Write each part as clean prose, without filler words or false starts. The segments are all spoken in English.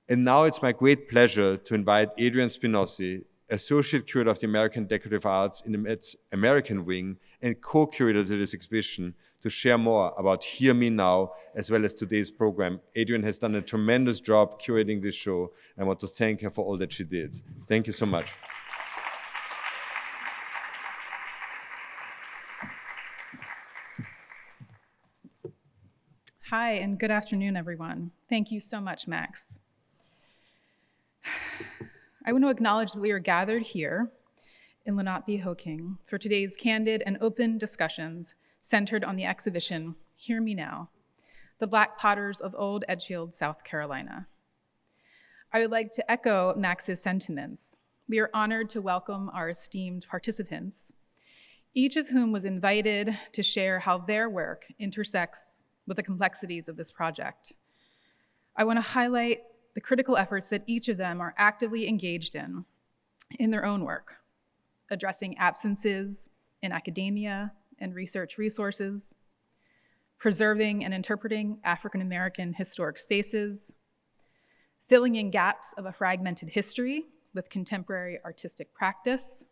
And now it's my great pleasure to invite Adrian Spinozzi, Associate Curator of the American Decorative Arts in the Met's American Wing and co-curator to this exhibition, to share more about Hear Me Now, as well as today's program. Adrian has done a tremendous job curating this show. I want to thank her for all that she did. Thank you so much. Hi, and good afternoon, everyone. Thank you so much, Max. I want to acknowledge that we are gathered here in Lenape-Hoking for today's candid and open discussions centered on the exhibition, Hear Me Now, The Black Potters of Old Edgefield, South Carolina. I would like to echo Max's sentiments. We are honored to welcome our esteemed participants, each of whom was invited to share how their work intersects with the complexities of this project. I want to highlight the critical efforts that each of them are actively engaged in their own work, addressing absences in academia and research resources, preserving and interpreting African American historic spaces, filling in gaps of a fragmented history with contemporary artistic practice,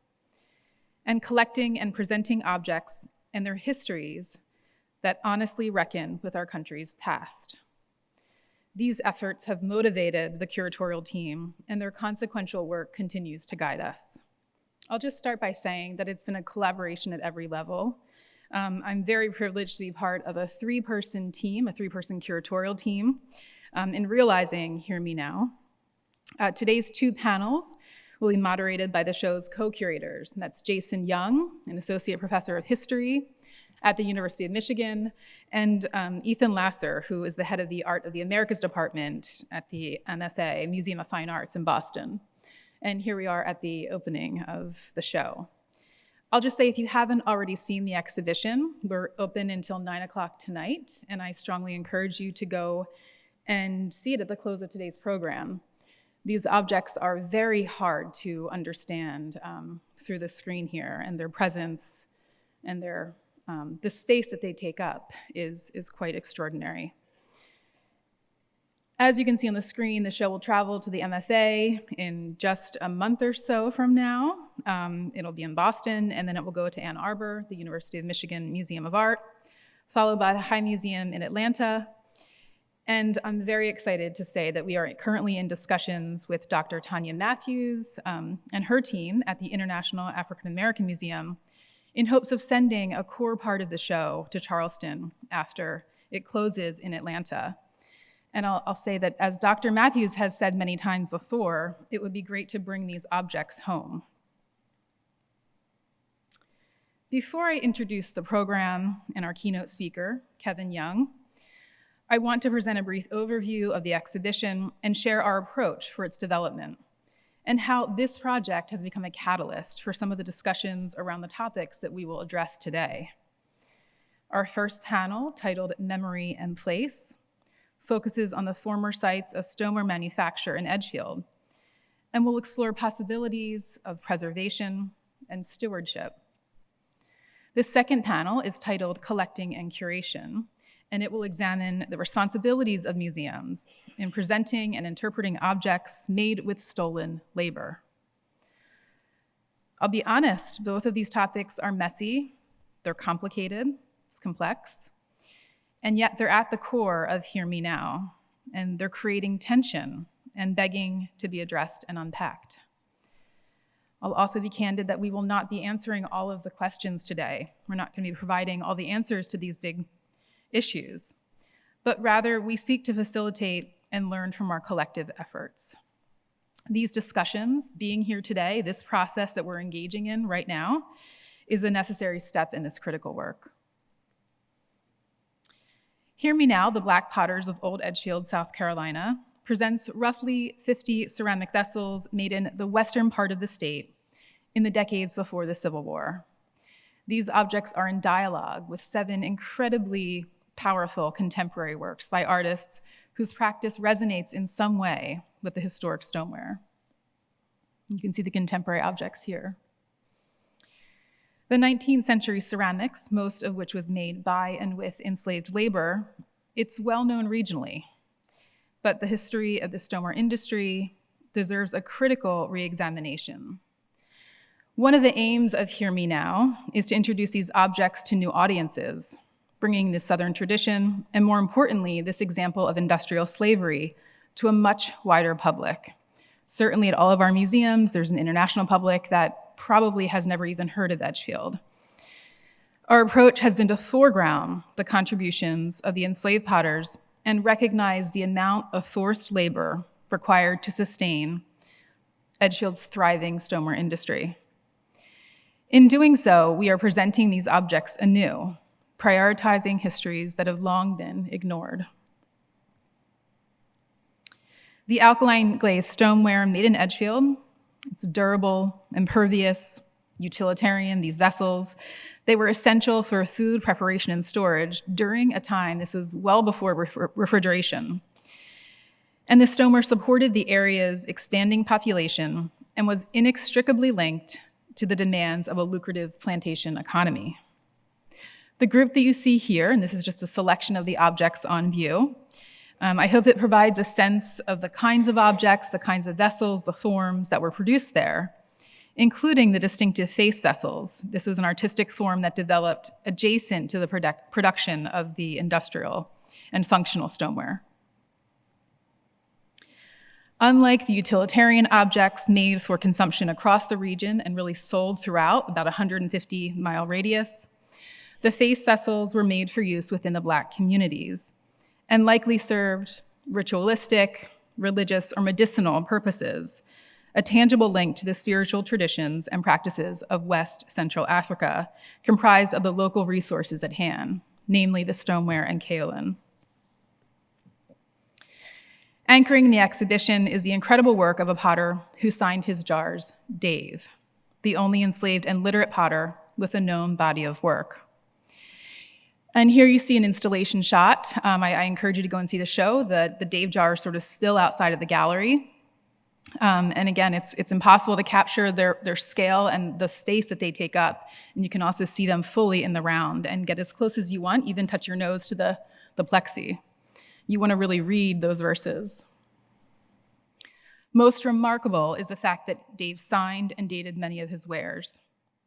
and collecting and presenting objects and their histories that honestly reckon with our country's past. These efforts have motivated the curatorial team, and their consequential work continues to guide us. I'll just start by saying that it's been a collaboration at every level. I'm very privileged to be part of a three-person team, a three-person curatorial team, in realizing Hear Me Now. Today's two panels will be moderated by the show's co-curators, and that's Jason Young, an associate professor of history at the University of Michigan, and Ethan Lasser, who is the head of the Art of the Americas Department at the MFA, Museum of Fine Arts in Boston. And here we are at the opening of the show. I'll just say, if you haven't already seen the exhibition, we're open until 9 o'clock tonight, and I strongly encourage you to go and see it at the close of today's program. These objects are very hard to understand through the screen here, and their presence and the space that they take up is quite extraordinary. As you can see on the screen, the show will travel to the MFA in just a month or so from now. It'll be in Boston, and then it will go to Ann Arbor, the University of Michigan Museum of Art, followed by the High Museum in Atlanta. And I'm very excited to say that we are currently in discussions with Dr. Tanya Matthews and her team at the International African American Museum in hopes of sending a core part of the show to Charleston after it closes in Atlanta. And I'll say that, as Dr. Matthews has said many times before, it would be great to bring these objects home. Before I introduce the program and our keynote speaker, Kevin Young, I want to present a brief overview of the exhibition and share our approach for its development, and how this project has become a catalyst for some of the discussions around the topics that we will address today. Our first panel, titled Memory and Place, focuses on the former sites of stoneware manufacture in Edgefield, and will explore possibilities of preservation and stewardship. The second panel is titled Collecting and Curation, and it will examine the responsibilities of museums in presenting and interpreting objects made with stolen labor. I'll be honest, both of these topics are messy, they're complicated, it's complex, and yet they're at the core of Hear Me Now, and they're creating tension and begging to be addressed and unpacked. I'll also be candid that we will not be answering all of the questions today. We're not going to be providing all the answers to these big issues, but rather we seek to facilitate and learn from our collective efforts. These discussions, being here today, this process that we're engaging in right now, is a necessary step in this critical work. Hear Me Now, The Black Potters of Old Edgefield, South Carolina, presents roughly 50 ceramic vessels made in the western part of the state in the decades before the Civil War. These objects are in dialogue with 7 incredibly powerful contemporary works by artists whose practice resonates in some way with the historic stoneware. You can see the contemporary objects here. The 19th century ceramics, most of which was made by and with enslaved labor, it's well known regionally. but the history of the stoneware industry deserves a critical re-examination. One of the aims of Hear Me Now is to introduce these objects to new audiences, bringing the Southern tradition, and more importantly, this example of industrial slavery to a much wider public. Certainly at all of our museums, there's an international public that probably has never even heard of Edgefield. Our approach has been to foreground the contributions of the enslaved potters and recognize the amount of forced labor required to sustain Edgefield's thriving stoneware industry. In doing so, we are presenting these objects anew, prioritizing histories that have long been ignored. The alkaline glazed stoneware made in Edgefield, it's durable, impervious, utilitarian, these vessels, they were essential for food preparation and storage during a time, this was well before refrigeration. And the stoneware supported the area's expanding population and was inextricably linked to the demands of a lucrative plantation economy. The group that you see here, and this is just a selection of the objects on view, I hope it provides a sense of the kinds of objects, the kinds of vessels, the forms that were produced there, including the distinctive face vessels. This was an artistic form that developed adjacent to the production of the industrial and functional stoneware. Unlike the utilitarian objects made for consumption across the region and really sold throughout about a 150-mile radius, the face vessels were made for use within the Black communities and likely served ritualistic, religious, or medicinal purposes, a tangible link to the spiritual traditions and practices of West Central Africa, comprised of the local resources at hand, namely the stoneware and kaolin. Anchoring the exhibition is the incredible work of a potter who signed his jars Dave, the only enslaved and literate potter with a known body of work. And here you see an installation shot. I encourage you to go and see the show. The Dave jars sort of spill outside of the gallery. And again, it's impossible to capture their scale and the space that they take up. And you can also see them fully in the round and get as close as you want, even touch your nose to the plexi. You want to really read those verses. Most remarkable is the fact that Dave signed and dated many of his wares.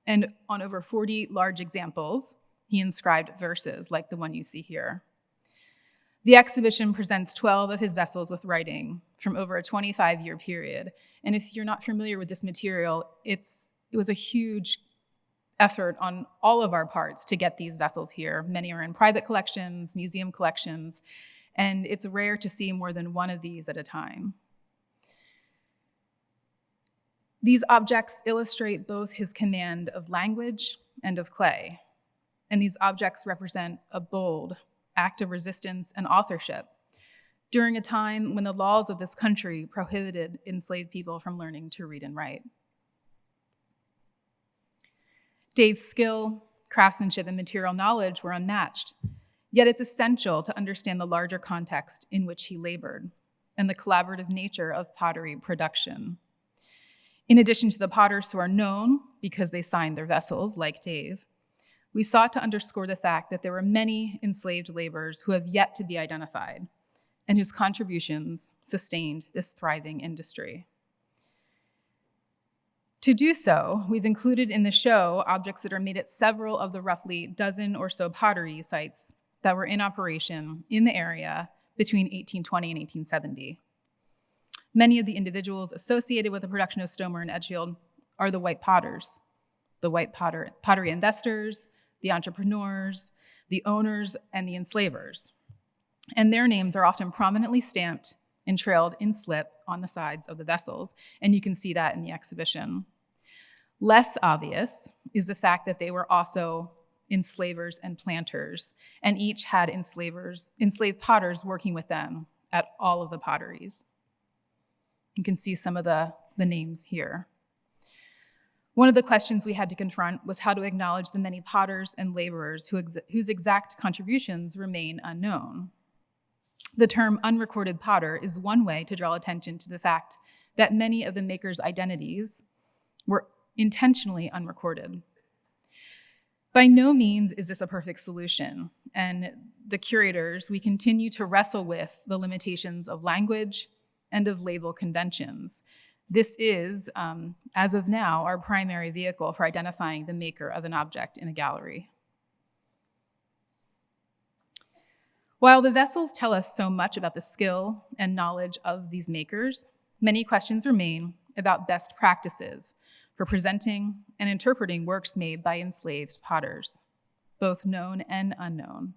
And on over 40 large examples, he inscribed verses like the one you see here. The exhibition presents 12 of his vessels with writing from over a 25-year period. And if you're not familiar with this material, it was a huge effort on all of our parts to get these vessels here. Many are in private collections, museum collections, and it's rare to see more than one of these at a time. These objects illustrate both his command of language and of clay. And these objects represent a bold act of resistance and authorship during a time when the laws of this country prohibited enslaved people from learning to read and write. Dave's skill, craftsmanship, and material knowledge were unmatched, yet it's essential to understand the larger context in which he labored and the collaborative nature of pottery production. In addition to the potters who are known because they signed their vessels, like Dave, we sought to underscore the fact that there were many enslaved laborers who have yet to be identified and whose contributions sustained this thriving industry. To do so, we've included in the show objects that are made at several of the roughly dozen or so pottery sites that were in operation in the area between 1820 and 1870. Many of the individuals associated with the production of stoneware in Edgefield are the white potters, the white pottery investors, the entrepreneurs, the owners, and the enslavers. And their names are often prominently stamped and trailed in slip on the sides of the vessels, and you can see that in the exhibition. Less obvious is the fact that they were also enslavers and planters, and each had enslaved potters working with them at all of the potteries. You can see some of the names here. One of the questions we had to confront was how to acknowledge the many potters and laborers whose exact contributions remain unknown. The term unrecorded potter is one way to draw attention to the fact that many of the makers' identities were intentionally unrecorded. By no means is this a perfect solution, and the curators, we continue to wrestle with the limitations of language and of label conventions. This is, as of now, our primary vehicle for identifying the maker of an object in a gallery. While the vessels tell us so much about the skill and knowledge of these makers, many questions remain about best practices for presenting and interpreting works made by enslaved potters, both known and unknown.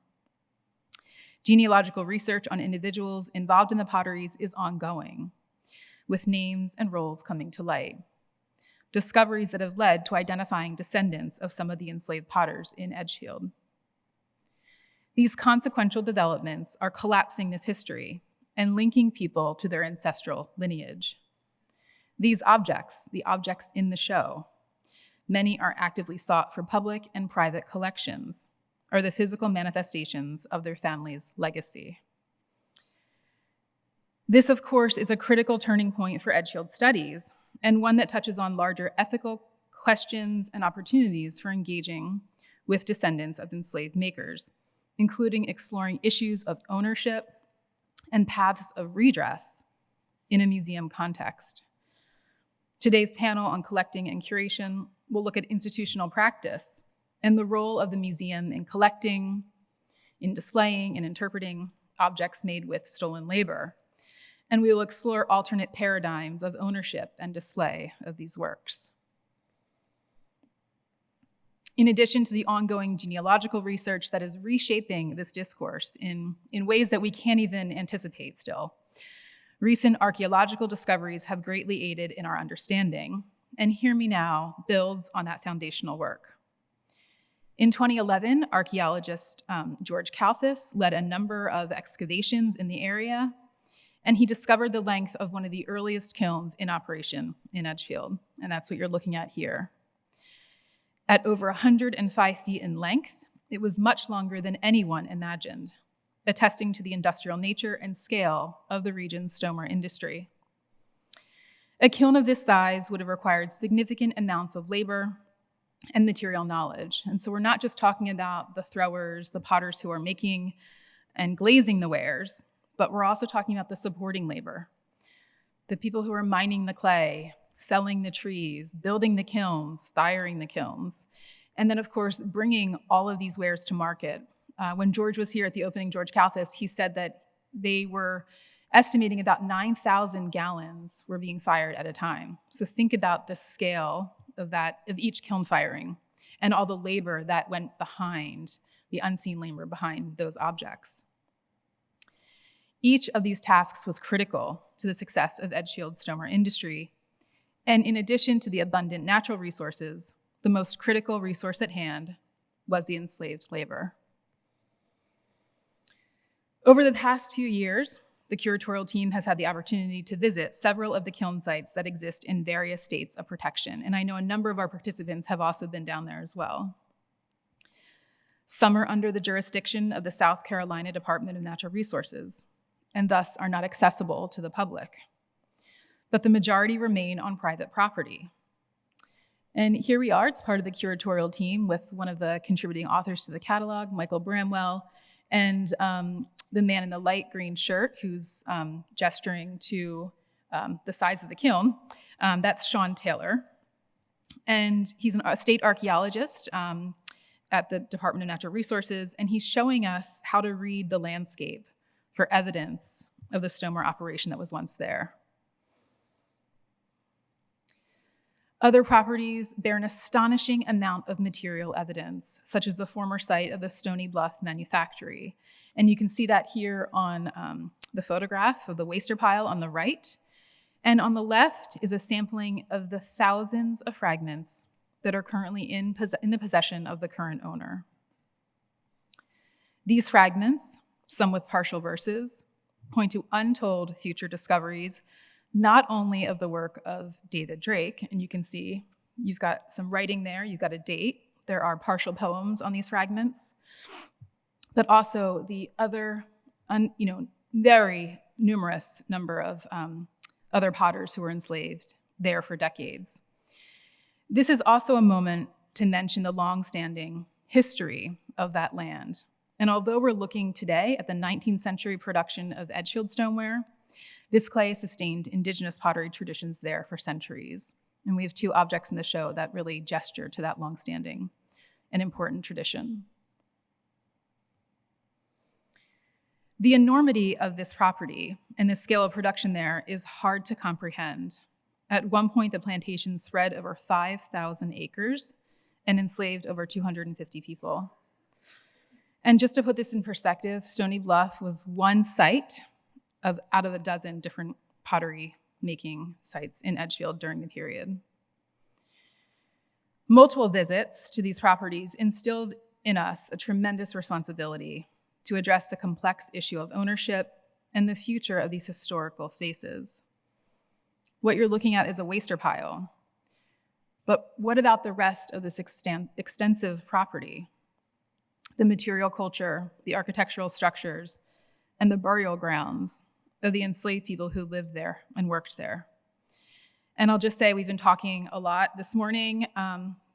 Genealogical research on individuals involved in the potteries is ongoing, with names and roles coming to light. Discoveries that have led to identifying descendants of some of the enslaved potters in Edgefield. These consequential developments are collapsing this history and linking people to their ancestral lineage. These objects, the objects in the show, many are actively sought for public and private collections, are the physical manifestations of their family's legacy. This, of course, is a critical turning point for Edgefield studies, and one that touches on larger ethical questions and opportunities for engaging with descendants of enslaved makers, including exploring issues of ownership and paths of redress in a museum context. Today's panel on collecting and curation will look at institutional practice and the role of the museum in collecting, in displaying, and interpreting objects made with stolen labor. And we will explore alternate paradigms of ownership and display of these works. In addition to the ongoing genealogical research that is reshaping this discourse in ways that we can't even anticipate still, recent archaeological discoveries have greatly aided in our understanding, and Hear Me Now builds on that foundational work. In 2011, archaeologist George Kalfas led a number of excavations in the area, and he discovered the length of one of the earliest kilns in operation in Edgefield, and that's what you're looking at here. At over 105 feet in length, it was much longer than anyone imagined, attesting to the industrial nature and scale of the region's stone industry. A kiln of this size would have required significant amounts of labor and material knowledge. And so we're not just talking about the throwers, the potters who are making and glazing the wares, but we're also talking about the supporting labor, the people who are mining the clay, felling the trees, building the kilns, firing the kilns, and then, of course, bringing all of these wares to market. When George was here at the opening, George Kalfas, he said that they were estimating about 9,000 gallons were being fired at a time. So think about the scale of each kiln firing and all the labor that went behind, the unseen labor behind those objects. Each of these tasks was critical to the success of Edgefield's stone industry. And in addition to the abundant natural resources, the most critical resource at hand was the enslaved labor. Over the past few years, the curatorial team has had the opportunity to visit several of the kiln sites that exist in various states of protection, and I know a number of our participants have also been down there as well. Some are under the jurisdiction of the South Carolina Department of Natural Resources, and thus are not accessible to the public. But the majority remain on private property. And here we are, it's part of the curatorial team with one of the contributing authors to the catalog, Michael Bramwell, and the man in the light green shirt who's gesturing to the size of the kiln. That's Sean Taylor. And he's a state archaeologist at the Department of Natural Resources, and he's showing us how to read the landscape for evidence of the stonework operation that was once there. Other properties bear an astonishing amount of material evidence, such as the former site of the Stony Bluff Manufactory. And you can see that here on the photograph of the waster pile on the right. And on the left is a sampling of the thousands of fragments that are currently in the possession of the current owner. These fragments, some with partial verses, point to untold future discoveries, not only of the work of David Drake, and you can see you've got some writing there, you've got a date, there are partial poems on these fragments, but also the other, very numerous number of other potters who were enslaved there for decades. This is also a moment to mention the long-standing history of that land. And although we're looking today at the 19th century production of Edgefield stoneware, this clay sustained indigenous pottery traditions there for centuries. And we have two objects in the show that really gesture to that longstanding and important tradition. The enormity of this property and the scale of production there is hard to comprehend. At one point, the plantation spread over 5,000 acres and enslaved over 250 people. And just to put this in perspective, Stony Bluff was one site out of a dozen different pottery making sites in Edgefield during the period. Multiple visits to these properties instilled in us a tremendous responsibility to address the complex issue of ownership and the future of these historical spaces. What you're looking at is a waster pile. But what about the rest of this extensive property? The material culture, the architectural structures, and the burial grounds of the enslaved people who lived there and worked there. And I'll just say, we've been talking a lot this morning,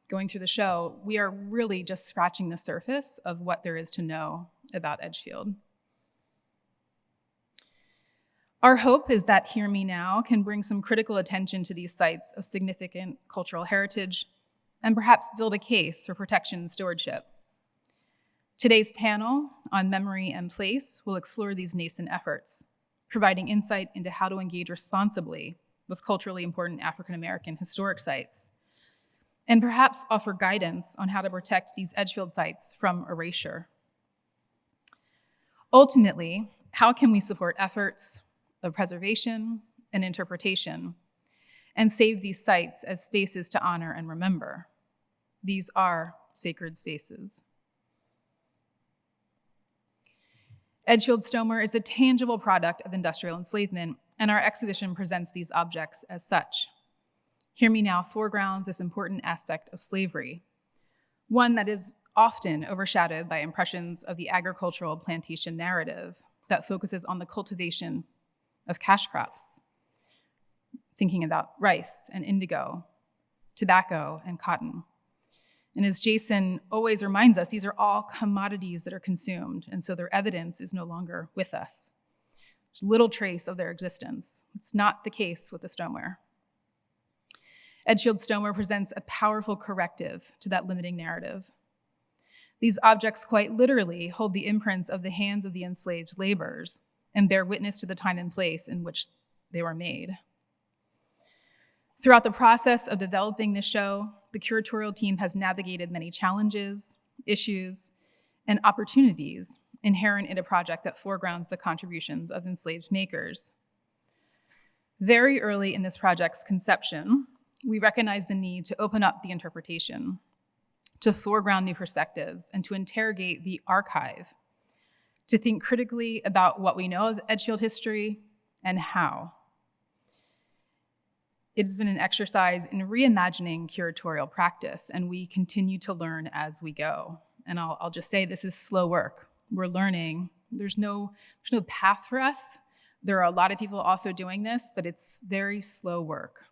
going through the show. We are really just scratching the surface of what there is to know about Edgefield. Our hope is that Hear Me Now can bring some critical attention to these sites of significant cultural heritage and perhaps build a case for protection and stewardship. Today's panel on memory and place will explore these nascent efforts, providing insight into how to engage responsibly with culturally important African American historic sites, and perhaps offer guidance on how to protect these Edgefield sites from erasure. Ultimately, how can we support efforts of preservation and interpretation and save these sites as spaces to honor and remember? These are sacred spaces. Edgefield stoneware is a tangible product of industrial enslavement, and our exhibition presents these objects as such. Hear Me Now foregrounds this important aspect of slavery, one that is often overshadowed by impressions of the agricultural plantation narrative that focuses on the cultivation of cash crops, thinking about rice and indigo, tobacco and cotton. And as Jason always reminds us, these are all commodities that are consumed, and so their evidence is no longer with us. There's little trace of their existence. It's not the case with the stoneware. Edgefield stoneware presents a powerful corrective to that limiting narrative. These objects quite literally hold the imprints of the hands of the enslaved laborers and bear witness to the time and place in which they were made. Throughout the process of developing this show, the curatorial team has navigated many challenges, issues, and opportunities inherent in a project that foregrounds the contributions of enslaved makers. Very early in this project's conception, we recognized the need to open up the interpretation, to foreground new perspectives, and to interrogate the archive, to think critically about what we know of Edgefield history and how. It has been an exercise in reimagining curatorial practice, and we continue to learn as we go. And I'll just say this is slow work. We're learning. There's no path for us. There are a lot of people also doing this, but it's very slow work.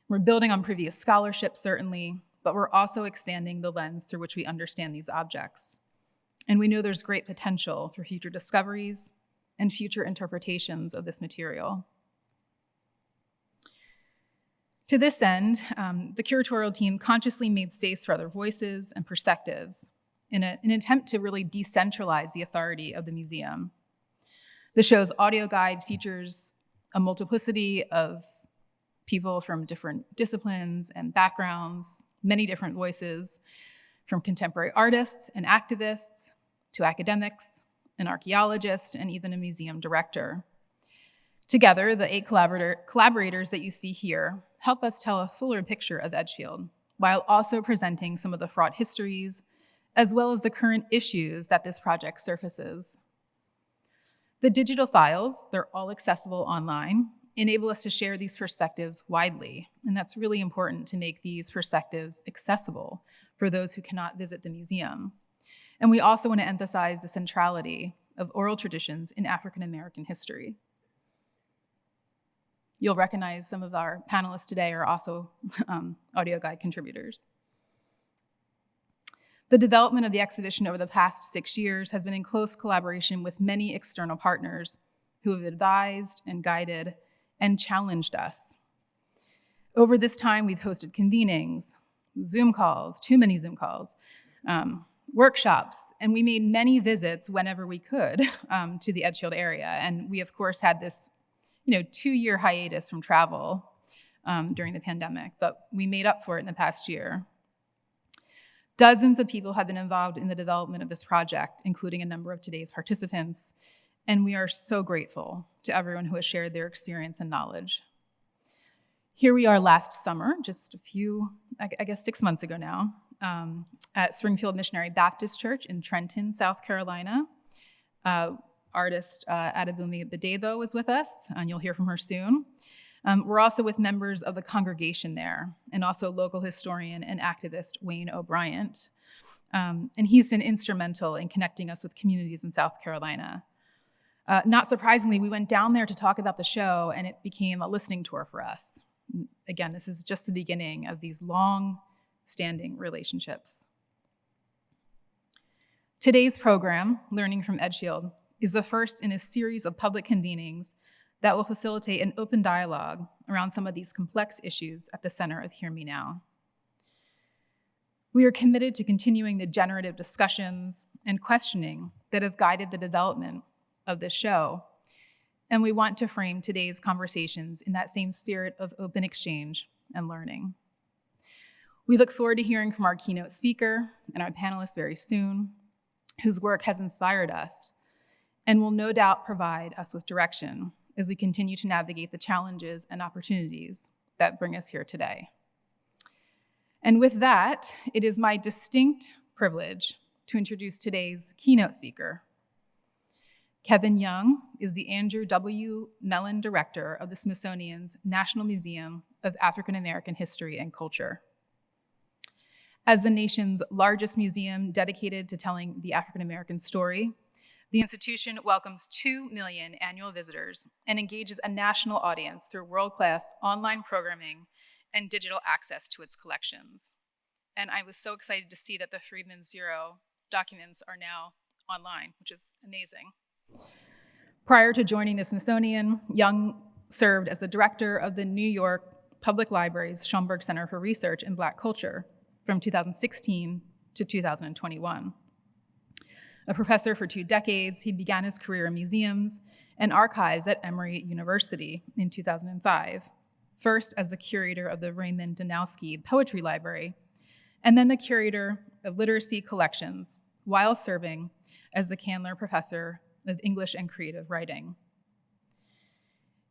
We're building on previous scholarship, certainly, but we're also expanding the lens through which we understand these objects. And we know there's great potential for future discoveries and future interpretations of this material. To this end, the curatorial team consciously made space for other voices and perspectives in an attempt to really decentralize the authority of the museum. The show's audio guide features a multiplicity of people from different disciplines and backgrounds, many different voices, from contemporary artists and activists to academics, an archaeologist, and even a museum director. Together, the 8 collaborators that you see here help us tell a fuller picture of Edgefield, while also presenting some of the fraught histories, as well as the current issues that this project surfaces. The digital files, they're all accessible online, enable us to share these perspectives widely, and that's really important to make these perspectives accessible for those who cannot visit the museum. And we also want to emphasize the centrality of oral traditions in African American history. You'll recognize some of our panelists today are also audio guide contributors. The development of the exhibition over the past 6 years has been in close collaboration with many external partners who have advised and guided and challenged us. Over this time, we've hosted convenings, Zoom calls, too many Zoom calls, workshops, and we made many visits whenever we could to the Edgefield area. And we, of course, had this 2-year hiatus from travel during the pandemic, but we made up for it in the past year. Dozens of people have been involved in the development of this project, including a number of today's participants, and we are so grateful to everyone who has shared their experience and knowledge. Here we are last summer, just a few, 6 months ago now, at Springfield Missionary Baptist Church in Trenton, South Carolina. Artist Adebumi Badevo was with us, and you'll hear from her soon. We're also with members of the congregation there, and also local historian and activist Wayne O'Brien. And he's been instrumental in connecting us with communities in South Carolina. Not surprisingly, we went down there to talk about the show, and it became a listening tour for us. Again, this is just the beginning of these long-standing relationships. Today's program, Learning from Edgefield, is the first in a series of public convenings that will facilitate an open dialogue around some of these complex issues at the center of Hear Me Now. We are committed to continuing the generative discussions and questioning that have guided the development of this show, and we want to frame today's conversations in that same spirit of open exchange and learning. We look forward to hearing from our keynote speaker and our panelists very soon, whose work has inspired us and will no doubt provide us with direction as we continue to navigate the challenges and opportunities that bring us here today. And with that, it is my distinct privilege to introduce today's keynote speaker. Kevin Young is the Andrew W. Mellon Director of the Smithsonian's National Museum of African American History and Culture. As the nation's largest museum dedicated to telling the African American story, the institution welcomes 2 million annual visitors and engages a national audience through world-class online programming and digital access to its collections. And I was so excited to see that the Freedmen's Bureau documents are now online, which is amazing. Prior to joining the Smithsonian, Young served as the director of the New York Public Library's Schomburg Center for Research in Black Culture from 2016 to 2021. A professor for 2 decades, he began his career in museums and archives at Emory University in 2005, first as the curator of the Raymond Danowski Poetry Library, and then the curator of literacy collections, while serving as the Candler Professor of English and Creative Writing.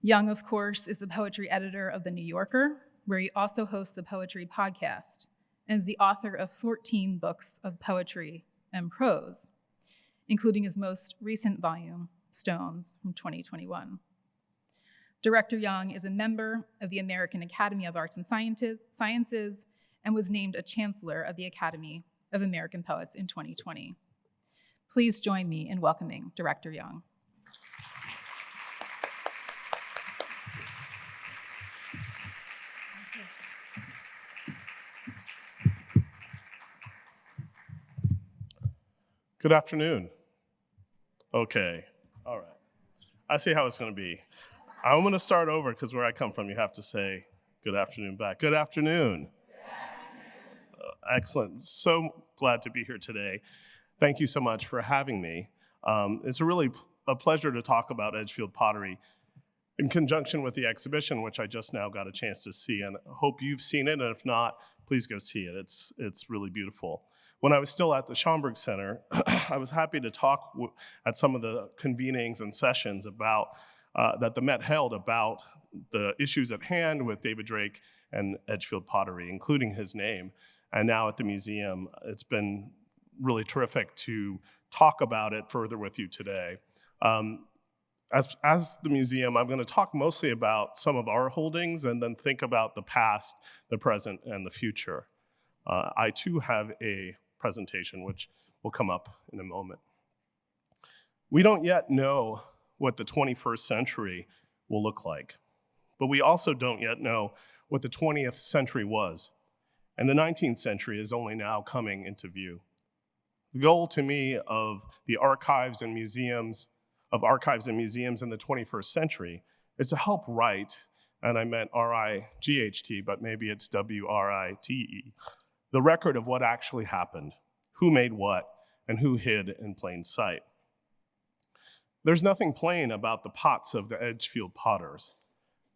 Young, of course, is the poetry editor of The New Yorker, where he also hosts the Poetry Podcast, and is the author of 14 books of poetry and prose, including his most recent volume, Stones, from 2021. Director Young is a member of the American Academy of Arts and Sciences and was named a Chancellor of the Academy of American Poets in 2020. Please join me in welcoming Director Young. Good afternoon. Okay, all right. I see how it's going to be. I'm going to start over because where I come from, you have to say good afternoon back. Good afternoon. Excellent. So glad to be here today. Thank you so much for having me. It's really a pleasure to talk about Edgefield pottery in conjunction with the exhibition, which I just now got a chance to see, and I hope you've seen it, and if not, please go see it. It's really beautiful. When I was still at the Schomburg Center, I was happy to talk at some of the convenings and sessions about that the Met held about the issues at hand with David Drake and Edgefield pottery, including his name. And now at the museum, it's been really terrific to talk about it further with you today. As the museum, I'm going to talk mostly about some of our holdings and then think about the past, the present, and the future. I too have a presentation which will come up in a moment. We don't yet know what the 21st century will look like, but we also don't yet know what the 20th century was, and the 19th century is only now coming into view. The goal to me of the archives and museums in the 21st century is to help write, and I meant R-I-G-H-T, but maybe it's W-R-I-T-E, the record of what actually happened, who made what, and who hid in plain sight. There's nothing plain about the pots of the Edgefield potters.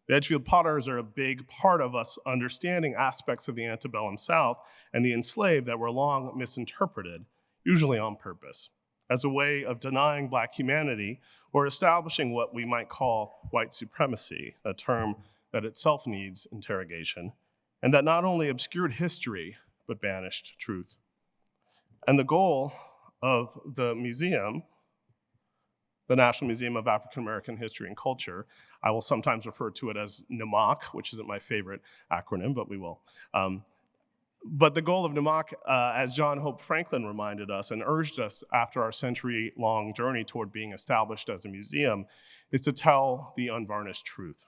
The Edgefield potters are a big part of us understanding aspects of the antebellum South and the enslaved that were long misinterpreted, usually on purpose, as a way of denying Black humanity or establishing what we might call white supremacy, a term that itself needs interrogation, and that not only obscured history, but banished truth. And the goal of the museum, the National Museum of African American History and Culture, I will sometimes refer to it as NAMAC, which isn't my favorite acronym, but we will. But the goal of NAMAC, as John Hope Franklin reminded us and urged us after our century-long journey toward being established as a museum, is to tell the unvarnished truth.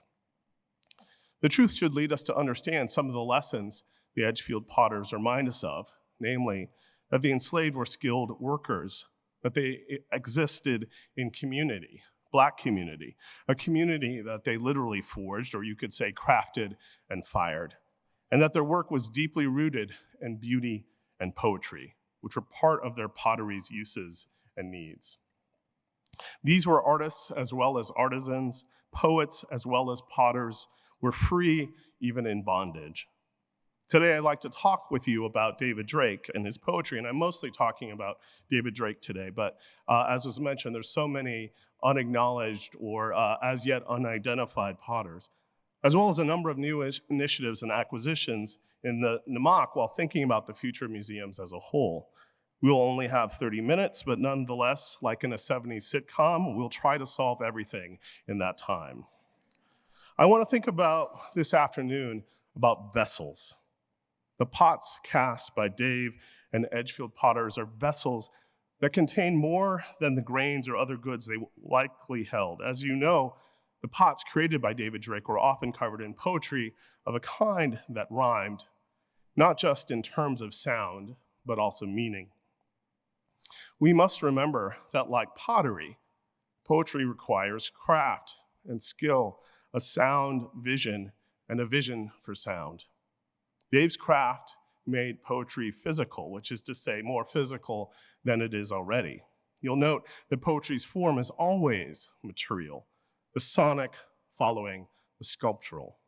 The truth should lead us to understand some of the lessons the Edgefield potters remind us of, namely, that the enslaved were skilled workers, that they existed in community, Black community, a community that they literally forged, or you could say crafted and fired, and that their work was deeply rooted in beauty and poetry, which were part of their pottery's uses and needs. These were artists as well as artisans, poets as well as potters, were free even in bondage. Today, I'd like to talk with you about David Drake and his poetry, and I'm mostly talking about David Drake today, but as was mentioned, there's so many unacknowledged or as yet unidentified potters, as well as a number of new initiatives and acquisitions in the NAMAC while thinking about the future of museums as a whole. We will only have 30 minutes, but nonetheless, like in a 70s sitcom, we'll try to solve everything in that time. I want to think about this afternoon about vessels. The pots cast by Dave and Edgefield potters are vessels that contain more than the grains or other goods they likely held. As you know, the pots created by David Drake were often covered in poetry of a kind that rhymed, not just in terms of sound, but also meaning. We must remember that like pottery, poetry requires craft and skill, a sound vision, and a vision for sound. Dave's craft made poetry physical, which is to say more physical than it is already. You'll note that poetry's form is always material, the sonic following the sculptural.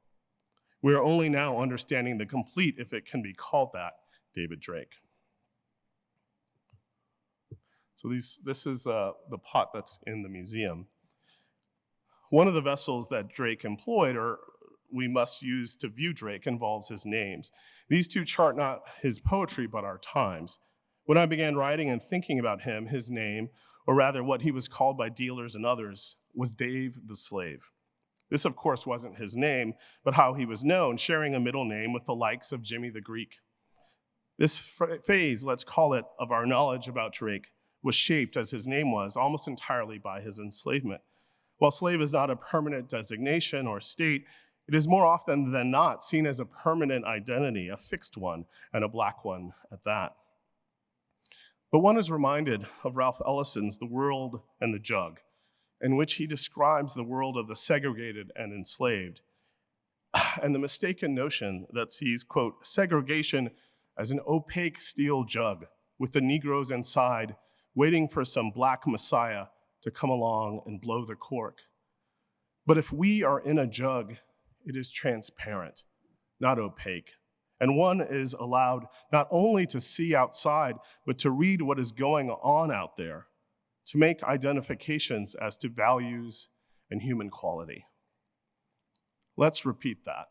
We are only now understanding the complete, if it can be called that, David Drake. So this is the pot that's in the museum. One of the vessels that Drake employed, or we must use to view Drake, involves his names. These two chart not his poetry, but our times. When I began writing and thinking about him, his name, or rather what he was called by dealers and others, was Dave the Slave. This, of course, wasn't his name, but how he was known, sharing a middle name with the likes of Jimmy the Greek. This phase, let's call it, of our knowledge about Drake was shaped, as his name was, almost entirely by his enslavement. While slave is not a permanent designation or state, it is more often than not seen as a permanent identity, a fixed one, and a Black one at that. But one is reminded of Ralph Ellison's The World and the Jug, in which he describes the world of the segregated and enslaved, and the mistaken notion that sees, quote, segregation as an opaque steel jug with the Negroes inside, waiting for some Black messiah to come along and blow the cork. But if we are in a jug, it is transparent, not opaque. And one is allowed not only to see outside, but to read what is going on out there, to make identifications as to values and human quality. Let's repeat that.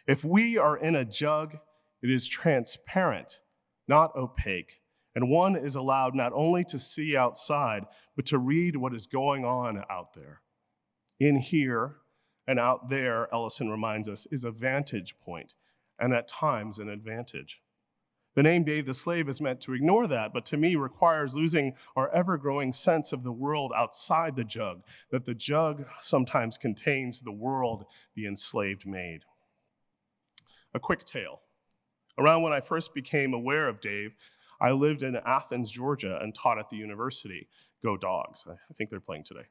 If we are in a jug, it is transparent, not opaque. And one is allowed not only to see outside, but to read what is going on out there. In here, and out there, Ellison reminds us, is a vantage point, and at times an advantage. The name Dave the Slave is meant to ignore that, but to me requires losing our ever-growing sense of the world outside the jug, that the jug sometimes contains the world the enslaved made. A quick tale. Around when I first became aware of Dave, I lived in Athens, Georgia, and taught at the university. Go Dogs. I think they're playing today.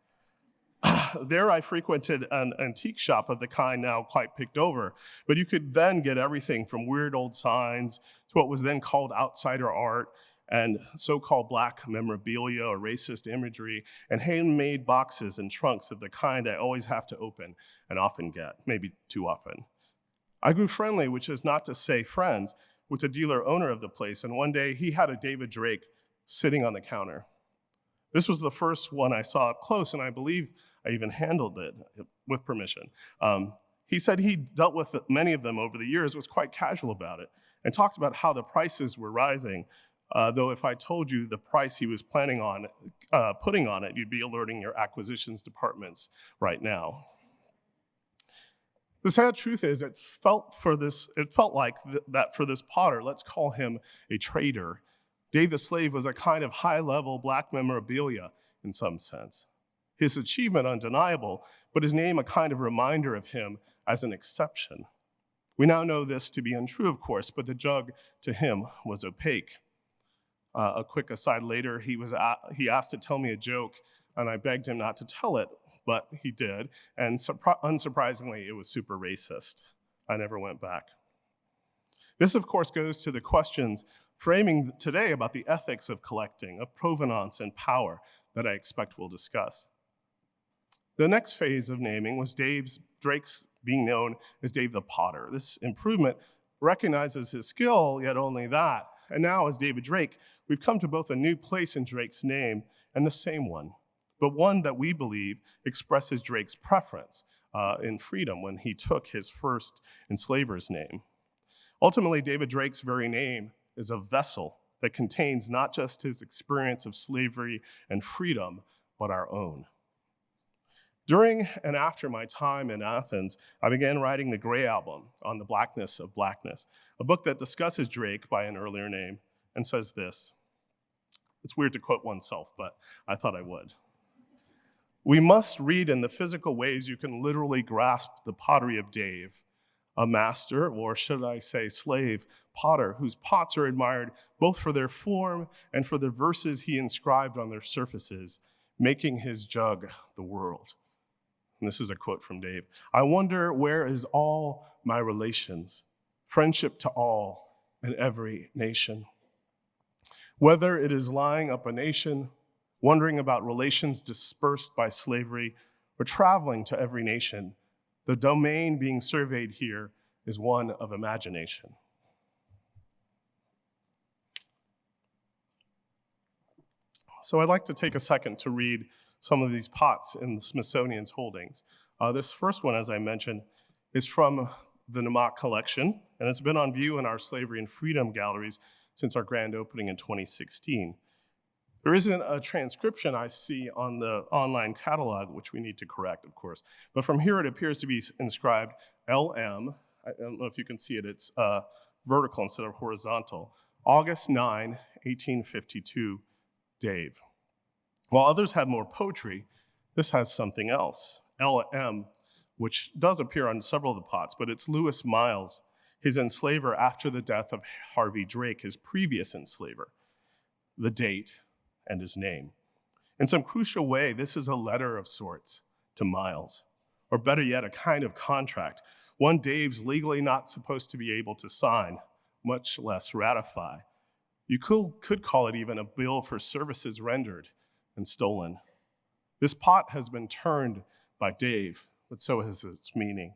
There I frequented an antique shop of the kind now quite picked over, but you could then get everything from weird old signs to what was then called outsider art and so-called black memorabilia or racist imagery and handmade boxes and trunks of the kind I always have to open and often get, maybe too often. I grew friendly, which is not to say friends, with the dealer owner of the place, and one day he had a David Drake sitting on the counter. This was the first one I saw up close, and I believe I even handled it with permission. He said he dealt with many of them over the years, was quite casual about it, and talked about how the prices were rising, though if I told you the price he was planning on putting on it, you'd be alerting your acquisitions departments right now. The sad truth is it felt like that for this potter, let's call him a trader, Dave the Slave was a kind of high-level black memorabilia in some sense. His achievement undeniable, but his name a kind of reminder of him as an exception. We now know this to be untrue, of course, but the jug to him was opaque. A quick aside later, he asked to tell me a joke, and I begged him not to tell it, but he did, and unsurprisingly, it was super racist. I never went back. This, of course, goes to the questions framing today about the ethics of collecting, of provenance and power that I expect we'll discuss. The next phase of naming was Drake's being known as Dave the Potter. This improvement recognizes his skill, yet only that. And now, as David Drake, we've come to both a new place in Drake's name and the same one, but one that we believe expresses Drake's preference in freedom when he took his first enslaver's name. Ultimately, David Drake's very name is a vessel that contains not just his experience of slavery and freedom, but our own. During and after my time in Athens, I began writing the Gray Album on the Blackness of Blackness, a book that discusses Drake by an earlier name and says this. It's weird to quote oneself, but I thought I would. We must read in the physical ways you can literally grasp the pottery of Dave, a master, or should I say slave, potter, whose pots are admired both for their form and for the verses he inscribed on their surfaces, making his jug the world. And this is a quote from Dave. I wonder where is all my relations, friendship to all and every nation. Whether it is lying up a nation, wondering about relations dispersed by slavery, or traveling to every nation, the domain being surveyed here is one of imagination. So I'd like to take a second to read some of these pots in the Smithsonian's holdings. This first one, as I mentioned, is from the Namak collection, and it's been on view in our Slavery and Freedom galleries since our grand opening in 2016. There isn't a transcription I see on the online catalog, which we need to correct, of course. But from here, it appears to be inscribed LM. I don't know if you can see it. It's vertical instead of horizontal. August 9, 1852, Dave. While others have more poetry, this has something else. LM, which does appear on several of the pots, but it's Lewis Miles, his enslaver after the death of Harvey Drake, his previous enslaver. The date and his name. In some crucial way, this is a letter of sorts to Miles, or better yet, a kind of contract, one Dave's legally not supposed to be able to sign, much less ratify. You could call it even a bill for services rendered and stolen. This pot has been turned by Dave, but so has its meaning.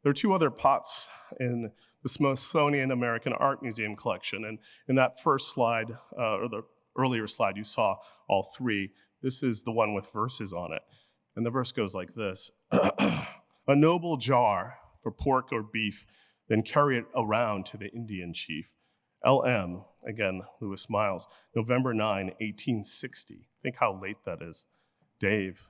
There are two other pots in the Smithsonian American Art Museum collection, and in that first slide, or the earlier slide, you saw all three. This is the one with verses on it, and the verse goes like this. A noble jar for pork or beef, then carry it around to the Indian chief. LM, again, Lewis Miles, November 9, 1860. Think how late that is. Dave.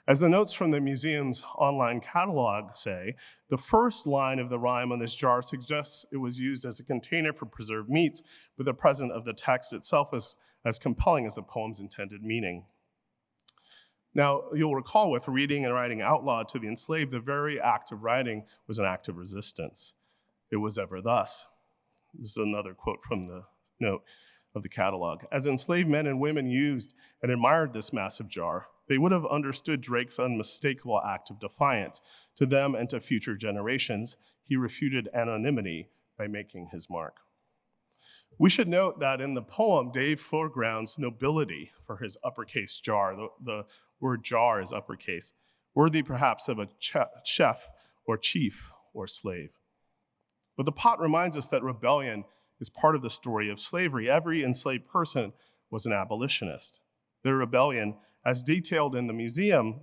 As the notes from the museum's online catalog say, the first line of the rhyme on this jar suggests it was used as a container for preserved meats, but the present of the text itself is as compelling as the poem's intended meaning. Now, you'll recall with reading and writing out loud to the enslaved, the very act of writing was an act of resistance. It was ever thus. This is another quote from footnote of the catalog. As enslaved men and women used and admired this massive jar, they would have understood Drake's unmistakable act of defiance. To them and to future generations, he refuted anonymity by making his mark. We should note that in the poem, Dave foregrounds nobility for his uppercase jar. The word jar is uppercase, worthy perhaps of a chef or chief or slave. But the pot reminds us that rebellion is part of the story of slavery. Every enslaved person was an abolitionist. Their rebellion, as detailed in the museum,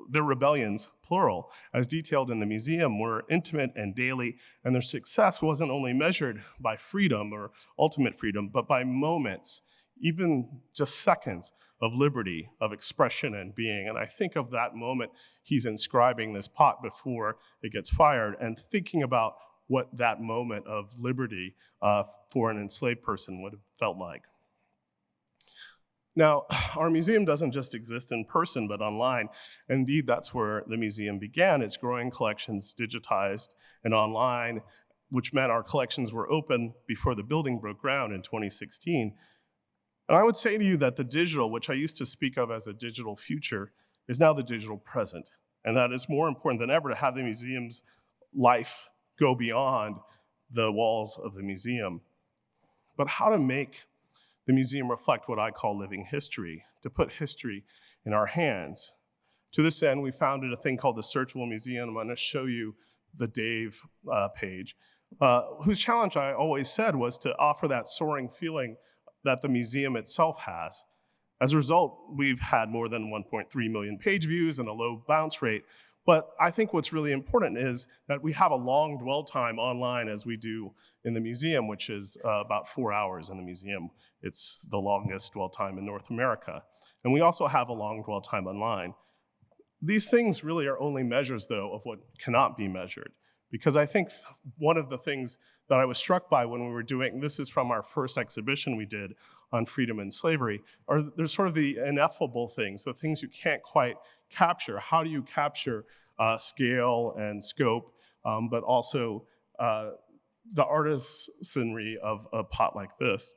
their rebellions, plural, as detailed in the museum, were intimate and daily, and their success wasn't only measured by freedom or ultimate freedom, but by moments, even just seconds of liberty, of expression and being. And I think of that moment he's inscribing this pot before it gets fired, and thinking about what that moment of liberty for an enslaved person would have felt like. Now, our museum doesn't just exist in person, but online. Indeed, that's where the museum began, its growing collections digitized and online, which meant our collections were open before the building broke ground in 2016. And I would say to you that the digital, which I used to speak of as a digital future, is now the digital present. And that it's more important than ever to have the museum's life go beyond the walls of the museum. But how to make the museum reflect what I call living history, to put history in our hands. To this end, we founded a thing called the Searchable Museum. I'm going to show you the Dave page, whose challenge I always said was to offer that soaring feeling that the museum itself has. As a result, we've had more than 1.3 million page views and a low bounce rate. But I think what's really important is that we have a long dwell time online as we do in the museum, which is about 4 hours in the museum. It's the longest dwell time in North America. And we also have a long dwell time online. These things really are only measures, though, of what cannot be measured. Because I think one of the things that I was struck by when we were doing, this is from our first exhibition we did on freedom and slavery, are there's sort of the ineffable things, the things you can't quite capture. How do you capture scale and scope, but also the artisanry of a pot like this?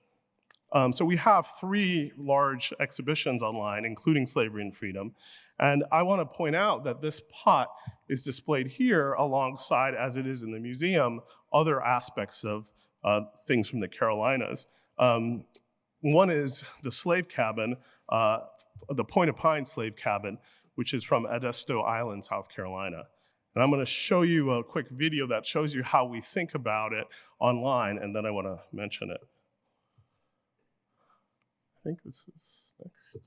So we have 3 large exhibitions online, including Slavery and Freedom. And I want to point out that this pot is displayed here alongside, as it is in the museum, other aspects of things from the Carolinas. One is the slave cabin, the Point of Pine slave cabin, which is from Edisto Island, South Carolina. And I'm going to show you a quick video that shows you how we think about it online, and then I want to mention it. I think this is next.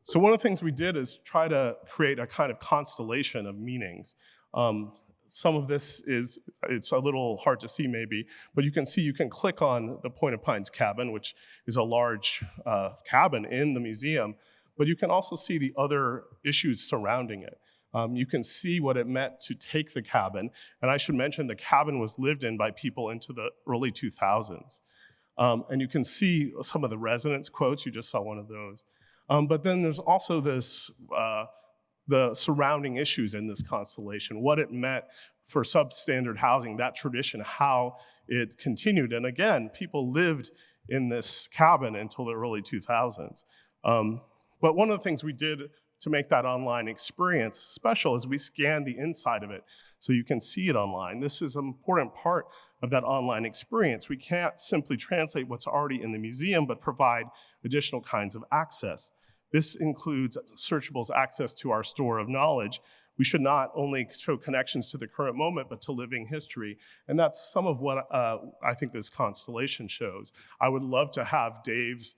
So one of the things we did is try to create a kind of constellation of meanings. Some of this it's a little hard to see maybe, but you can see, you can click on the Point of Pines cabin, which is a large cabin in the museum, but you can also see the other issues surrounding it. You can see what it meant to take the cabin, and I should mention the cabin was lived in by people into the early 2000s. And you can see some of the residents' quotes, you just saw one of those. But then there's also this, the surrounding issues in this constellation, what it meant for substandard housing, that tradition, how it continued. And again, people lived in this cabin until the early 2000s. But one of the things we did to make that online experience special is we scanned the inside of it so you can see it online. This is an important part of that online experience. We can't simply translate what's already in the museum, but provide additional kinds of access. This includes Searchable's access to our store of knowledge. We should not only show connections to the current moment, but to living history. And that's some of what I think this constellation shows. I would love to have Dave's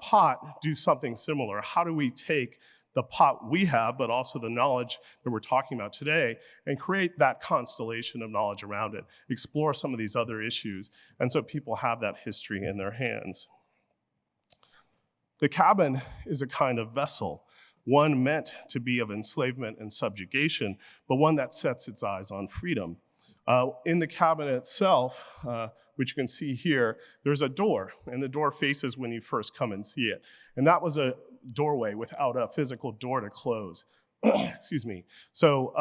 pot do something similar. How do we take the pot we have, but also the knowledge that we're talking about today, and create that constellation of knowledge around it, explore some of these other issues, and so people have that history in their hands. The cabin is a kind of vessel, one meant to be of enslavement and subjugation, but one that sets its eyes on freedom. In the cabin itself, which you can see here, there's a door, and the door faces when you first come and see it. And that was a doorway without a physical door to close. Excuse me. So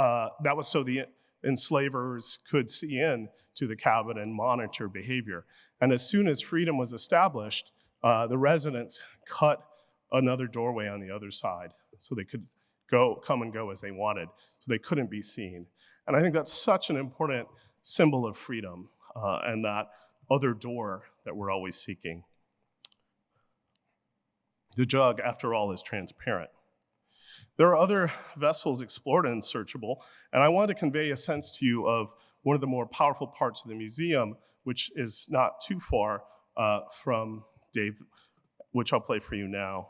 that was so the enslavers could see in to the cabin and monitor behavior. And as soon as freedom was established, the residents cut another doorway on the other side so they could come and go as they wanted, so they couldn't be seen. And I think that's such an important symbol of freedom and that other door that we're always seeking. The jug, after all, is transparent. There are other vessels explored and searchable, and I want to convey a sense to you of one of the more powerful parts of the museum, which is not too far from Dave, which I'll play for you now.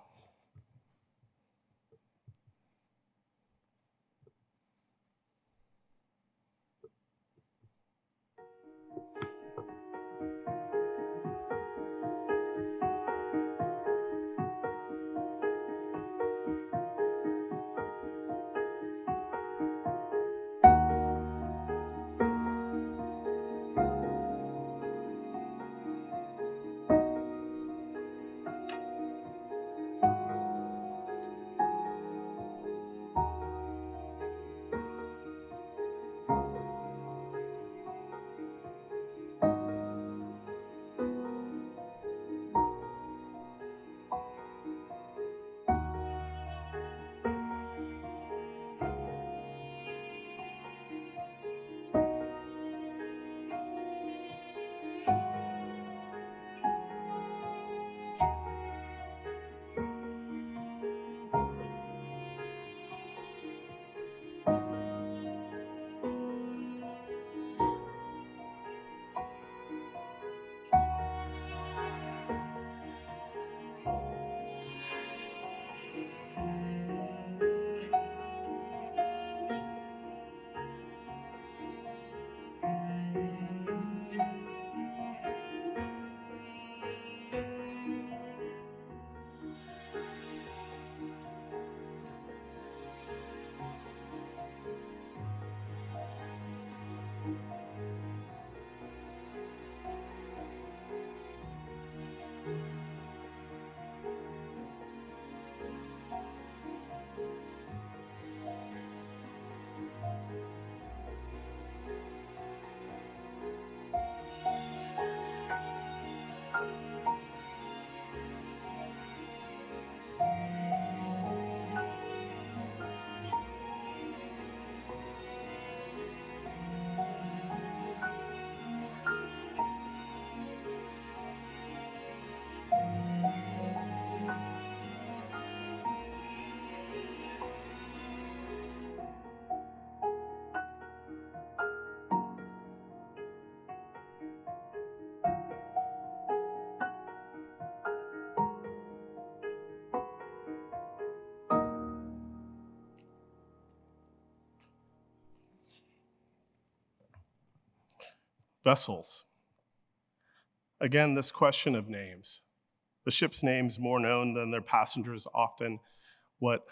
Vessels. Again, this question of names. The ship's names more known than their passengers, often what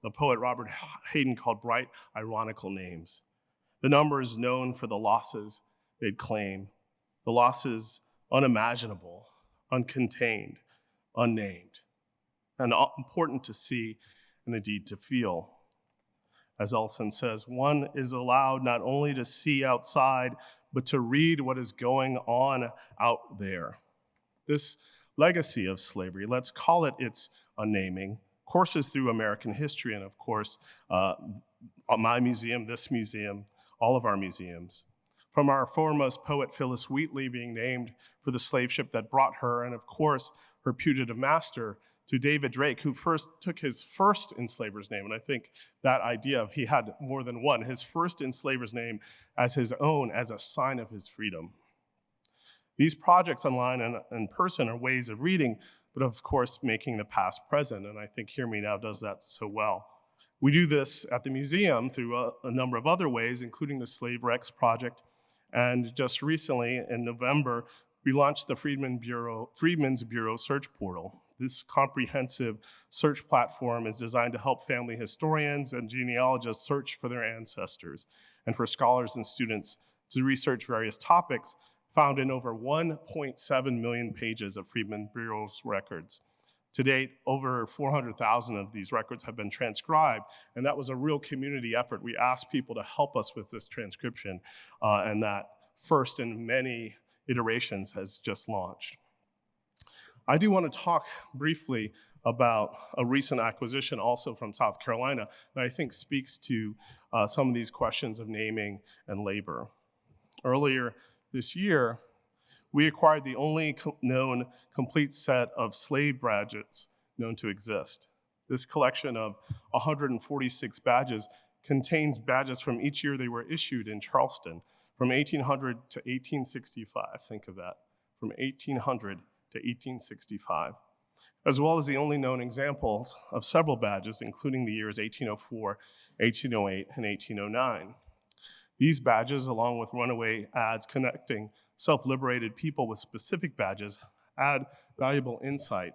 the poet Robert Hayden called bright, ironical names. The numbers known for the losses they'd claim, the losses unimaginable, uncontained, unnamed, and important to see and indeed to feel. As Elson says, one is allowed not only to see outside, but to read what is going on out there. This legacy of slavery, let's call it its unnaming, courses through American history and, of course, my museum, this museum, all of our museums. From our foremost poet Phyllis Wheatley being named for the slave ship that brought her, and of course, her putative master, to David Drake, who first took his first enslaver's name. And I think that idea of he had more than one, his first enslaver's name as his own, as a sign of his freedom. These projects online and in person are ways of reading, but of course, making the past present. And I think Hear Me Now does that so well. We do this at the museum through a number of other ways, including the Slave Rex Project. And just recently, in November, we launched the Freedmen's Bureau Search Portal. This comprehensive search platform is designed to help family historians and genealogists search for their ancestors, and for scholars and students to research various topics found in over 1.7 million pages of Freedmen's Bureau's records. To date, over 400,000 of these records have been transcribed, and that was a real community effort. We asked people to help us with this transcription, and that first in many iterations has just launched. I do want to talk briefly about a recent acquisition also from South Carolina that I think speaks to some of these questions of naming and labor. Earlier this year, we acquired the only known complete set of slave badges known to exist. This collection of 146 badges contains badges from each year they were issued in Charleston, from 1800 to 1865. Think of that, from 1800 to 1865, as well as the only known examples of several badges, including the years 1804, 1808, and 1809. These badges, along with runaway ads connecting self-liberated people with specific badges, add valuable insight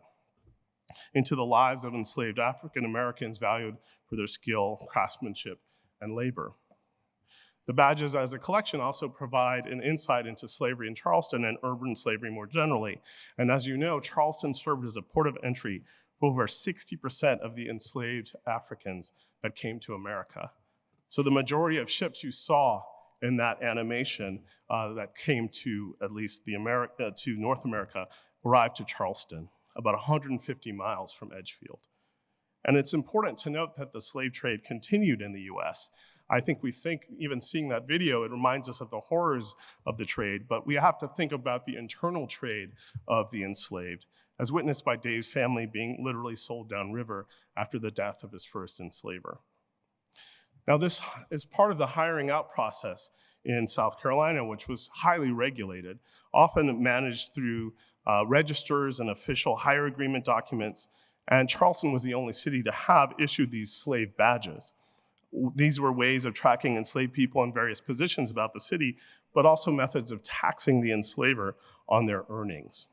into the lives of enslaved African Americans valued for their skill, craftsmanship, and labor. The badges as a collection also provide an insight into slavery in Charleston and urban slavery more generally. And as you know, Charleston served as a port of entry for over 60% of the enslaved Africans that came to America. So the majority of ships you saw in that animation that came to at least to North America arrived to Charleston, about 150 miles from Edgefield. And it's important to note that the slave trade continued in the US. I think even seeing that video, it reminds us of the horrors of the trade, but we have to think about the internal trade of the enslaved, as witnessed by Dave's family being literally sold downriver after the death of his first enslaver. Now, this is part of the hiring out process in South Carolina, which was highly regulated, often managed through registers and official hire agreement documents, and Charleston was the only city to have issued these slave badges. These were ways of tracking enslaved people in various positions about the city, but also methods of taxing the enslaver on their earnings.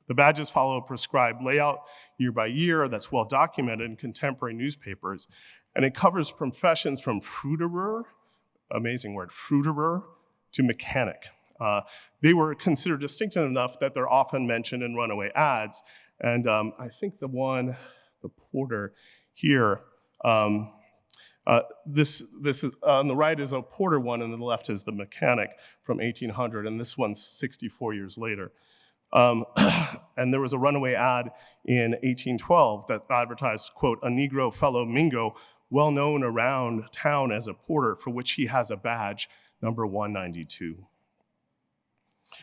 The badges follow a prescribed layout year by year that's well documented in contemporary newspapers, and it covers professions from fruiterer, amazing word, fruiterer, to mechanic. They were considered distinctive enough that they're often mentioned in runaway ads, and I think the porter here, this is on the right is a porter one, and on the left is the mechanic from 1800, and this one's 64 years later. And there was a runaway ad in 1812 that advertised, quote, "A Negro fellow Mingo, well known around town as a porter, for which he has a badge, number 192.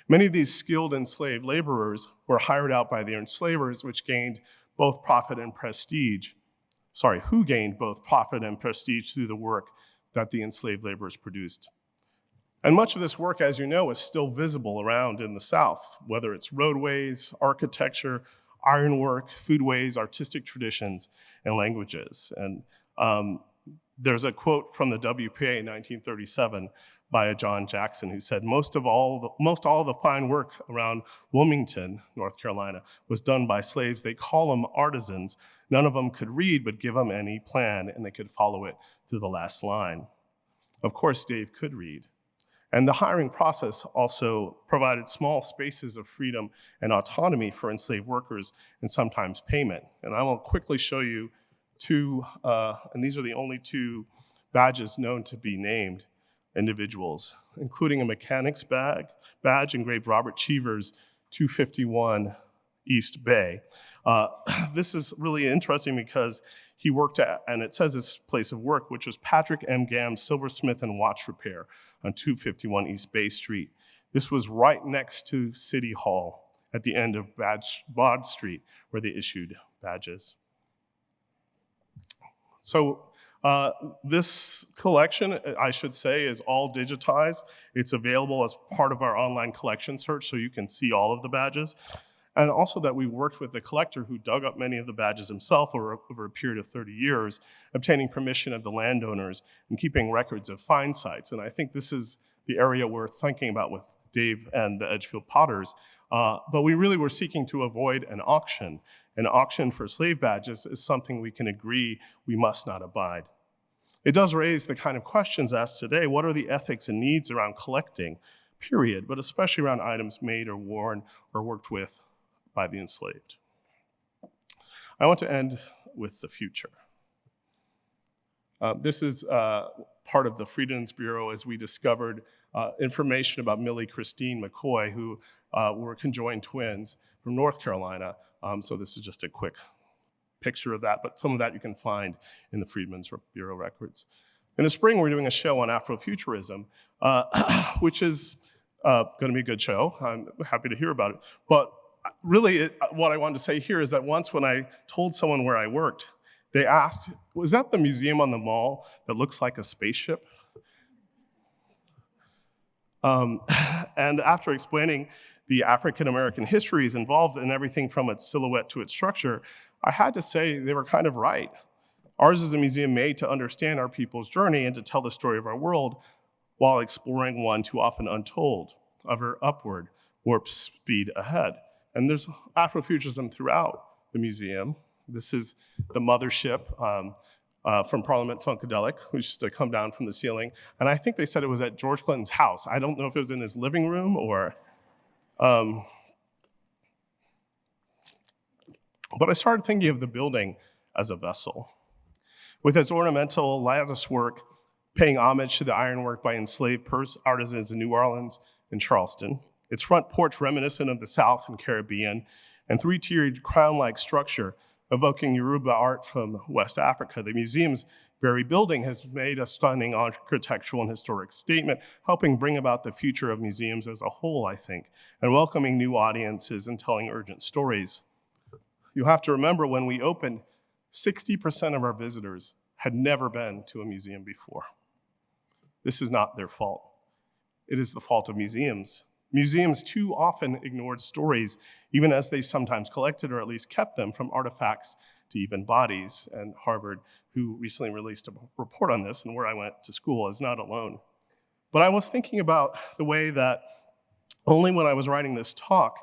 Many of these skilled enslaved laborers were hired out by their enslavers, which gained both profit and prestige. Who gained both profit and prestige through the work that the enslaved laborers produced. And much of this work, as you know, is still visible around in the South, whether it's roadways, architecture, ironwork, foodways, artistic traditions, and languages. And there's a quote from the WPA in 1937 by a John Jackson who said, most all the fine work around Wilmington, North Carolina, was done by slaves. They call them artisans. None of them could read, but give them any plan, and they could follow it to the last line. Of course, Dave could read. And the hiring process also provided small spaces of freedom and autonomy for enslaved workers, and sometimes payment. And I will quickly show you two, and these are the only two badges known to be named individuals, including a mechanic's badge engraved Robert Cheever's 251 East Bay. This is really interesting because he worked at, and it says his place of work, which was Patrick M. Gamm's Silversmith and Watch Repair on 251 East Bay Street. This was right next to City Hall at the end of Bod Street, where they issued badges. So this collection, I should say, is all digitized. It's available as part of our online collection search, so you can see all of the badges. And also that we worked with the collector who dug up many of the badges himself over a period of 30 years, obtaining permission of the landowners and keeping records of find sites. And I think this is the area we're thinking about with Dave and the Edgefield Potters. But we really were seeking to avoid an auction. An auction for slave badges is something we can agree we must not abide. It does raise the kind of questions asked today. What are the ethics and needs around collecting, period, but especially around items made or worn or worked with by the enslaved? I want to end with the future. This is part of the Freedmen's Bureau as we discovered information about Millie Christine McCoy, who were conjoined twins from North Carolina. So this is just a quick picture of that, but some of that you can find in the Freedmen's Bureau records. In the spring, we're doing a show on Afrofuturism, which is going to be a good show. I'm happy to hear about it. But really, what I wanted to say here is that once when I told someone where I worked, they asked, was that the museum on the mall that looks like a spaceship? And after explaining the African-American histories involved in everything from its silhouette to its structure, I had to say they were kind of right. Ours is a museum made to understand our people's journey and to tell the story of our world while exploring one too often untold of our upward warp speed ahead. And there's Afrofuturism throughout the museum. This is the mothership from Parliament Funkadelic, which used to come down from the ceiling. And I think they said it was at George Clinton's house. I don't know if it was in his living room or... But I started thinking of the building as a vessel. With its ornamental lattice work, paying homage to the ironwork by enslaved purse artisans in New Orleans and Charleston, its front porch reminiscent of the South and Caribbean, and three-tiered crown-like structure evoking Yoruba art from West Africa, the museum's very building has made a stunning architectural and historic statement, helping bring about the future of museums as a whole, I think, and welcoming new audiences and telling urgent stories. You have to remember when we opened, 60% of our visitors had never been to a museum before. This is not their fault. It is the fault of museums. Museums too often ignored stories, even as they sometimes collected or at least kept them from artifacts to even bodies. And Harvard, who recently released a report on this and where I went to school, is not alone. But I was thinking about the way that only when I was writing this talk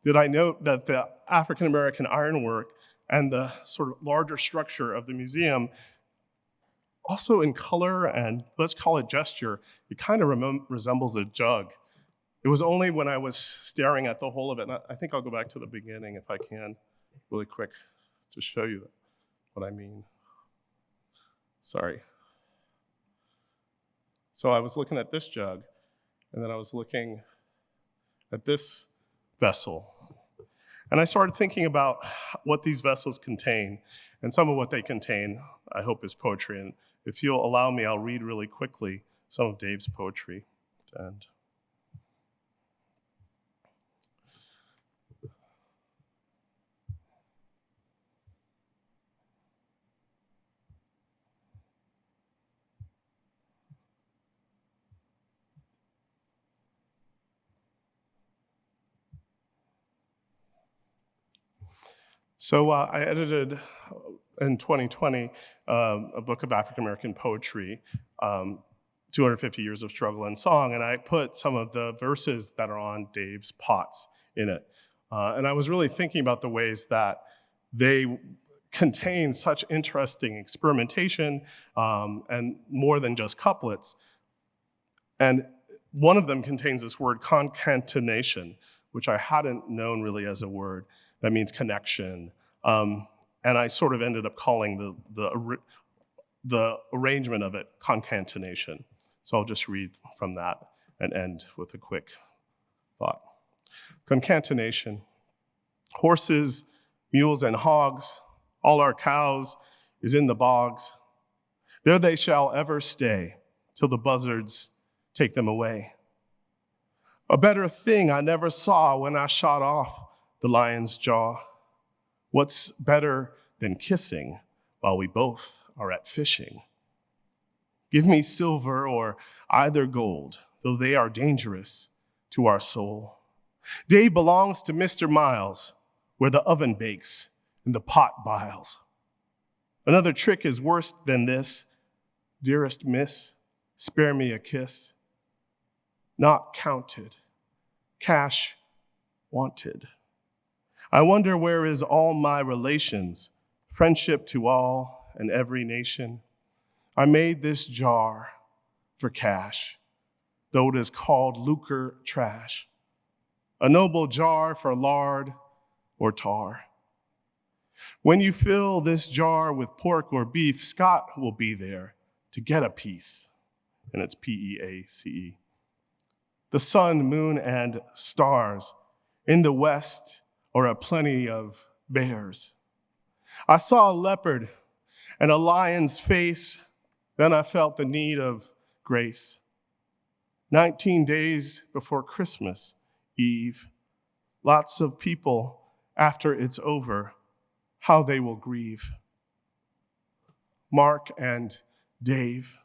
did I note that the African-American ironwork and the sort of larger structure of the museum, also in color and let's call it gesture, it kind of resembles a jug. It was only when I was staring at the whole of it, and I think I'll go back to the beginning if I can, really quick, to show you what I mean. Sorry. So I was looking at this jug, and then I was looking at this vessel. And I started thinking about what these vessels contain, and some of what they contain, I hope, is poetry. And if you'll allow me, I'll read really quickly some of Dave's poetry to end. So I edited in 2020 a book of African-American poetry, 250 Years of Struggle and Song, and I put some of the verses that are on Dave's pots in it. And I was really thinking about the ways that they contain such interesting experimentation and more than just couplets. And one of them contains this word concatenation, which I hadn't known really as a word. That means connection. And I sort of ended up calling the arrangement of it concatenation. So I'll just read from that and end with a quick thought. Concatenation. Horses, mules, and hogs, all our cows is in the bogs. There they shall ever stay till the buzzards take them away. A better thing I never saw when I shot off the lion's jaw. What's better than kissing while we both are at fishing? Give me silver or either gold, though they are dangerous to our soul. Day belongs to Mr. Miles, where the oven bakes and the pot biles. Another trick is worse than this. Dearest miss, spare me a kiss. Not counted, cash wanted. I wonder where is all my relations, friendship to all and every nation. I made this jar for cash, though it is called lucre trash. A noble jar for lard or tar. When you fill this jar with pork or beef, Scott will be there to get a piece. And it's P-E-A-C-E. The sun, moon, and stars in the west are a plenty of bears. I saw a leopard and a lion's face. Then I felt the need of grace. 19 days before Christmas Eve, lots of people, after it's over, how they will grieve. Mark and Dave,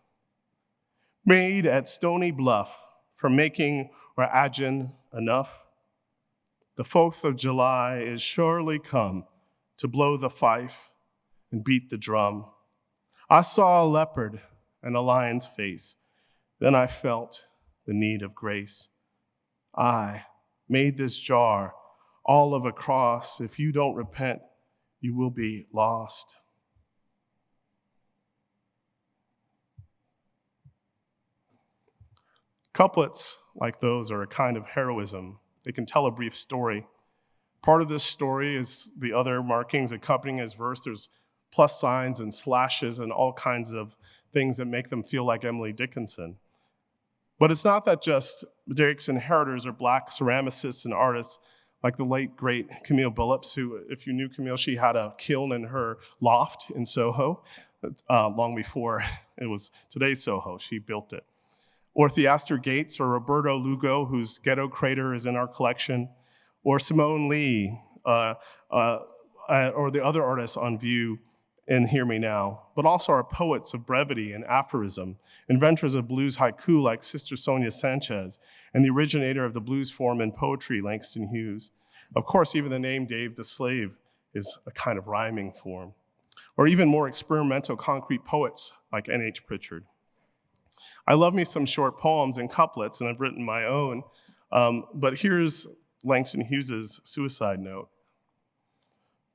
made at Stony Bluff for making Ra'ajin enough. The 4th of July is surely come to blow the fife and beat the drum. I saw a leopard and a lion's face. Then I felt the need of grace. I made this jar all of a cross. If you don't repent, you will be lost. Couplets like those are a kind of heroism. They can tell a brief story. Part of this story is the other markings accompanying his verse. There's plus signs and slashes and all kinds of things that make them feel like Emily Dickinson. But it's not that just Drake's inheritors are Black ceramicists and artists like the late, great Camille Billups, who, if you knew Camille, she had a kiln in her loft in Soho long before it was today's Soho. She built it. Or Theaster Gates or Roberto Lugo, whose Ghetto Crater is in our collection, or Simone Lee, or the other artists on view in Hear Me Now, but also our poets of brevity and aphorism, inventors of blues haiku like Sister Sonia Sanchez, and the originator of the blues form in poetry, Langston Hughes. Of course, even the name Dave the Slave is a kind of rhyming form. Or even more experimental concrete poets like N.H. Pritchard. I love me some short poems and couplets, and I've written my own, but here's Langston Hughes's suicide note.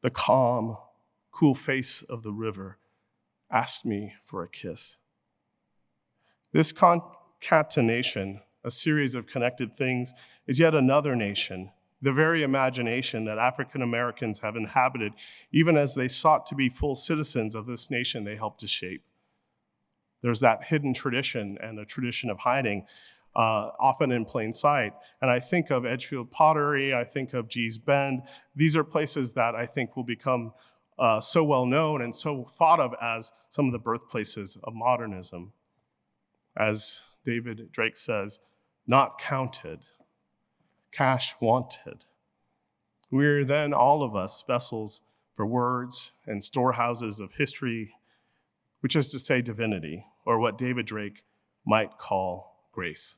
The calm, cool face of the river asked me for a kiss. This concatenation, a series of connected things, is yet another nation, the very imagination that African Americans have inhabited, even as they sought to be full citizens of this nation they helped to shape. There's that hidden tradition and a tradition of hiding, often in plain sight. And I think of Edgefield pottery, I think of Gee's Bend. These are places that I think will become so well known and so thought of as some of the birthplaces of modernism. As David Drake says, not counted, cash wanted. We're then all of us vessels for words and storehouses of history, which is to say divinity, or what David Drake might call grace.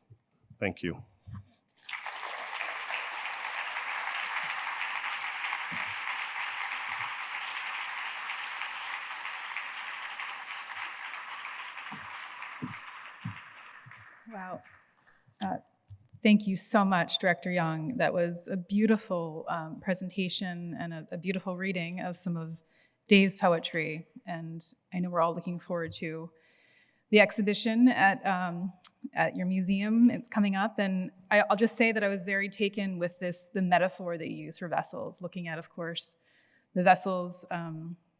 Thank you. Wow. Thank you so much, Director Young. That was a beautiful presentation and a beautiful reading of some of Dave's poetry. And I know we're all looking forward to the exhibition at your museum. It's coming up. And I'll just say that I was very taken with the metaphor that you use for vessels, looking at, of course, the vessels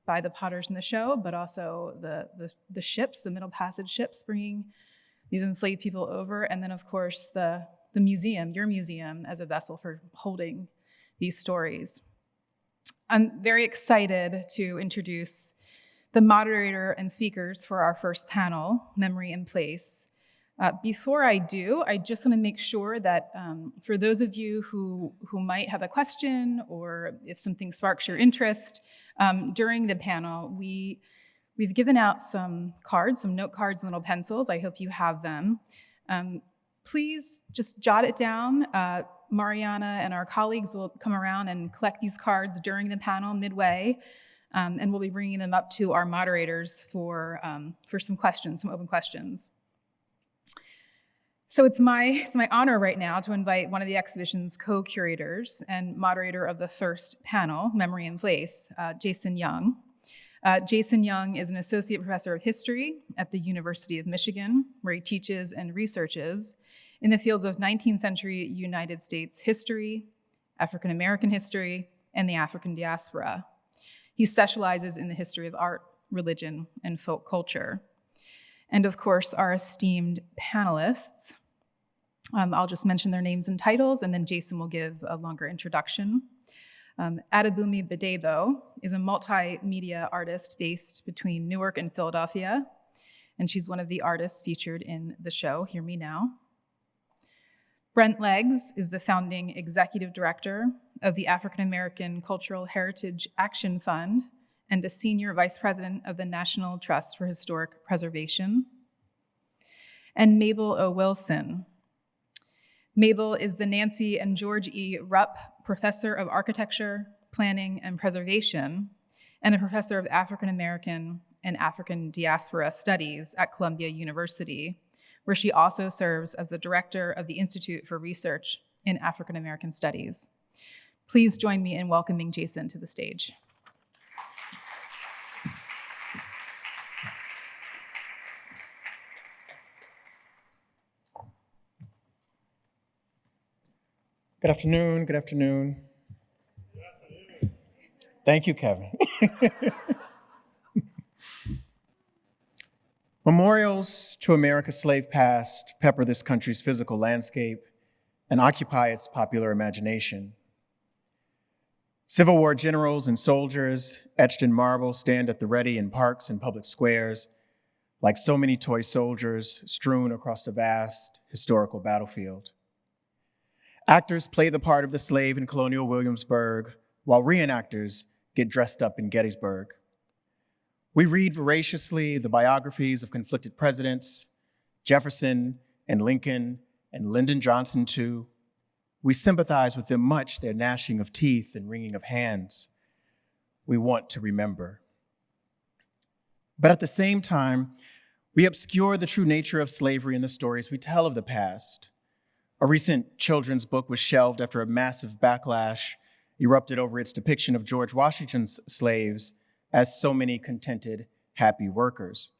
by the potters in the show, but also the ships, the Middle Passage ships bringing these enslaved people over. And then, of course, the museum, your museum, as a vessel for holding these stories. I'm very excited to introduce the moderator and speakers for our first panel, Memory in Place. Before I do, I just want to make sure that for those of you who might have a question or if something sparks your interest, during the panel, we've given out some cards, some note cards and little pencils. I hope you have them. Please just jot it down. Mariana and our colleagues will come around and collect these cards during the panel midway, and we'll be bringing them up to our moderators for some questions, some open questions. So it's my honor right now to invite one of the exhibition's co-curators and moderator of the first panel, Memory in Place, Jason Young. Jason Young is an associate professor of history at the University of Michigan, where he teaches and researches in the fields of 19th century United States history, African American history, and the African diaspora. He specializes in the history of art, religion, and folk culture. And of course, our esteemed panelists. I'll just mention their names and titles, and then Jason will give a longer introduction. Adebumi Badebo is a multimedia artist based between Newark and Philadelphia, and she's one of the artists featured in the show, Hear Me Now. Brent Leggs is the founding executive director of the African American Cultural Heritage Action Fund and a senior vice president of the National Trust for Historic Preservation. And Mabel O. Wilson. Mabel is the Nancy and George E. Rupp Professor of Architecture, Planning, and Preservation, and a professor of African American and African Diaspora Studies at Columbia University, where she also serves as the director of the Institute for Research in African American Studies. Please join me in welcoming Jason to the stage. Good afternoon, good afternoon. Good afternoon. Thank you, Kevin. Memorials to America's slave past pepper this country's physical landscape and occupy its popular imagination. Civil War generals and soldiers etched in marble stand at the ready in parks and public squares, like so many toy soldiers strewn across a vast historical battlefield. Actors play the part of the slave in colonial Williamsburg, while reenactors get dressed up in Gettysburg. We read voraciously the biographies of conflicted presidents, Jefferson and Lincoln and Lyndon Johnson too. We sympathize with them much, their gnashing of teeth and wringing of hands. We want to remember. But at the same time, we obscure the true nature of slavery in the stories we tell of the past. A recent children's book was shelved after a massive backlash erupted over its depiction of George Washington's slaves as so many contented, happy workers.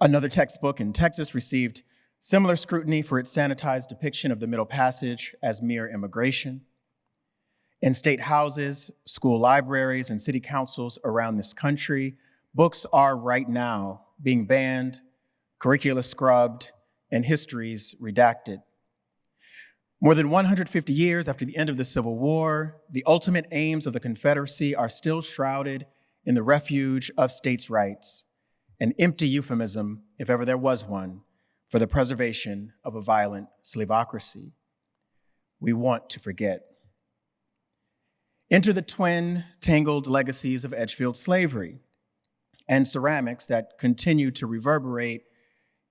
Another textbook in Texas received similar scrutiny for its sanitized depiction of the Middle Passage as mere immigration. In state houses, school libraries, and city councils around this country, books are right now being banned, curricula scrubbed, and histories redacted. More than 150 years after the end of the Civil War, the ultimate aims of the Confederacy are still shrouded in the refuge of states' rights, an empty euphemism, if ever there was one, for the preservation of a violent slavocracy. We want to forget. Enter the twin tangled legacies of Edgefield slavery and ceramics that continue to reverberate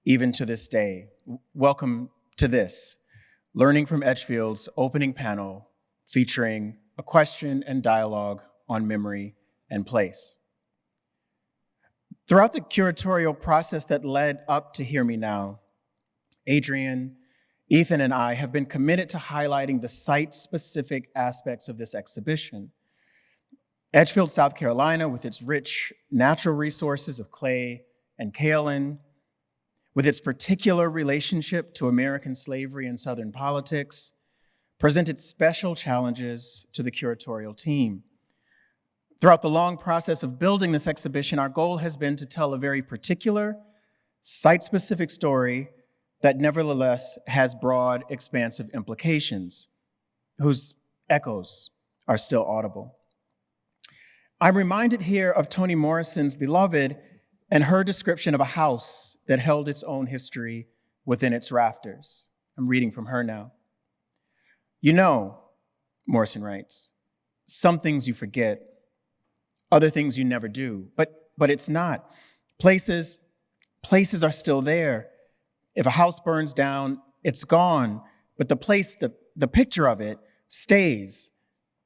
even to this day. Welcome to this, Learning from Edgefield's opening panel featuring a question and dialogue on memory and place. Throughout the curatorial process that led up to Hear Me Now, Adrian, Ethan, and I have been committed to highlighting the site-specific aspects of this exhibition. Edgefield, South Carolina, with its rich natural resources of clay and kaolin, with its particular relationship to American slavery and Southern politics, presented special challenges to the curatorial team. Throughout the long process of building this exhibition, our goal has been to tell a very particular, site-specific story that nevertheless has broad, expansive implications, whose echoes are still audible. I'm reminded here of Toni Morrison's Beloved and her description of a house that held its own history within its rafters. I'm reading from her now. You know, Morrison writes, some things you forget, other things you never do, but it's not. Places are still there. If a house burns down, it's gone, but the place, the picture of it stays,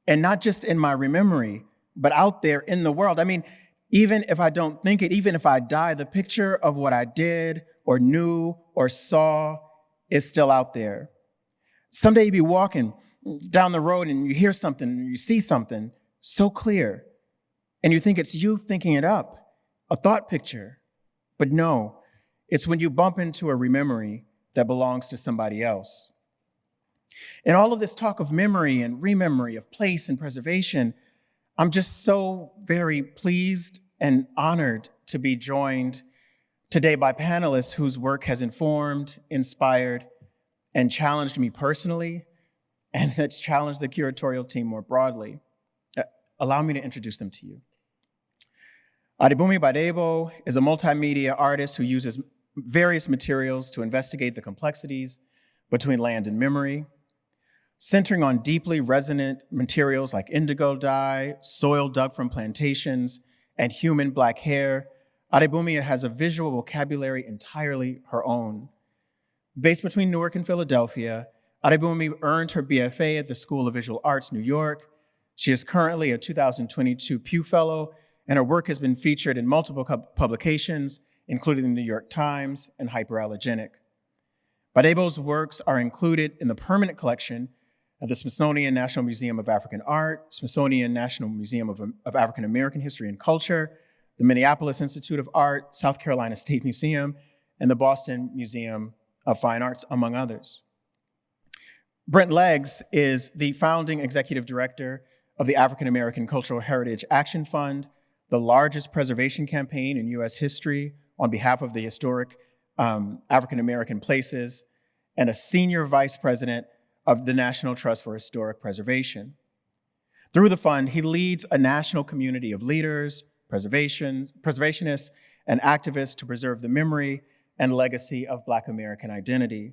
and not just in my memory, but out there in the world. I mean, even if I don't think it, even if I die, the picture of what I did or knew or saw is still out there. Someday you'll be walking down the road and you hear something, and you see something so clear, and you think it's you thinking it up, a thought picture. But no, it's when you bump into a rememory that belongs to somebody else. In all of this talk of memory and rememory, of place and preservation, I'm just so very pleased and honored to be joined today by panelists whose work has informed, inspired, and challenged me personally, and that's challenged the curatorial team more broadly. Allow me to introduce them to you. Adebumi Badebo is a multimedia artist who uses various materials to investigate the complexities between land and memory, centering on deeply resonant materials like indigo dye, soil dug from plantations, and human black hair. Adebumi has a visual vocabulary entirely her own. Based between Newark and Philadelphia, Adebumi earned her BFA at the School of Visual Arts, New York. She is currently a 2022 Pew Fellow, and her work has been featured in multiple publications, including the New York Times and Hyperallergenic. Badebo's works are included in the permanent collection of the Smithsonian National Museum of African Art, Smithsonian National Museum of African American History and Culture, the Minneapolis Institute of Art, South Carolina State Museum, and the Boston Museum of Fine Arts, among others. Brent Leggs is the founding executive director of the African American Cultural Heritage Action Fund, the largest preservation campaign in US history on behalf of the historic African American places, and a senior vice president of the National Trust for Historic Preservation. Through the fund, he leads a national community of leaders, preservationists, and activists to preserve the memory and legacy of Black American identity.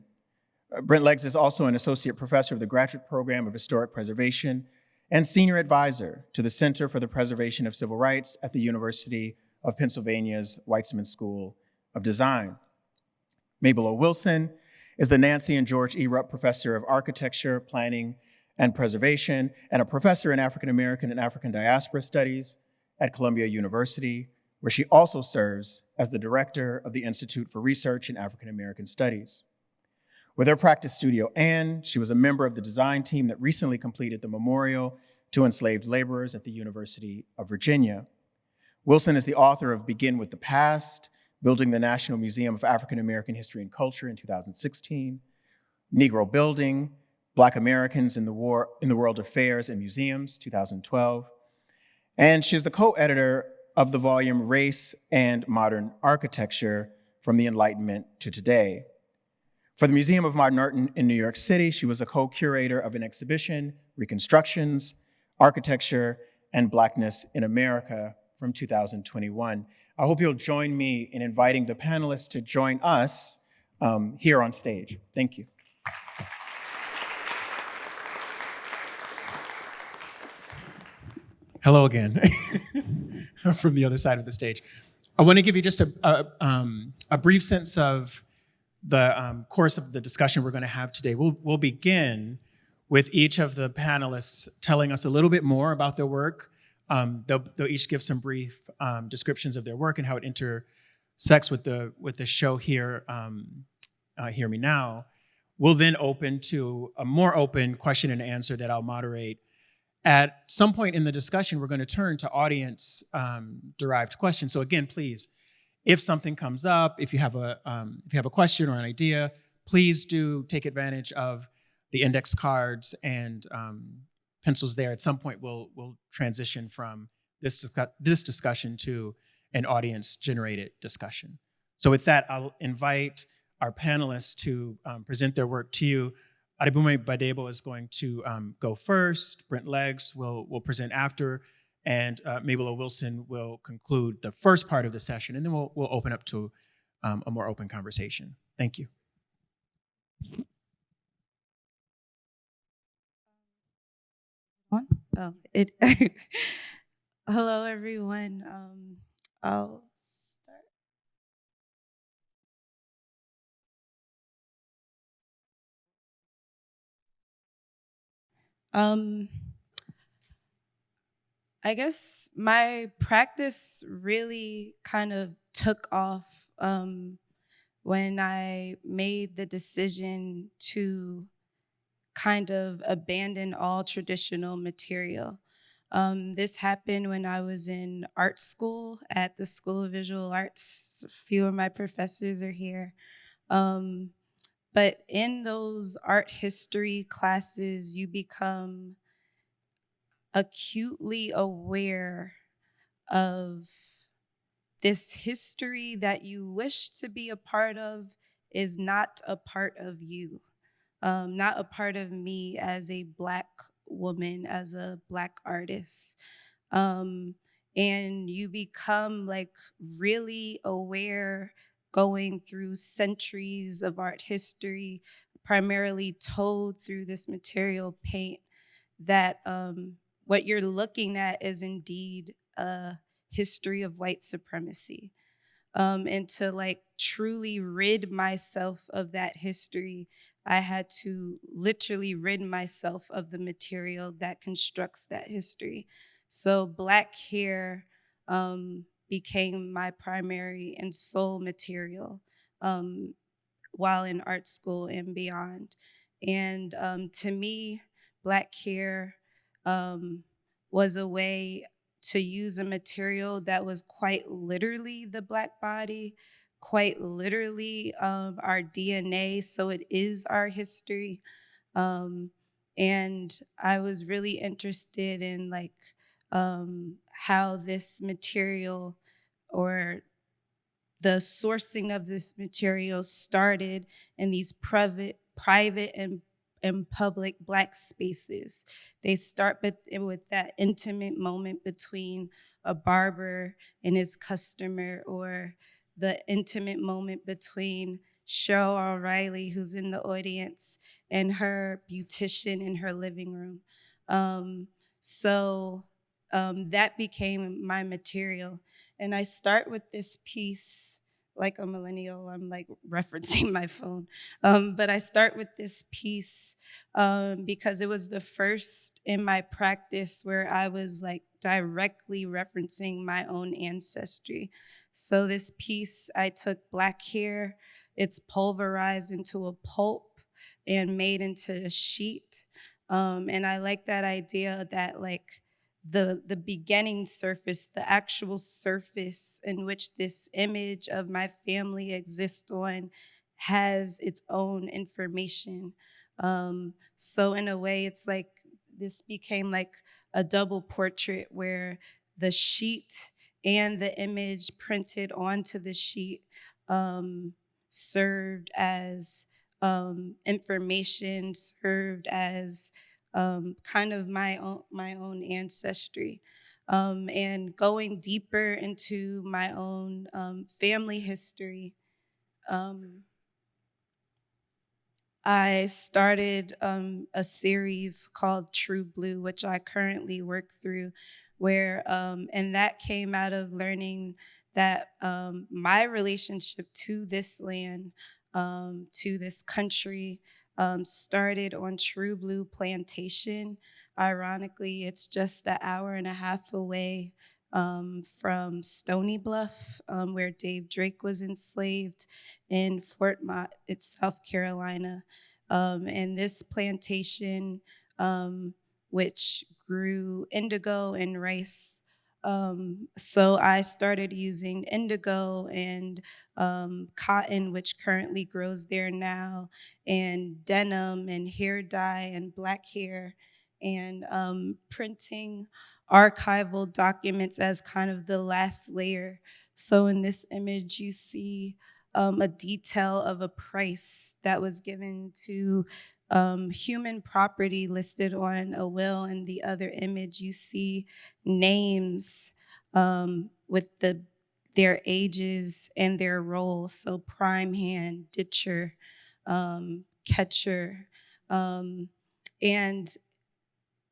Brent Leggs is also an associate professor of the Graduate Program of Historic Preservation and senior advisor to the Center for the Preservation of Civil Rights at the University of Pennsylvania's Weitzman School of Design. Mabel O. Wilson is the Nancy and George E. Rupp Professor of Architecture, Planning, and Preservation, and a professor in African American and African Diaspora Studies at Columbia University, where she also serves as the director of the Institute for Research in African American Studies. With her practice studio, she was a member of the design team that recently completed the memorial to enslaved laborers at the University of Virginia. Wilson is the author of Begin with the Past, Building the National Museum of African American History and Culture in 2016, Negro Building, Black Americans in the World Affairs and Museums, 2012. And she's the co-editor of the volume Race and Modern Architecture, From the Enlightenment to Today. For the Museum of Modern Art in New York City, she was a co-curator of an exhibition, Reconstructions, Architecture, and Blackness in America from 2021. I hope you'll join me in inviting the panelists to join us here on stage. Thank you. Hello again from the other side of the stage. I want to give you just a brief sense of the course of the discussion we're going to have today. We'll begin with each of the panelists telling us a little bit more about their work. They'll each give some brief descriptions of their work and how it intersects with the show here, Hear Me Now. We'll then open to a more open question and answer that I'll moderate. At some point in the discussion, we're going to turn to audience-derived questions. So again, please, if something comes up, if you have a question or an idea, please do take advantage of the index cards and pencils there. At some point, we'll transition from this discussion to an audience-generated discussion. So with that, I'll invite our panelists to present their work to you. Adebumi Badebo is going to go first. Brent Leggs will present after, and Mabel O. Wilson will conclude the first part of the session, and then we'll open up to a more open conversation. Thank you. Hello, everyone. I'll start. I guess my practice really kind of took off when I made the decision to kind of abandon all traditional material. This happened when I was in art school at the School of Visual Arts. A few of my professors are here. But in those art history classes, you become acutely aware of this history that you wish to be a part of is not a part of you, not a part of me as a Black woman, as a Black artist. Um, and you become like really aware going through centuries of art history, primarily told through this material paint, that what you're looking at is indeed a history of white supremacy. And to like truly rid myself of that history, I had to literally rid myself of the material that constructs that history. So Black hair became my primary and sole material um, while in art school and beyond. And to me, Black hair um, was a way to use a material that was quite literally the Black body, quite literally our DNA. So it is our history. Um, and I was really interested in like how this material, or the sourcing of this material, started in these private and public Black spaces. They start with that intimate moment between a barber and his customer, or the intimate moment between Cheryl O'Reilly, who's in the audience, and her beautician in her living room. Um, so that became my material. And I start with this piece, like a millennial, I'm like referencing my phone. But I start with this piece because it was the first in my practice where I was like directly referencing my own ancestry. So this piece, I took Black hair, it's pulverized into a pulp and made into a sheet. And I like that idea that like the beginning surface, the actual surface in which this image of my family exists on, has its own information. So in a way, it's like this became like a double portrait where the sheet and the image printed onto the sheet served as information, served as kind of my own ancestry, and going deeper into my own family history. Um, I started a series called True Blue, which I currently work through, where and that came out of learning that my relationship to this land, to this country, started on True Blue Plantation. Ironically, it's just an hour and a half away from Stony Bluff, where Dave Drake was enslaved, in Fort Mott, it's South Carolina. And this plantation, which grew indigo and rice. So I started using indigo and cotton, which currently grows there now, and denim and hair dye and Black hair, and printing archival documents as kind of the last layer. So in this image, you see a detail of a price that was given to human property listed on a will. In the other image, you see names with their ages and their roles. So prime hand, ditcher, catcher. And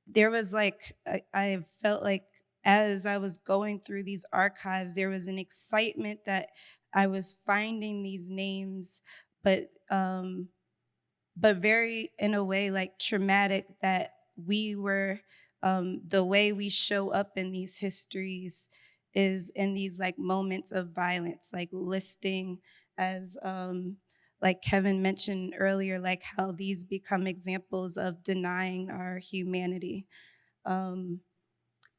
there was like, I felt like as I was going through these archives, there was an excitement that I was finding these names, but very in a way like traumatic, that we were the way we show up in these histories is in these like moments of violence, like listing as like Kevin mentioned earlier, like how these become examples of denying our humanity. Um,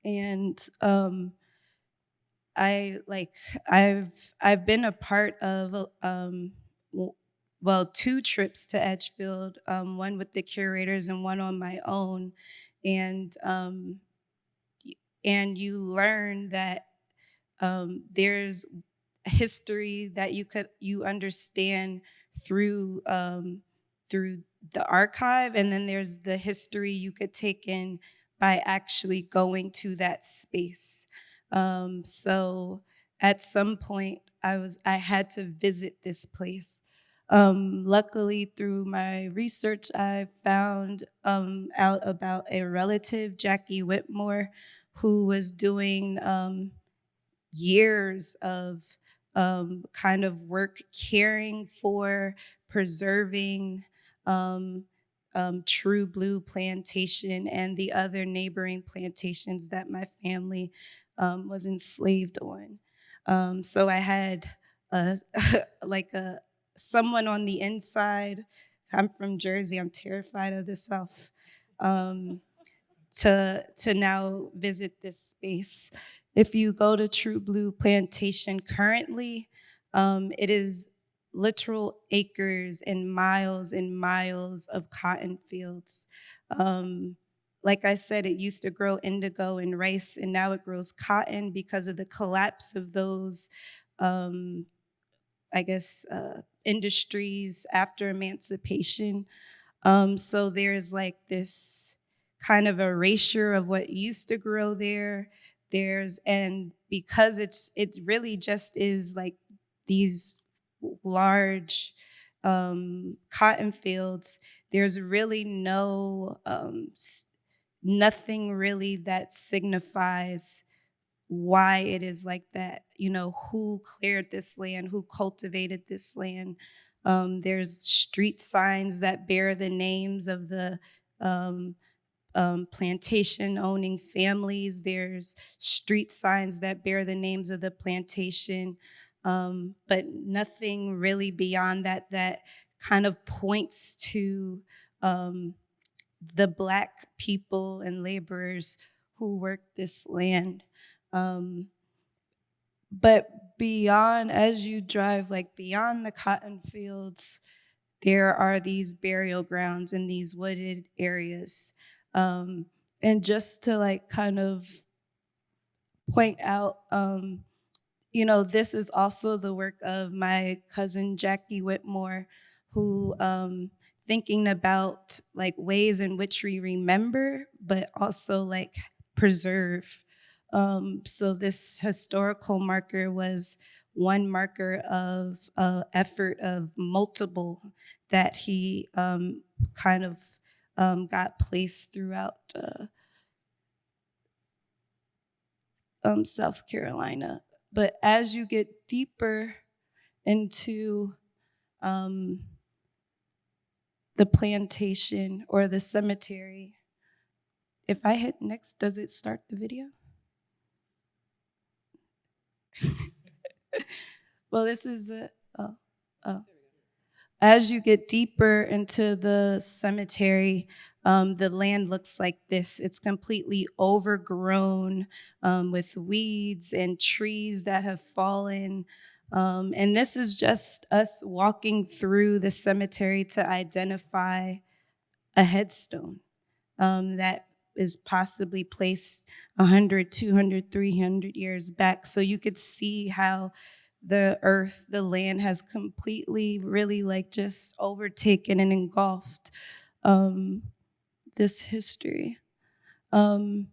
and I like I've been a part of well, two trips to Edgefield, one with the curators and one on my own, and and you learn that there's history that you understand through through the archive, and then there's the history you could take in by actually going to that space. So at some point, I had to visit this place. Luckily, through my research, I found out about a relative, Jackie Whitmore, who was doing years of kind of work caring for, preserving True Blue Plantation and the other neighboring plantations that my family was enslaved on. So I had a, like a someone on the inside. I'm from Jersey. I'm terrified of the South. To now visit this space. If you go to True Blue Plantation currently, it is literal acres and miles of cotton fields. Like I said, it used to grow indigo and rice, and now it grows cotton because of the collapse of those, I guess, industries after emancipation. So there's like this kind of erasure of what used to grow there. And because it really just is like these large cotton fields, there's really nothing really that signifies why it is like that. You know, who cleared this land, who cultivated this land. There's street signs that bear the names of the plantation owning families. There's street signs that bear the names of the plantation, but nothing really beyond that that kind of points to the Black people and laborers who worked this land. But beyond, as you drive, like beyond the cotton fields, there are these burial grounds in these wooded areas. And just to like kind of point out, you know, this is also the work of my cousin Jackie Whitmore, who thinking about like ways in which we remember, but also like preserve. So this historical marker was one marker of effort of multiple that he kind of got placed throughout South Carolina. But as you get deeper into the plantation or the cemetery, if I hit next, does it start the video? Well, this is the, oh. As you get deeper into the cemetery, the land looks like this. It's completely overgrown with weeds and trees that have fallen. And this is just us walking through the cemetery to identify a headstone that is possibly placed 100, 200, 300 years back. So you could see how the earth, the land has completely really like just overtaken and engulfed this history. And,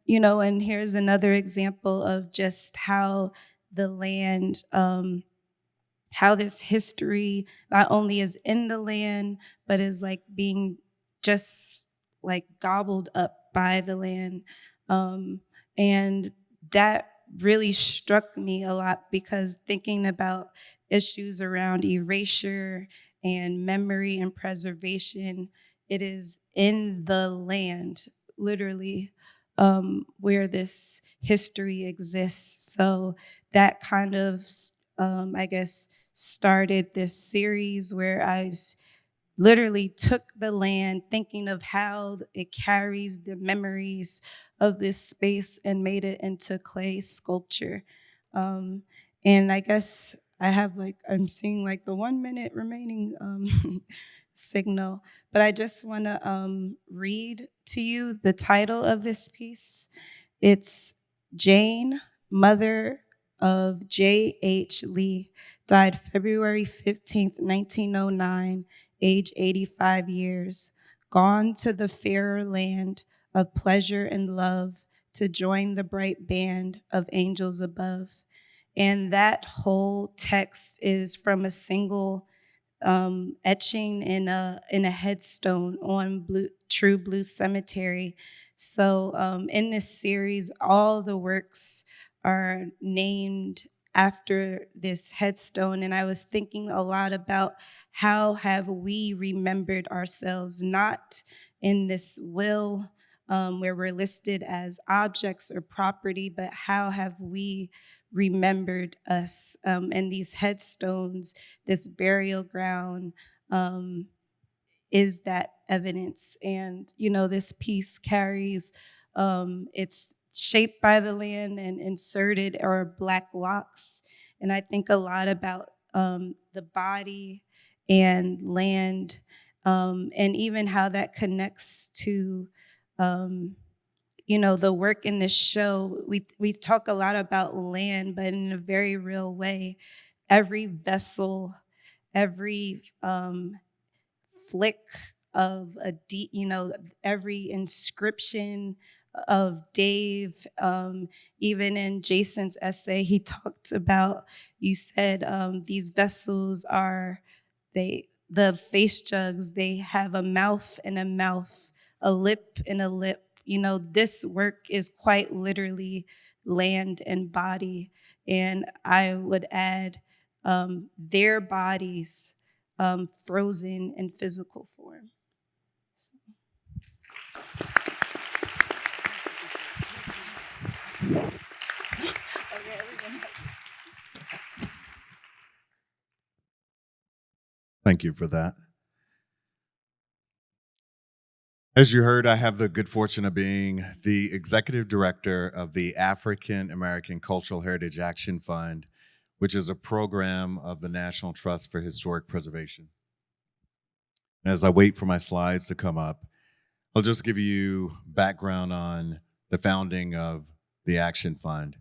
you know, and here's another example of just how the land, how this history not only is in the land, but is like being just like gobbled up by the land. And that really struck me a lot because thinking about issues around erasure and memory and preservation, it is in the land, literally, where this history exists. So that kind of, I guess, started this series where I literally took the land, thinking of how it carries the memories of this space and made it into clay sculpture. And I guess I have like, I'm seeing like the 1 minute remaining signal, but I just wanna read to you the title of this piece. It's Jane, mother of J.H. Lee, died February 15th, 1909, age 85 years, gone to the fairer land of pleasure and love to join the bright band of angels above. And that whole text is from a single etching in a headstone on True Blue Cemetery. So in this series, all the works are named after this headstone, and I was thinking a lot about how have we remembered ourselves, not in this will where we're listed as objects or property, but how have we remembered us, and these headstones, this burial ground, is that evidence. And this piece carries, it's shaped by the land and inserted are Black locks. And I think a lot about the body and land, and even how that connects to the work in this show. We talk a lot about land, but in a very real way. Every vessel, every flick of every inscription of Dave, even in Jason's essay, he talked about, you said these vessels are, the face jugs, they have a mouth and a mouth, a lip and a lip. This work is quite literally land and body. And I would add their bodies frozen in physical form. Thank you for that. As you heard, I have the good fortune of being the executive director of the African American Cultural Heritage Action Fund, which is a program of the National Trust for Historic Preservation. And as I wait for my slides to come up, I'll just give you background on the founding of the Action Fund.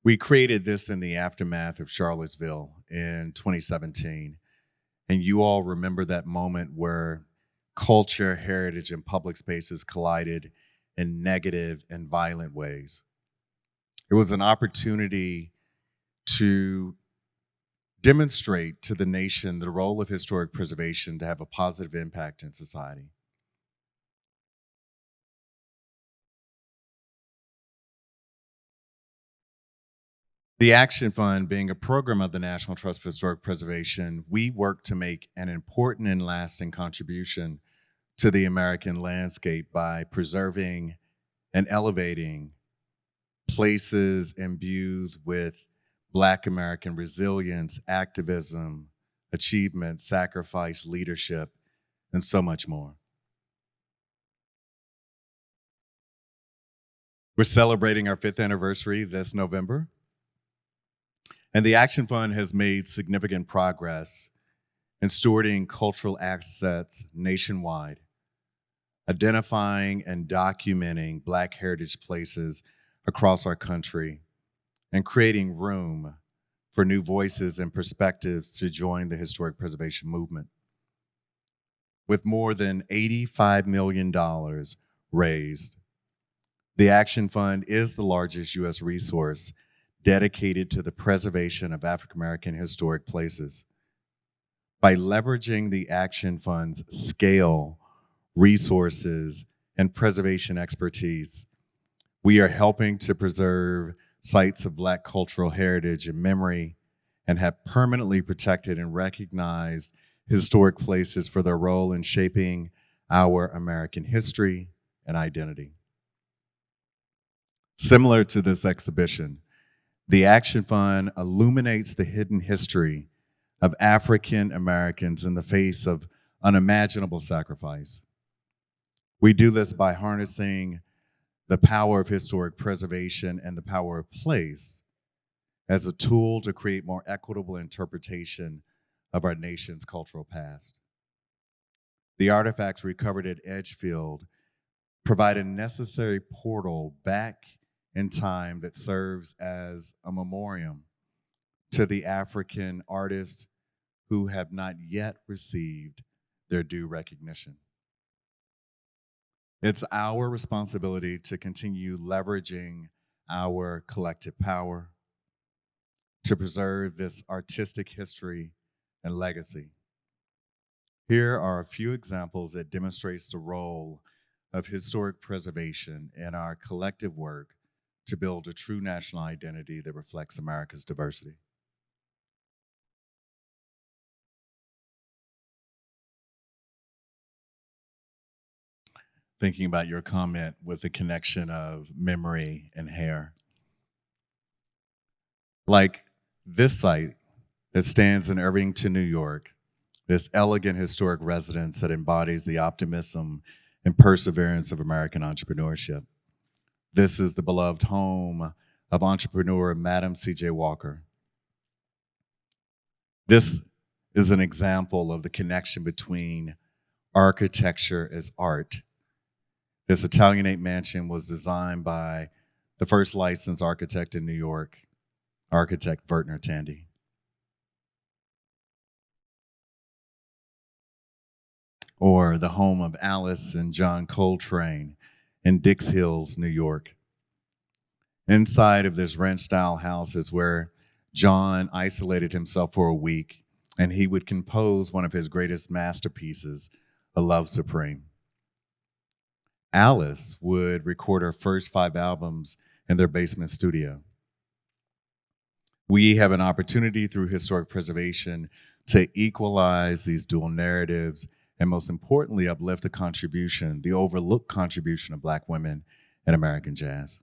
We created this in the aftermath of Charlottesville in 2017. And you all remember that moment where culture, heritage, and public spaces collided in negative and violent ways. It was an opportunity to demonstrate to the nation the role of historic preservation to have a positive impact in society. The Action Fund, being a program of the National Trust for Historic Preservation, we work to make an important and lasting contribution to the American landscape by preserving and elevating places imbued with Black American resilience, activism, achievement, sacrifice, leadership, and so much more. We're celebrating our 5th anniversary this November. And the Action Fund has made significant progress in stewarding cultural assets nationwide, identifying and documenting Black heritage places across our country, and creating room for new voices and perspectives to join the historic preservation movement. With more than $85 million raised, the Action Fund is the largest U.S. resource dedicated to the preservation of African American historic places. By leveraging the Action Fund's scale, resources, and preservation expertise, we are helping to preserve sites of Black cultural heritage and memory and have permanently protected and recognized historic places for their role in shaping our American history and identity. Similar to this exhibition, the Action Fund illuminates the hidden history of African Americans in the face of unimaginable sacrifice. We do this by harnessing the power of historic preservation and the power of place as a tool to create more equitable interpretation of our nation's cultural past. The artifacts recovered at Edgefield provide a necessary portal back in time that serves as a memoriam to the African artists who have not yet received their due recognition. It's our responsibility to continue leveraging our collective power to preserve this artistic history and legacy. Here are a few examples that demonstrates the role of historic preservation in our collective work to build a true national identity that reflects America's diversity. Thinking about your comment with the connection of memory and hair. Like this site that stands in Irvington, New York, this elegant historic residence that embodies the optimism and perseverance of American entrepreneurship. This is the beloved home of entrepreneur Madam C.J. Walker. This is an example of the connection between architecture as art. This Italianate mansion was designed by the first licensed architect in New York, architect Vertner Tandy. Or the home of Alice and John Coltrane in Dix Hills, New York. Inside of this ranch-style house is where John isolated himself for a week, and he would compose one of his greatest masterpieces, A Love Supreme. Alice would record her first 5 albums in their basement studio. We have an opportunity through historic preservation to equalize these dual narratives and, most importantly, uplift the contribution, the overlooked contribution of Black women in American jazz.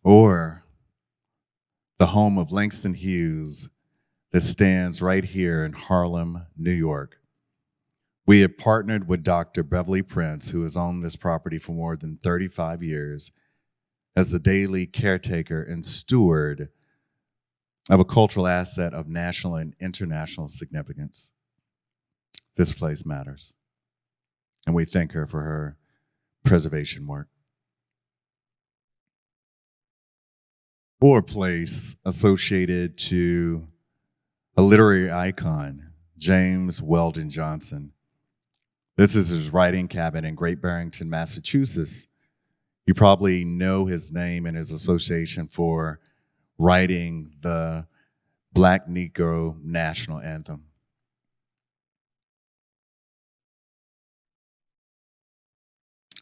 Or the home of Langston Hughes that stands right here in Harlem, New York. We have partnered with Dr. Beverly Prince, who has owned this property for more than 35 years, as the daily caretaker and steward of a cultural asset of national and international significance. This place matters, and we thank her for her preservation work. Or a place associated to a literary icon, James Weldon Johnson. This is his writing cabin in Great Barrington, Massachusetts. You probably know his name and his association for writing the Black Negro National Anthem.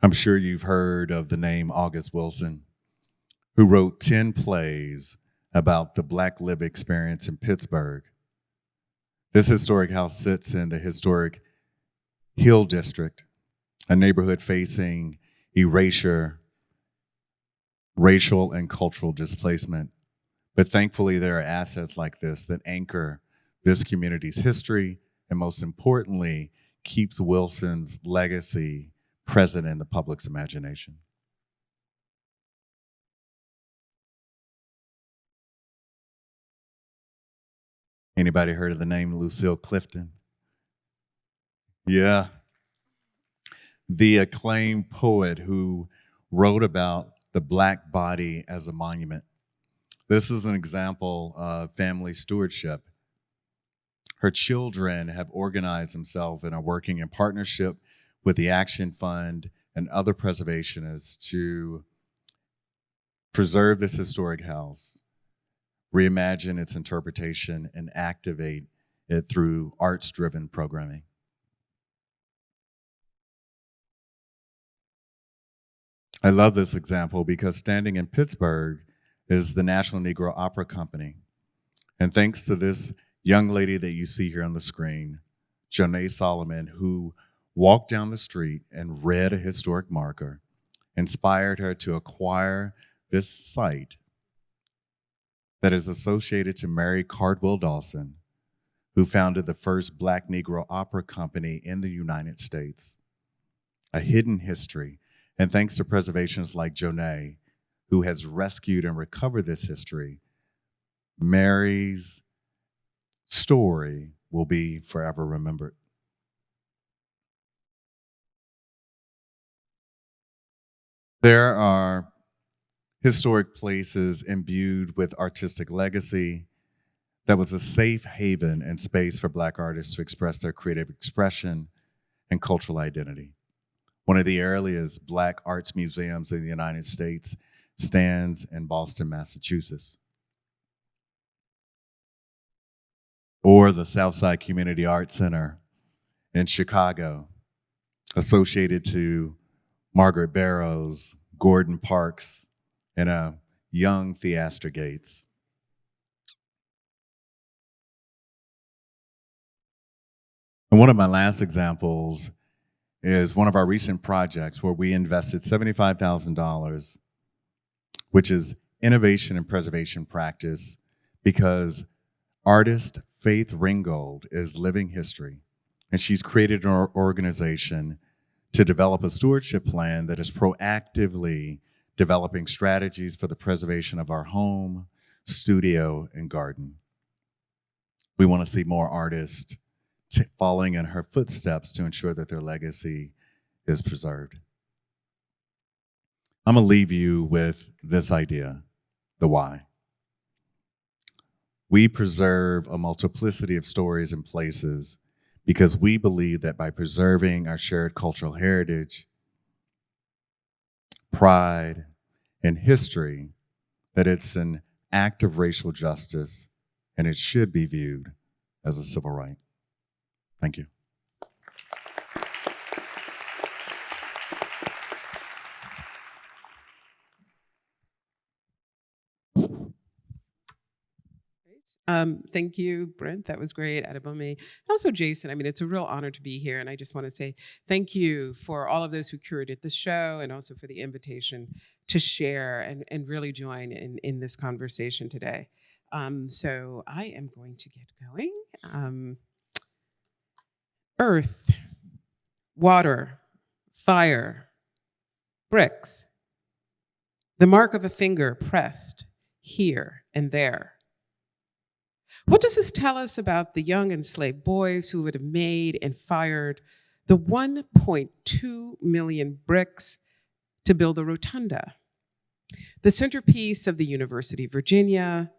I'm sure you've heard of the name August Wilson, who wrote 10 plays about the Black lived experience in Pittsburgh. This historic house sits in the historic Hill District, a neighborhood facing erasure, racial and cultural displacement. But thankfully, there are assets like this that anchor this community's history and, most importantly, keeps Wilson's legacy present in the public's imagination. Anybody heard of the name Lucille Clifton? Yeah. The acclaimed poet who wrote about the Black body as a monument. This is an example of family stewardship. Her children have organized themselves and are working in partnership with the Action Fund and other preservationists to preserve this historic house, reimagine its interpretation, and activate it through arts-driven programming. I love this example because standing in Pittsburgh is the National Negro Opera Company. And thanks to this young lady that you see here on the screen, Janae Solomon, who walked down the street and read a historic marker, inspired her to acquire this site that is associated to Mary Cardwell Dawson, who founded the first Black Negro Opera Company in the United States. A hidden history. And thanks to preservationists like Jonae, who has rescued and recovered this history, Mary's story will be forever remembered. There are historic places imbued with artistic legacy that was a safe haven and space for Black artists to express their creative expression and cultural identity. One of the earliest Black arts museums in the United States stands in Boston, Massachusetts. Or the Southside Community Arts Center in Chicago, associated to Margaret Barrows, Gordon Parks, and a young Theaster Gates. And one of my last examples is one of our recent projects where we invested $75,000, which is innovation and preservation practice, because artist Faith Ringgold is living history, and she's created an organization to develop a stewardship plan that is proactively developing strategies for the preservation of our home, studio, and garden. We want to see more artists following in her footsteps to ensure that their legacy is preserved. I'm gonna leave you with this idea, the why. We preserve a multiplicity of stories and places because we believe that by preserving our shared cultural heritage, pride, and history, that it's an act of racial justice and it should be viewed as a civil right. Thank you. Thank you, Brent. That was great. Adebome. And also Jason. I mean, it's a real honor to be here. And I just want to say thank you for all of those who curated the show and also for the invitation to share and really join in this conversation today. So I am going to get going. Earth, water, fire, bricks, the mark of a finger pressed here and there. What does this tell us about the young enslaved boys who would have made and fired the 1.2 million bricks to build a rotunda, the centerpiece of the University of Virginia,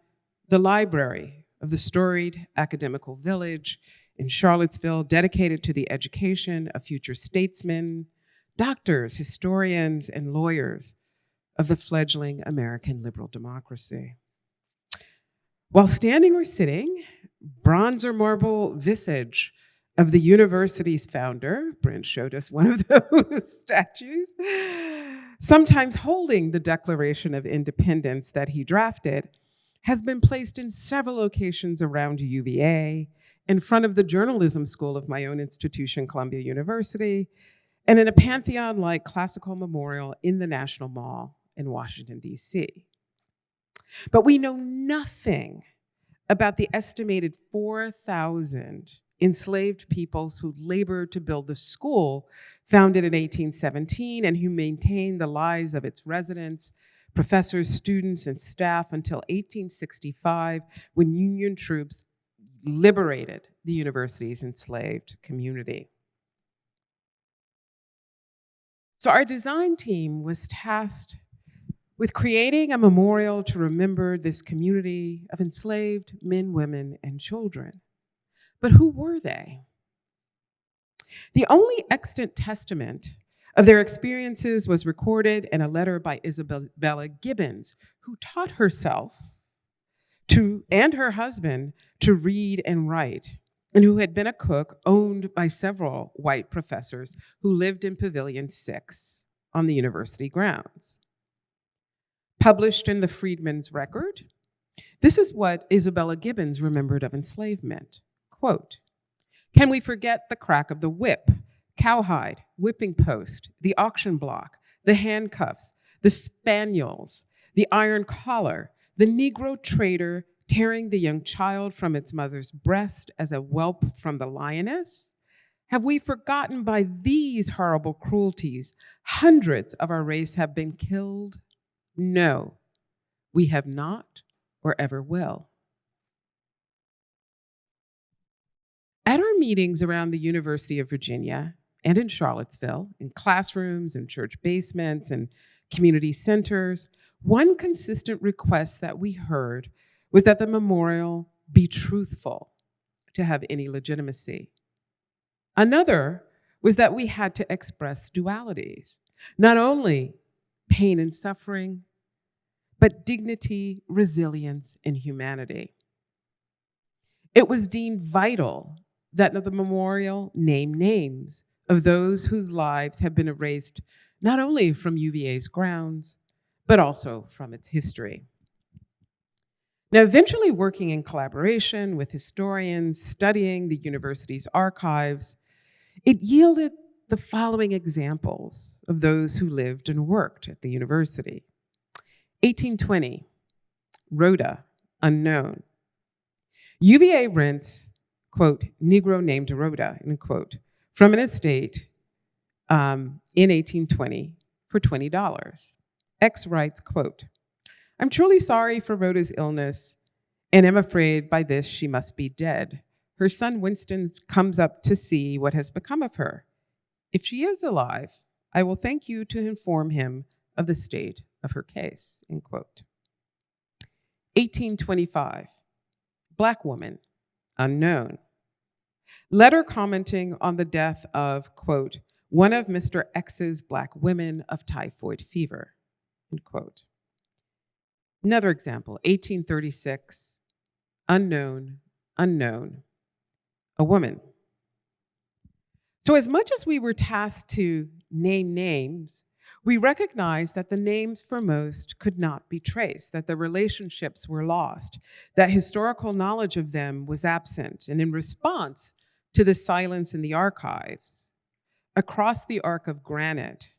the library of the storied academical village in Charlottesville, dedicated to the education of future statesmen, doctors, historians, and lawyers of the fledgling American liberal democracy? While standing or sitting, bronze or marble visage of the university's founder, Brent showed us one of those statues, sometimes holding the Declaration of Independence that he drafted, has been placed in several locations around UVA, in front of the journalism school of my own institution, Columbia University, and in a Pantheon-like classical memorial in the National Mall in Washington, D.C. But we know nothing about the estimated 4,000 enslaved peoples who labored to build the school founded in 1817 and who maintained the lives of its residents, professors, students, and staff until 1865, when Union troops liberated the university's enslaved community. So our design team was tasked with creating a memorial to remember this community of enslaved men, women, and children. But who were they? The only extant testament of their experiences was recorded in a letter by Isabella Gibbons, who taught herself and her husband to read and write, and who had been a cook owned by several white professors who lived in Pavilion 6 on the university grounds. Published in the Freedmen's Record, this is what Isabella Gibbons remembered of enslavement. Quote, "Can we forget the crack of the whip, cowhide, whipping post, the auction block, the handcuffs, the spaniels, the iron collar, the Negro trader tearing the young child from its mother's breast as a whelp from the lioness? Have we forgotten by these horrible cruelties hundreds of our race have been killed? No, we have not or ever will." At our meetings around the University of Virginia and in Charlottesville, in classrooms and church basements and community centers, one consistent request that we heard was that the memorial be truthful to have any legitimacy. Another was that we had to express dualities, not only pain and suffering, but dignity, resilience, and humanity. It was deemed vital that the memorial name names of those whose lives have been erased not only from UVA's grounds, but also from its history. Now, eventually working in collaboration with historians studying the university's archives, it yielded the following examples of those who lived and worked at the university. 1820, Rhoda, unknown. UVA rents, quote, Negro named Rhoda, end quote, from an estate in 1820 for $20. X writes, quote, I'm truly sorry for Rhoda's illness and am afraid by this she must be dead. Her son Winston comes up to see what has become of her. If she is alive, I will thank you to inform him of the state of her case, end quote. 1825, Black woman, unknown. Letter commenting on the death of, quote, one of Mr. X's Black women of typhoid fever, end quote. Another example, 1836, unknown, a woman. So as much as we were tasked to name names, we recognized that the names for most could not be traced, that the relationships were lost, that historical knowledge of them was absent. And in response to the silence in the archives, across the Arc of Granite,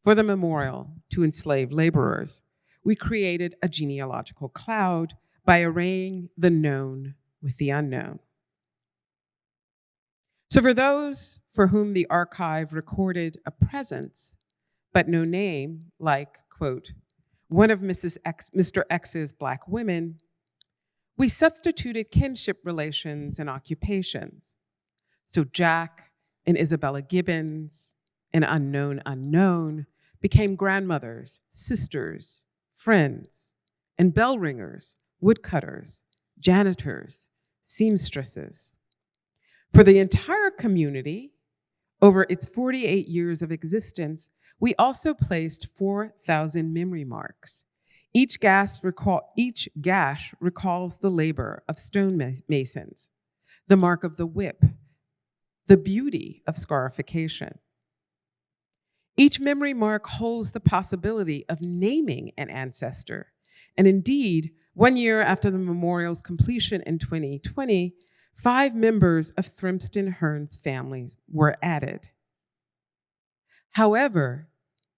for the memorial to enslaved laborers, we created a genealogical cloud by arraying the known with the unknown. So for those for whom the archive recorded a presence, but no name, like, quote, one of Mr. X's Black women, we substituted kinship relations and occupations. So Jack and Isabella Gibbons, an unknown, became grandmothers, sisters, friends, and bell ringers, woodcutters, janitors, seamstresses. For the entire community, over its 48 years of existence, we also placed 4,000 memory marks. Each gash recalls the labor of stonemasons, the mark of the whip, the beauty of scarification. Each memory mark holds the possibility of naming an ancestor. And indeed, 1 year after the memorial's completion in 2020, 5 members of Thrimston Hearn's families were added. However,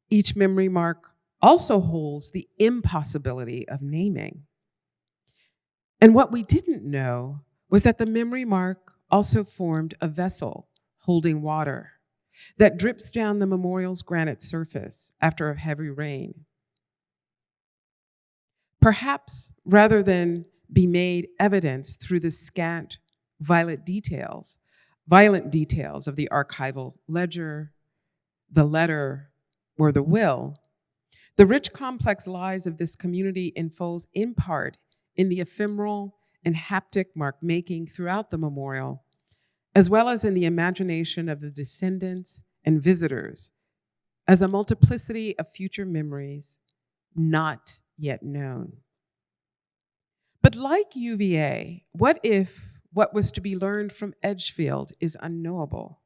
each memory mark also holds the impossibility of naming. And what we didn't know was that the memory mark also formed a vessel holding water that drips down the memorial's granite surface after a heavy rain. Perhaps rather than be made evidence through the scant violent details of the archival ledger, the letter, or the will, the rich complex lives of this community unfolds in part in the ephemeral and haptic mark making throughout the memorial, as well as in the imagination of the descendants and visitors as a multiplicity of future memories not yet known. But like UVA, what if what was to be learned from Edgefield is unknowable?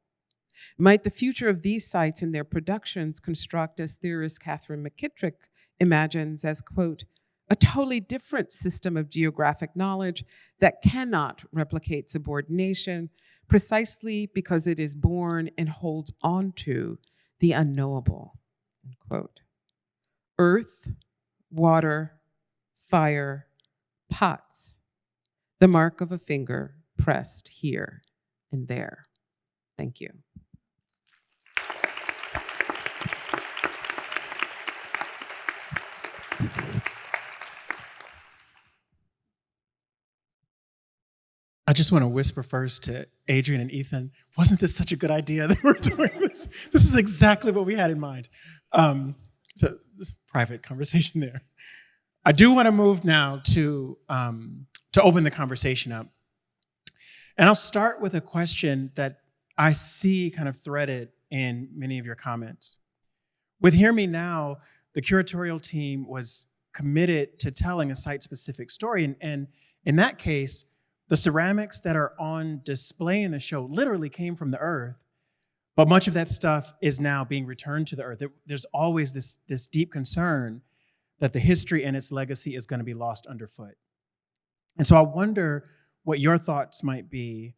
Might the future of these sites and their productions construct, as theorist Catherine McKittrick imagines, as, quote, a totally different system of geographic knowledge that cannot replicate subordination precisely because it is born and holds on to the unknowable, end quote. Earth, water, fire, pots, the mark of a finger pressed here and there. Thank you. I just want to whisper first to Adrian and Ethan, wasn't this such a good idea that we're doing this? This is exactly what we had in mind. So this private conversation there. I do want to move now to open the conversation up. And I'll start with a question that I see kind of threaded in many of your comments. With Hear Me Now, the curatorial team was committed to telling a site-specific story. And in that case, the ceramics that are on display in the show literally came from the earth, but much of that stuff is now being returned to the earth. There's always this deep concern that the history and its legacy is going to be lost underfoot. And so I wonder what your thoughts might be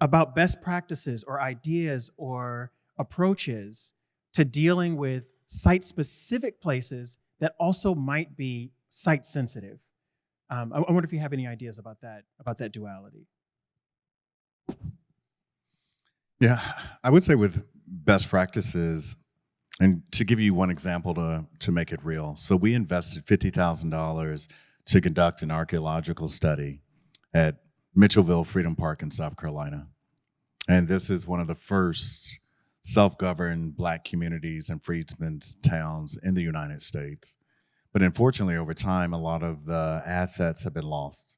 about best practices or ideas or approaches to dealing with site-specific places that also might be site-sensitive. I wonder if you have any ideas about that duality. Yeah, I would say with best practices, and to give you one example to make it real. So we invested $50,000 to conduct an archaeological study at Mitchellville Freedom Park in South Carolina. And this is one of the first self-governed Black communities and freedmen's towns in the United States. But unfortunately, over time, a lot of the assets have been lost.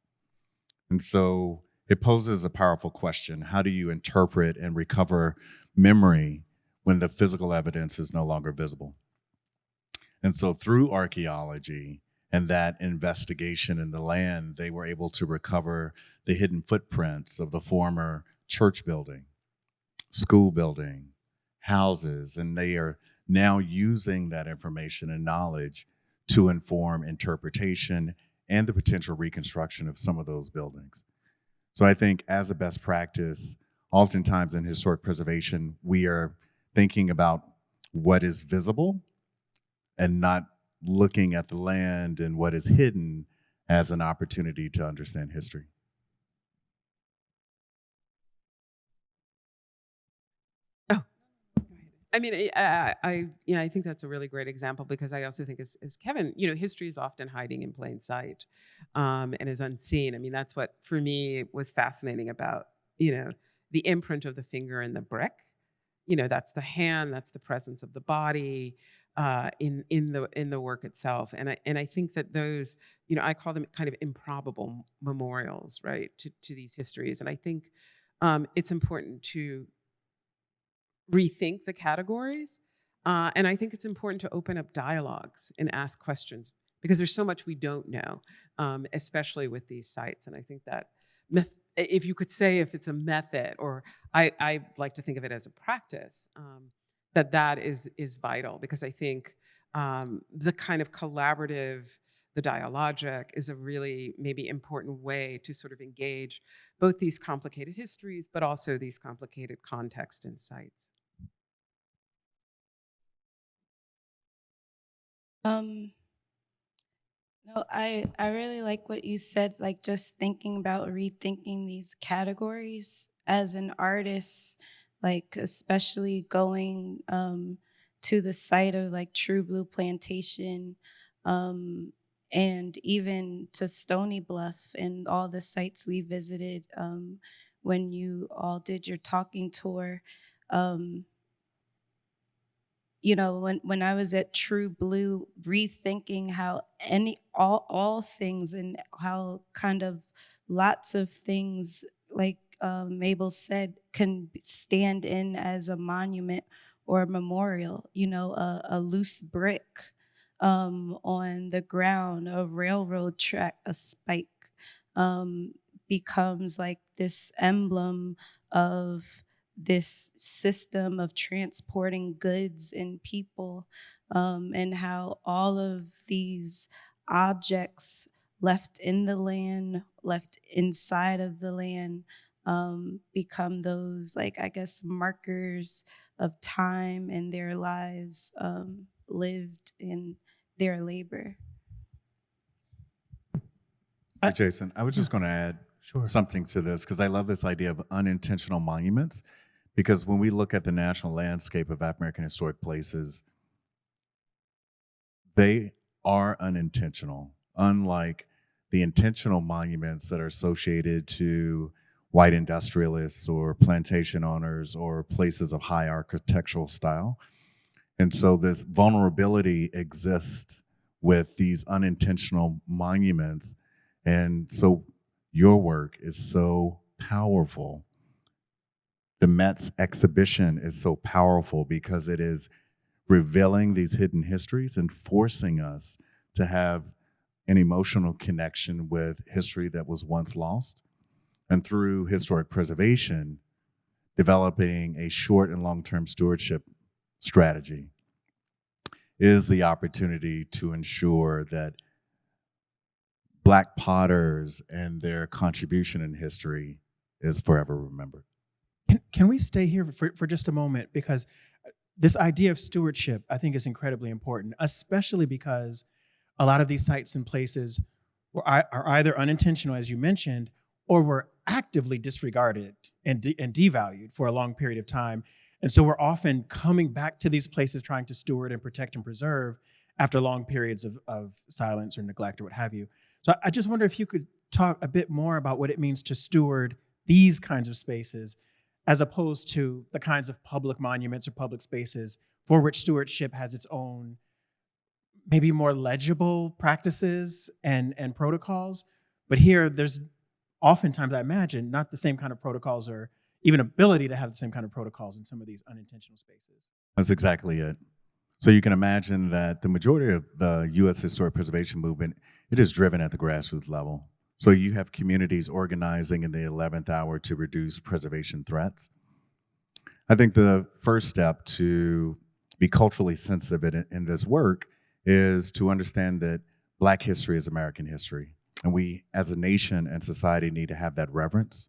And so it poses a powerful question. How do you interpret and recover memory when the physical evidence is no longer visible? And so through archaeology and that investigation in the land, they were able to recover the hidden footprints of the former church building, school building, houses, and they are now using that information and knowledge to inform interpretation and the potential reconstruction of some of those buildings. So I think as a best practice, oftentimes in historic preservation, we are thinking about what is visible and not looking at the land and what is hidden as an opportunity to understand history. I mean, I think that's a really great example because I also think, as Kevin, history is often hiding in plain sight and is unseen. I mean, that's what for me was fascinating about the imprint of the finger in the brick. That's the hand, that's the presence of the body in the work itself. And I think that those, I call them kind of improbable memorials, right, to these histories. And I think it's important to rethink the categories. And I think it's important to open up dialogues and ask questions because there's so much we don't know, especially with these sites. And I think that if you could say if it's a method, or I like to think of it as a practice, that is vital because I think the kind of collaborative, the dialogic is a really maybe important way to sort of engage both these complicated histories, but also these complicated contexts and sites. No, I really like what you said, like just thinking about rethinking these categories as an artist, like especially going to the site of like True Blue Plantation and even to Stony Bluff and all the sites we visited when you all did your talking tour. When I was at True Blue, rethinking how all things and how kind of lots of things, like Mabel said, can stand in as a monument or a memorial. A loose brick on the ground, a railroad track, a spike becomes like this emblem of this system of transporting goods and people, and how all of these objects left in the land, left inside of the land, become those, like, I guess, markers of time and their lives lived in their labor. Hey, Jason, I was just going to add something to this because I love this idea of unintentional monuments. Because when we look at the national landscape of African American historic places, they are unintentional, unlike the intentional monuments that are associated to white industrialists or plantation owners or places of high architectural style. And so this vulnerability exists with these unintentional monuments. And so your work is so powerful. The Met's exhibition is so powerful because it is revealing these hidden histories and forcing us to have an emotional connection with history that was once lost. And through historic preservation, developing a short and long-term stewardship strategy is the opportunity to ensure that Black potters and their contribution in history is forever remembered. Can we stay here for just a moment? Because this idea of stewardship, I think, is incredibly important, especially because a lot of these sites and places are either unintentional, as you mentioned, or were actively disregarded and devalued for a long period of time. And so we're often coming back to these places trying to steward and protect and preserve after long periods of silence or neglect or what have you. So I just wonder if you could talk a bit more about what it means to steward these kinds of spaces as opposed to the kinds of public monuments or public spaces for which stewardship has its own maybe more legible practices and protocols. But here there's oftentimes, I imagine, not the same kind of protocols or even ability to have the same kind of protocols in some of these unintentional spaces. That's exactly it. So you can imagine that the majority of the U.S. historic preservation movement, it is driven at the grassroots level. So you have communities organizing in the 11th hour to reduce preservation threats. I think the first step to be culturally sensitive in this work is to understand that Black history is American history. And we, as a nation and society, need to have that reverence.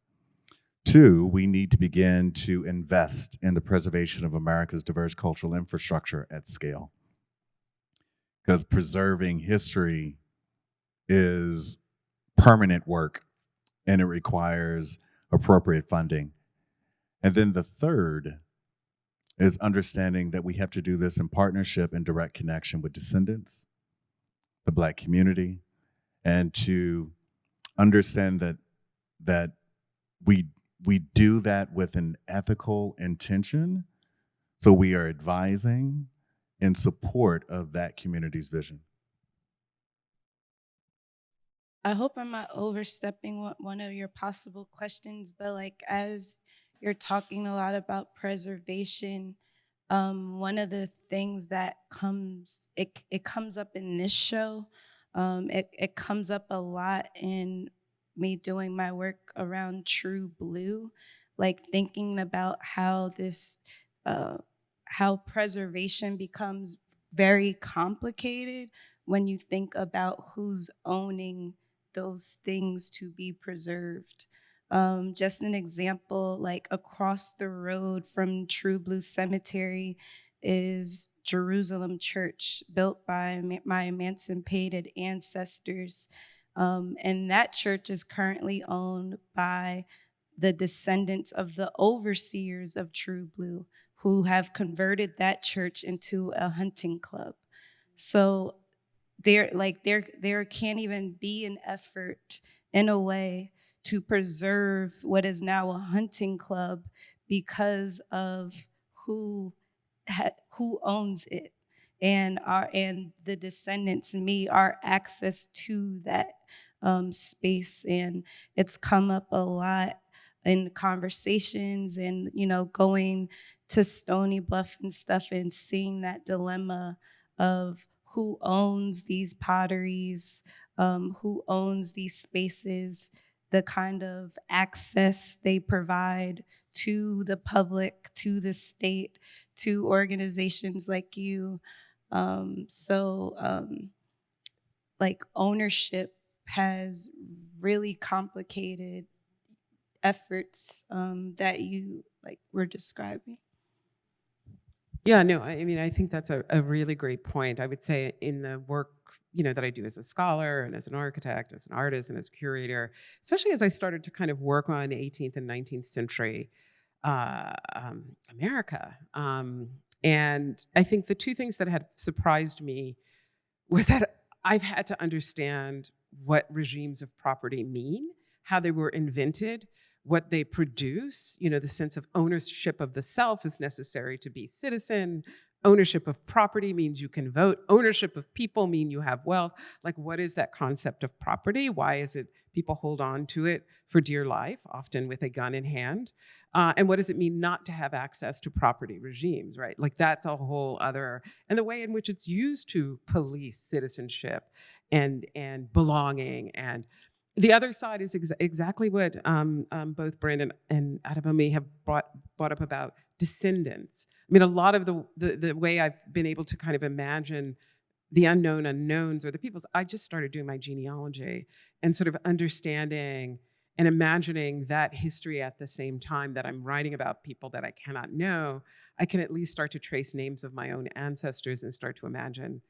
Two, we need to begin to invest in the preservation of America's diverse cultural infrastructure at scale. Because preserving history is permanent work, and it requires appropriate funding. And then the third is understanding that we have to do this in partnership and direct connection with descendants, the Black community, and to understand that we do that with an ethical intention, so we are advising in support of that community's vision. I hope I'm not overstepping one of your possible questions, but like as you're talking a lot about preservation, one of the things that comes up in this show, it comes up a lot in me doing my work around True Blue, like thinking about how how preservation becomes very complicated when you think about who's owning those things to be preserved. Just an example, like across the road from True Blue Cemetery is Jerusalem Church, built by my emancipated ancestors. And that church is currently owned by the descendants of the overseers of True Blue, who have converted that church into a hunting club. So there can't even be an effort in a way to preserve what is now a hunting club because of who owns it, and the descendants, me, our access to that space. And it's come up a lot in conversations and going to Stony Bluff and stuff and seeing that dilemma of who owns these potteries, who owns these spaces, the kind of access they provide to the public, to the state, to organizations like you. Like ownership has really complicated efforts that you were describing. Yeah, no, I mean, I think that's a really great point. I would say in the work, that I do as a scholar and as an architect, as an artist and as a curator, especially as I started to kind of work on 18th and 19th century America. And I think the two things that had surprised me was that I've had to understand what regimes of property mean, how they were invented, what they produce. The sense of ownership of the self is necessary to be citizen, ownership of property means you can vote. Ownership of people mean you have wealth. Like, what is that concept of property? Why is it people hold on to it for dear life, often with a gun in hand? And what does it mean not to have access to property regimes, right? Like, that's a whole other, and the way in which it's used to police citizenship and belonging. And the other side is exactly what both Brandon and Adabomi have brought up about descendants. I mean, a lot of the way I've been able to kind of imagine the unknown unknowns or the peoples, I just started doing my genealogy and sort of understanding and imagining that history at the same time that I'm writing about people that I cannot know. I can at least start to trace names of my own ancestors and start to imagine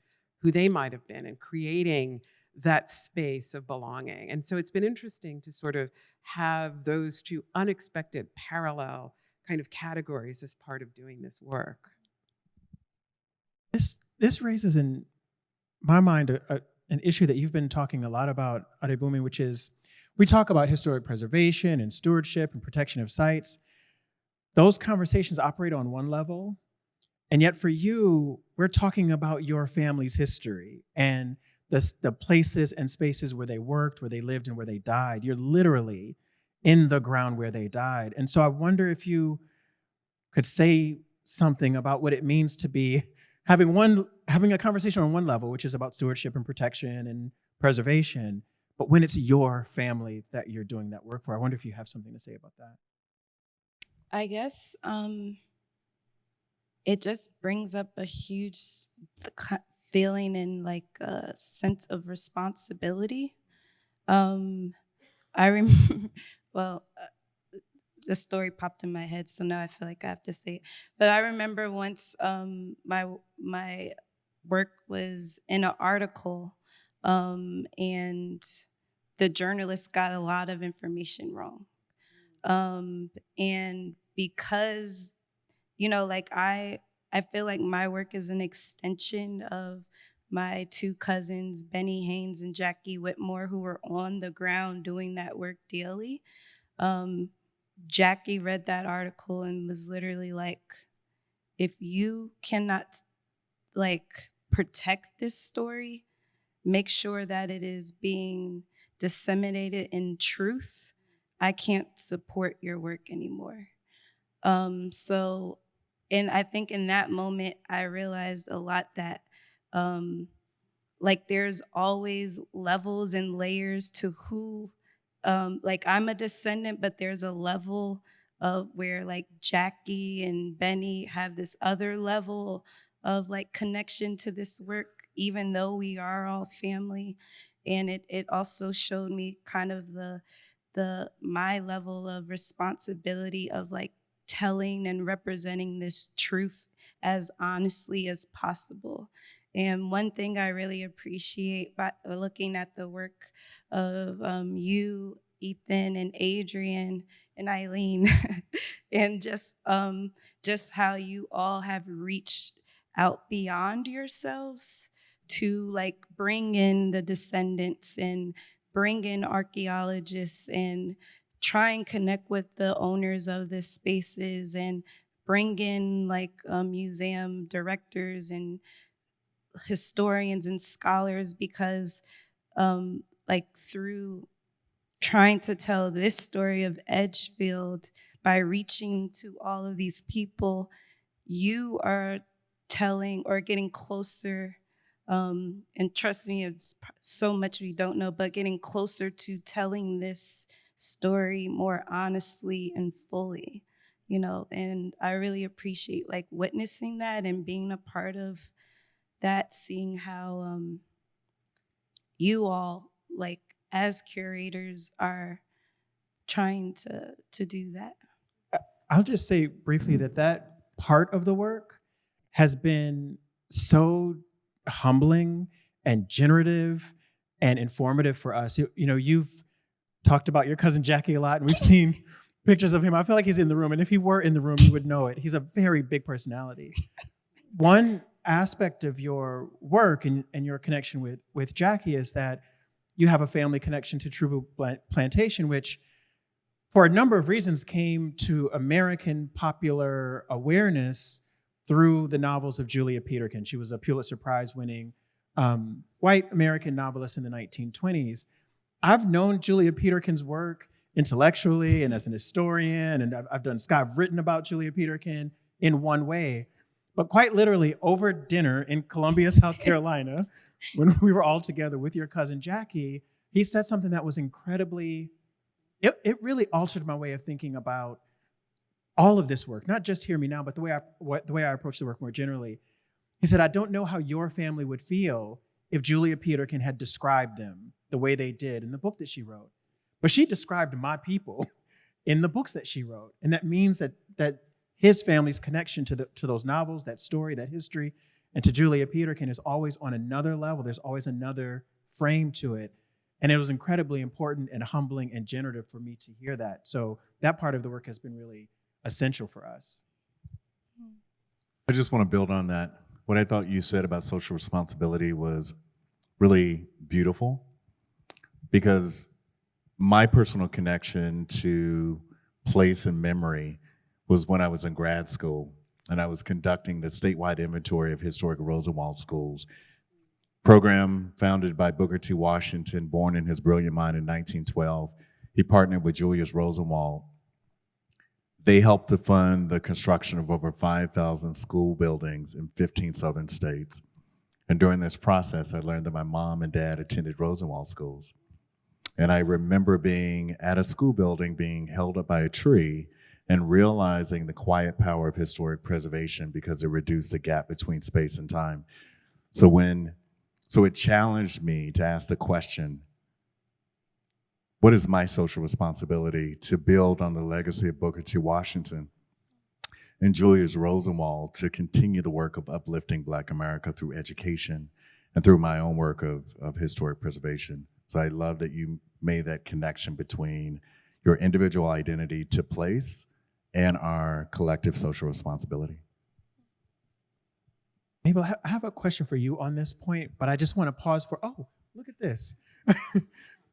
who they might have been and creating that space of belonging. And so it's been interesting to sort of have those two unexpected parallel kind of categories as part of doing this work. This raises in my mind an issue that you've been talking a lot about, Adebumi, which is we talk about historic preservation and stewardship and protection of sites. Those conversations operate on one level, and yet for you, we're talking about your family's history and the places and spaces where they worked, where they lived, and where they died. You're literally in the ground where they died. And so I wonder if you could say something about what it means to be having a conversation on one level, which is about stewardship and protection and preservation, but when it's your family that you're doing that work for. I wonder if you have something to say about that. I guess it just brings up a huge feeling and like a sense of responsibility. I remember, well, the story popped in my head, so now I feel like I have to say it. But I remember once my work was in an article, and the journalist got a lot of information wrong. And because, like I feel like my work is an extension of my two cousins, Benny Haynes and Jackie Whitmore, who were on the ground doing that work daily. Jackie read that article and was literally like, if you cannot like protect this story, make sure that it is being disseminated in truth, I can't support your work anymore. So, and I think in that moment, I realized a lot that like there's always levels and layers to who, like I'm a descendant, but there's a level of where like Jackie and Benny have this other level of like connection to this work, even though we are all family. And it also showed me kind of my level of responsibility of like telling and representing this truth as honestly as possible. And one thing I really appreciate by looking at the work of you, Ethan, and Adrian, and Eileen, and just how you all have reached out beyond yourselves to like bring in the descendants and bring in archaeologists and try and connect with the owners of the spaces and bring in like museum directors and historians and scholars, because like through trying to tell this story of Edgefield by reaching to all of these people, you are telling or getting closer, and trust me, it's so much we don't know, but getting closer to telling this story more honestly and fully, and I really appreciate like witnessing that and being a part of that, seeing how you all like as curators are trying to do that. I'll just say briefly that part of the work has been so humbling and generative and informative for us. You've talked about your cousin Jackie a lot, and we've seen pictures of him. I feel like he's in the room, and if he were in the room, you would know it. He's a very big personality. One aspect of your work and your connection with Jackie is that you have a family connection to True Plantation, which for a number of reasons came to American popular awareness through the novels of Julia Peterkin. She was a Pulitzer Prize-winning white American novelist in the 1920s. I've known Julia Peterkin's work intellectually and as an historian, and I've written about Julia Peterkin in one way, but quite literally over dinner in Columbia, South Carolina, when we were all together with your cousin Jackie, he said something that was incredibly, it really altered my way of thinking about all of this work, not just Hear Me Now, but the way I approach the work more generally. He said, I don't know how your family would feel if Julia Peterkin had described them the way they did in the book that she wrote. But she described my people in the books that she wrote. And that means that his family's connection to those novels, that story, that history, and to Julia Peterkin is always on another level. There's always another frame to it. And it was incredibly important and humbling and generative for me to hear that. So that part of the work has been really essential for us. I just want to build on that. What I thought you said about social responsibility was really beautiful, because my personal connection to place and memory was when I was in grad school and I was conducting the statewide inventory of historic Rosenwald schools, program founded by Booker T. Washington, born in his brilliant mind in 1912. He partnered with Julius Rosenwald. They helped to fund the construction of over 5,000 school buildings in 15 southern states. And during this process, I learned that my mom and dad attended Rosenwald schools. And I remember being at a school building, being held up by a tree, and realizing the quiet power of historic preservation because it reduced the gap between space and time. So it challenged me to ask the question, what is my social responsibility to build on the legacy of Booker T. Washington and Julius Rosenwald to continue the work of uplifting Black America through education and through my own work of historic preservation? So I love that you made that connection between your individual identity to place and our collective social responsibility. Mabel, I have a question for you on this point, but I just want to pause for, oh, look at this.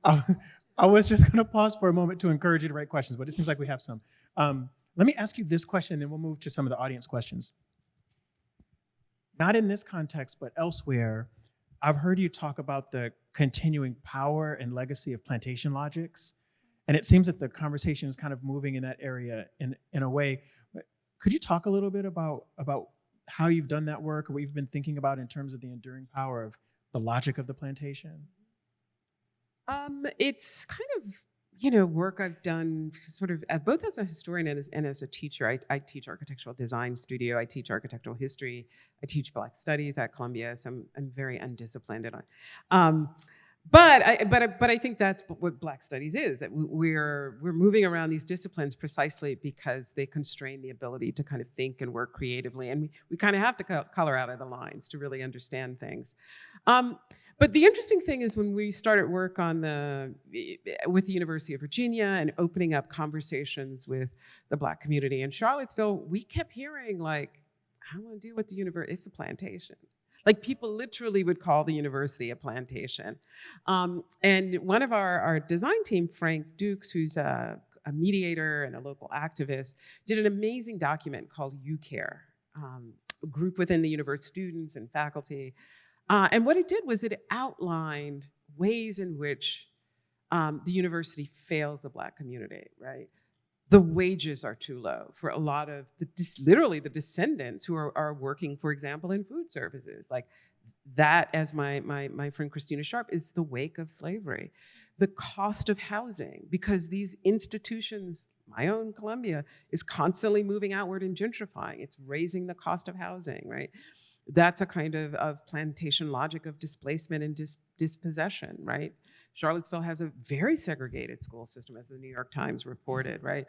I was just going to pause for a moment to encourage you to write questions, but it seems like we have some. Let me ask you this question, and then we'll move to some of the audience questions. Not in this context, but elsewhere, I've heard you talk about the continuing power and legacy of plantation logics, and it seems that the conversation is kind of moving in that area in a way. Could you talk a little bit about how you've done that work, or what you've been thinking about in terms of the enduring power of the logic of the plantation? It's kind of, work I've done sort of both as a historian and as a teacher. I teach architectural design studio. I teach architectural history. I teach Black studies at Columbia. So I'm very undisciplined at it. But I think that's what Black studies is, that we're moving around these disciplines precisely because they constrain the ability to kind of think and work creatively. And we kind of have to color out of the lines to really understand things. But the interesting thing is when we started work with the University of Virginia and opening up conversations with the Black community in Charlottesville, we kept hearing like, I don't want to deal with the university, it's a plantation. Like people literally would call the university a plantation. And one of our design team, Frank Dukes, who's a mediator and a local activist, did an amazing document called You Care, a group within the university, students and faculty. And what it did was it outlined ways in which the university fails the Black community, right? The wages are too low for a lot of literally the descendants who are working, for example, in food services. Like that, as my friend Christina Sharp, is the wake of slavery. The cost of housing, because these institutions, my own Columbia, is constantly moving outward and gentrifying. It's raising the cost of housing, right? That's a kind of plantation logic of displacement and dispossession, right? Charlottesville has a very segregated school system, as the New York Times reported, right?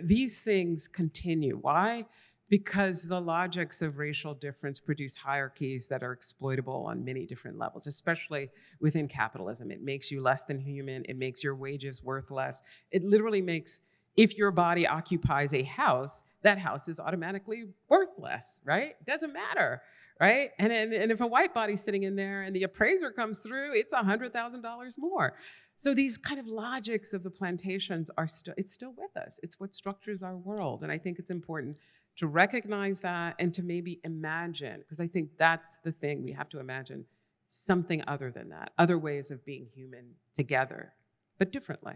These things continue. Why? Because the logics of racial difference produce hierarchies that are exploitable on many different levels, especially within capitalism. It makes you less than human. It makes your wages worth less. It literally makes, if your body occupies a house, that house is automatically worth less, right? It doesn't matter. Right? And if a white body's sitting in there and the appraiser comes through, it's $100,000 more. So these kind of logics of the plantations it's still with us. It's what structures our world. And I think it's important to recognize that and to maybe imagine, because I think that's the thing, we have to imagine something other than that, other ways of being human together, but differently.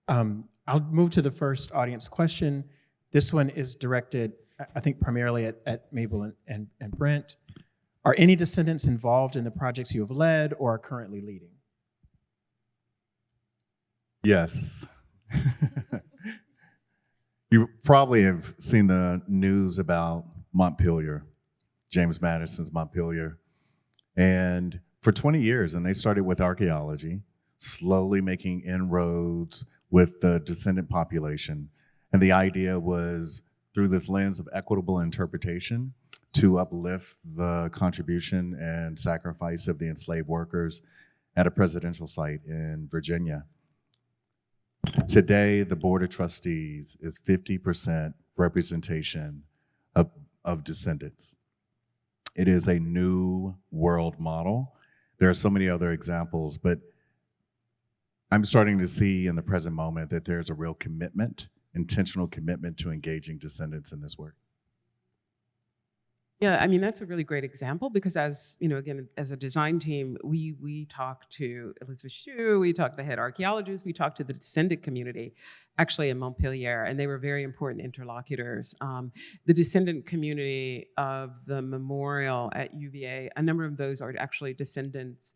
I'll move to the first audience question. This one is directed, I think, primarily at Mabel and Brent. Are any descendants involved in the projects you have led or are currently leading? Yes. You probably have seen the news about Montpelier, James Madison's Montpelier. And for 20 years, and they started with archaeology, slowly making inroads with the descendant population. And the idea was, through this lens of equitable interpretation, to uplift the contribution and sacrifice of the enslaved workers at a presidential site in Virginia. Today, the Board of Trustees is 50% representation of descendants. It is a new world model. There are so many other examples, but I'm starting to see in the present moment that there's a real commitment, intentional commitment to engaging descendants in this work. Yeah, I mean, that's a really great example because as, you know, again, as a design team, we talk to Elizabeth Shue, we talk to the head archaeologists, we talk to the descendant community, actually in Montpelier, and they were very important interlocutors. The descendant community of the memorial at UVA, a number of those are actually descendants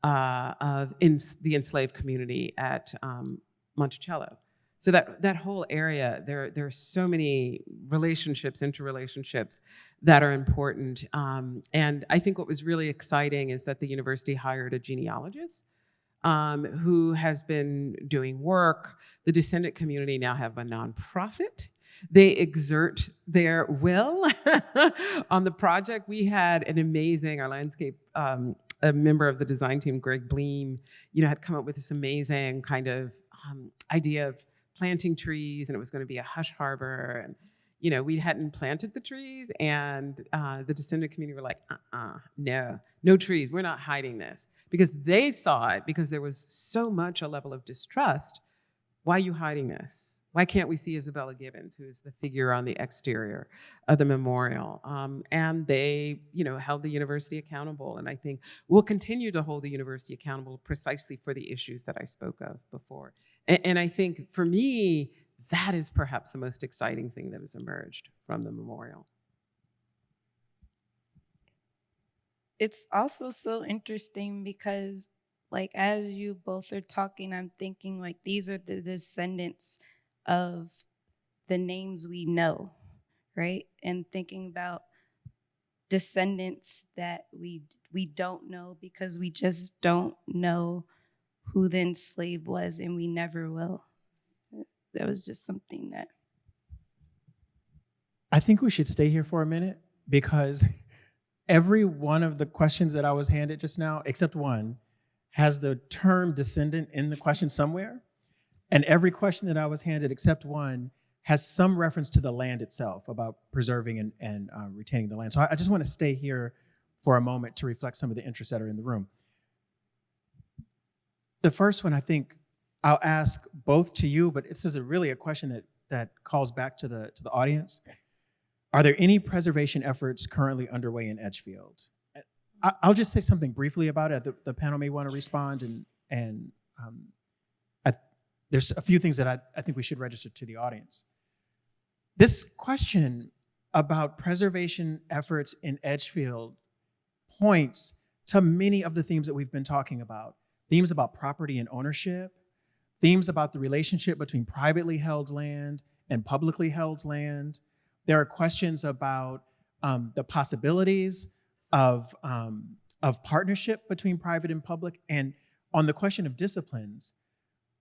of the enslaved community at Monticello. So that whole area, there are so many relationships, interrelationships that are important. And I think what was really exciting is that the university hired a genealogist who has been doing work. The descendant community now have a nonprofit. They exert their will on the project. We had an amazing, our landscape, a member of the design team, Greg Bleem, had come up with this amazing kind of idea of planting trees, and it was going to be a hush harbor, and we hadn't planted the trees, and the descendant community were like, no trees, we're not hiding this, because they saw it, because there was so much a level of distrust. Why are you hiding this? Why can't we see Isabella Gibbons, who is the figure on the exterior of the memorial? And they, held the university accountable, and I think we'll continue to hold the university accountable precisely for the issues that I spoke of before. And I think, for me, that is perhaps the most exciting thing that has emerged from the memorial. It's also so interesting because, as you both are talking, I'm thinking, these are the descendants of the names we know, right? And thinking about descendants that we don't know because we just don't know who the enslaved was, and we never will. That was just something that... I think we should stay here for a minute, because every one of the questions that I was handed just now, except one, has the term descendant in the question somewhere. And every question that I was handed, except one, has some reference to the land itself, about preserving and retaining the land. So I just want to stay here for a moment to reflect some of the interests that are in the room. The first one, I think I'll ask both to you, but this is really a question that calls back to the audience. Are there any preservation efforts currently underway in Edgefield? I'll just say something briefly about it. The panel may want to respond, and there's a few things that I think we should register to the audience. This question about preservation efforts in Edgefield points to many of the themes that we've been talking about. Themes about property and ownership, themes about the relationship between privately held land and publicly held land. There are questions about the possibilities of partnership between private and public. And on the question of disciplines,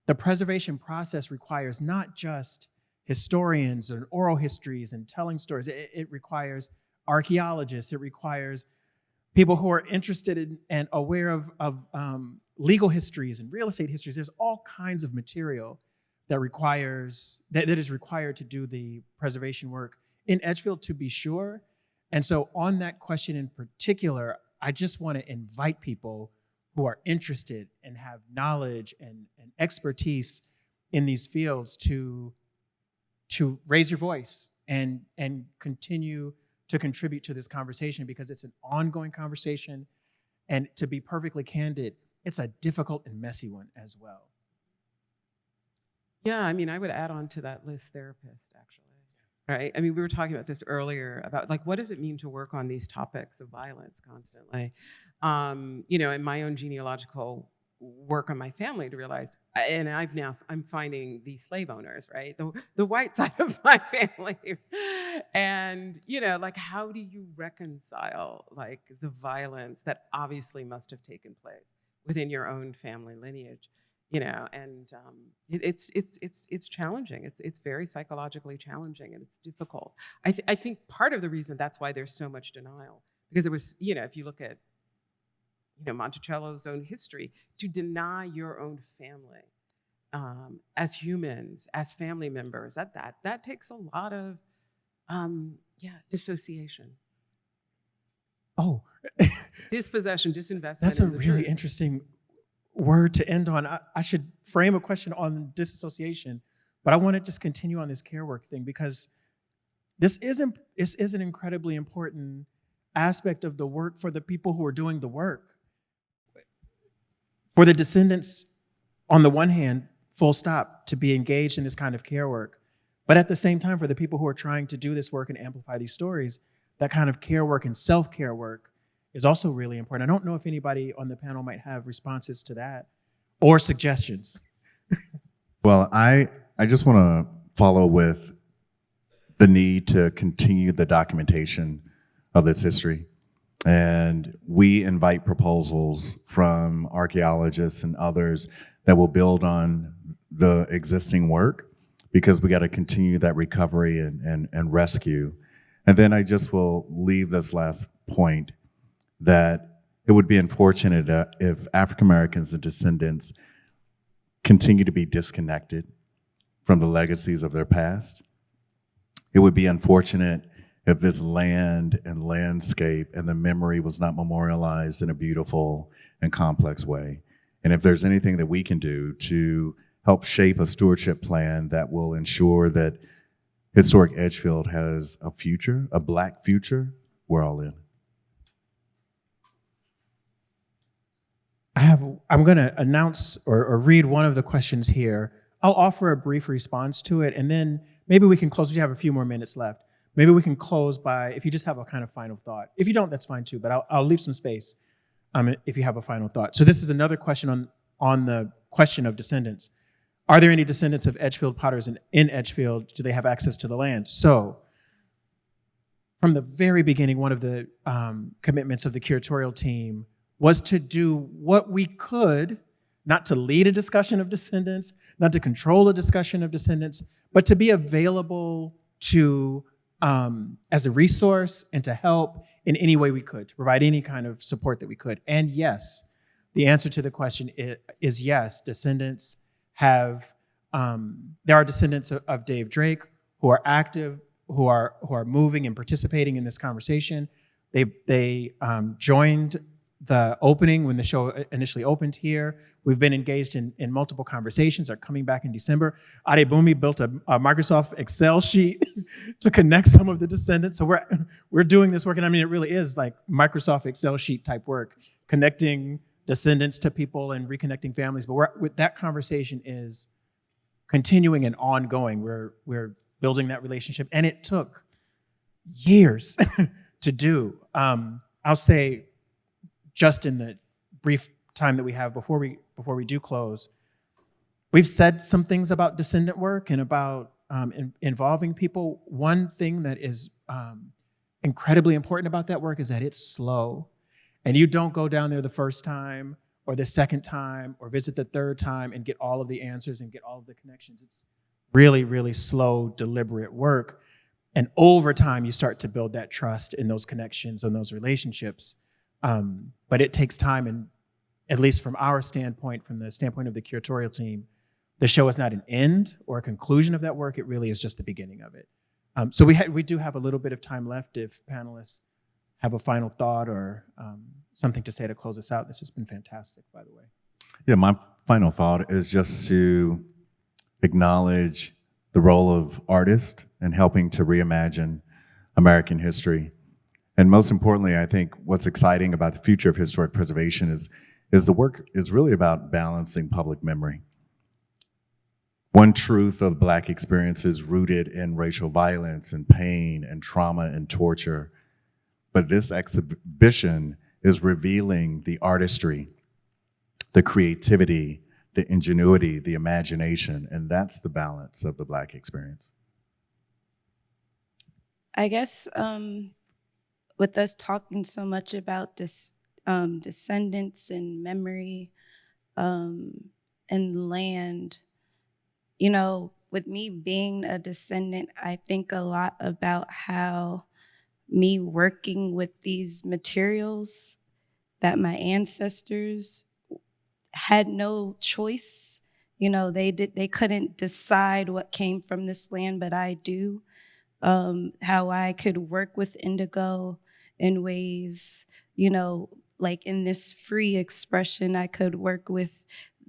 the preservation process requires not just historians and oral histories and telling stories. It requires archaeologists. It requires people who are interested in and aware of legal histories and real estate histories. There's all kinds of material that is required to do the preservation work in Edgefield, to be sure. And so on that question in particular, I just want to invite people who are interested and have knowledge and expertise in these fields to raise your voice and continue to contribute to this conversation, because it's an ongoing conversation. And to be perfectly candid, it's a difficult and messy one as well. Yeah, I mean, I would add on to that list therapist, actually. Right? I mean, we were talking about this earlier about like, what does it mean to work on these topics of violence constantly? You know, in my own genealogical work on my family to realize, and I'm finding the slave owners, right? The white side of my family. And, you know, like, how do you reconcile like the violence that obviously must have taken place within your own family lineage? You know, and it's challenging. It's very psychologically challenging, and it's difficult. I think part of the reason that's why there's so much denial, because it was, you know, if you look at, you know, Monticello's own history, to deny your own family as humans, as family members, that takes a lot of dissociation. Oh, dispossession, disinvestment. That's a really interesting word to end on. I should frame a question on disassociation, but I want to just continue on this care work thing, because this is an incredibly important aspect of the work for the people who are doing the work. For the descendants, on the one hand, full stop, to be engaged in this kind of care work, but at the same time, for the people who are trying to do this work and amplify these stories, that kind of care work and self-care work is also really important. I don't know if anybody on the panel might have responses to that or suggestions. Well, I just want to follow with the need to continue the documentation of this history. And we invite proposals from archaeologists and others that will build on the existing work, because we got to continue that recovery and rescue. And then I just will leave this last point, that it would be unfortunate if African Americans and descendants continue to be disconnected from the legacies of their past. It would be unfortunate if this land and landscape and the memory was not memorialized in a beautiful and complex way. And if there's anything that we can do to help shape a stewardship plan that will ensure that historic Edgefield has a future, a Black future, we're all in. I'm going to announce or read one of the questions here. I'll offer a brief response to it, and then maybe we can close. We have a few more minutes left. Maybe we can close by, if you just have a kind of final thought. If you don't, that's fine too, but I'll leave some space if you have a final thought. So this is another question on the question of descendants. Are there any descendants of Edgefield potters in Edgefield? Do they have access to the land? So from the very beginning, one of the commitments of the curatorial team was to do what we could, not to lead a discussion of descendants, not to control a discussion of descendants, but to be available to as a resource and to help in any way we could, to provide any kind of support that we could. And yes, the answer to the question is yes, descendants have, there are descendants of Dave Drake who are active, who are moving and participating in this conversation. They joined the opening when the show initially opened here. We've been engaged in multiple conversations, are coming back in December. Adebumi built a Microsoft Excel sheet to connect some of the descendants. So we're doing this work, and I mean, it really is like Microsoft Excel sheet type work, connecting descendants to people and reconnecting families. But that conversation is continuing and ongoing. We're building that relationship, and it took years to do. I'll say, just in the brief time that we have before we do close, we've said some things about descendant work and about involving people. One thing that is incredibly important about that work is that it's slow. And you don't go down there the first time or the second time or visit the third time and get all of the answers and get all of the connections. It's really, really slow, deliberate work. And over time, you start to build that trust in those connections and those relationships. But it takes time, and at least from our standpoint, from the standpoint of the curatorial team, the show is not an end or a conclusion of that work. It really is just the beginning of it. So we do have a little bit of time left if panelists have a final thought or something to say to close us out. This has been fantastic, by the way. Yeah, my final thought is just to acknowledge the role of artists in helping to reimagine American history. And most importantly, I think what's exciting about the future of historic preservation is the work is really about balancing public memory. One truth of Black experiences rooted in racial violence and pain and trauma and torture. But this exhibition is revealing the artistry, the creativity, the ingenuity, the imagination, and that's the balance of the Black experience. I guess with us talking so much about this descendants and memory and land, you know, with me being a descendant, I think a lot about how me working with these materials that my ancestors had no choice. You know, they couldn't decide what came from this land, but I do. How I could work with indigo in ways, you know, like in this free expression, I could work with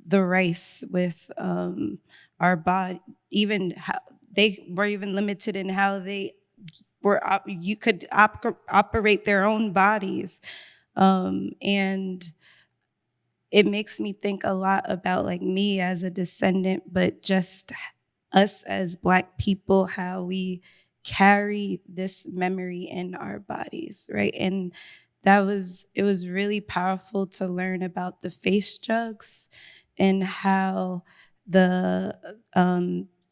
the rice, with our body, even how they were even limited in how they were, you could operate their own bodies. And it makes me think a lot about like me as a descendant, but just us as Black people, how we carry this memory in our bodies, right? And it was really powerful to learn about the face jugs and how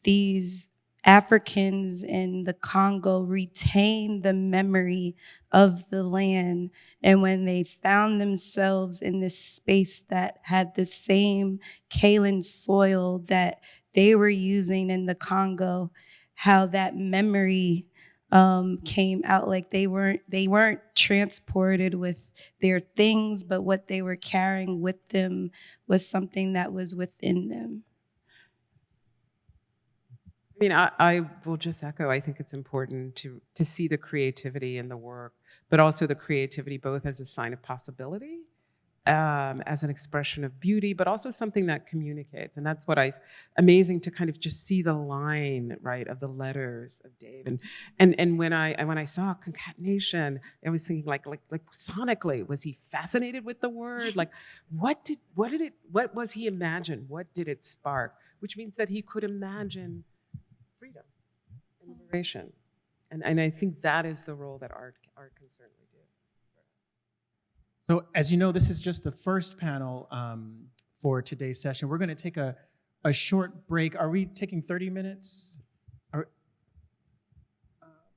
these Africans in the Congo retain the memory of the land. And when they found themselves in this space that had the same kaolin soil that they were using in the Congo, how that memory came out. Like they weren't transported with their things, but what they were carrying with them was something that was within them. I mean, I will just echo, I think it's important to see the creativity in the work, but also the creativity both as a sign of possibility, as an expression of beauty, but also something that communicates. And that's what amazing to kind of just see the line, right, of the letters of Dave. And when I saw concatenation, I was thinking like sonically, was he fascinated with the word? Like, what was he imagine? What did it spark? Which means that he could imagine freedom and liberation. And I think that is the role that art can certainly do. So as you know, this is just the first panel for today's session. We're going to take a short break. Are we taking 30 minutes?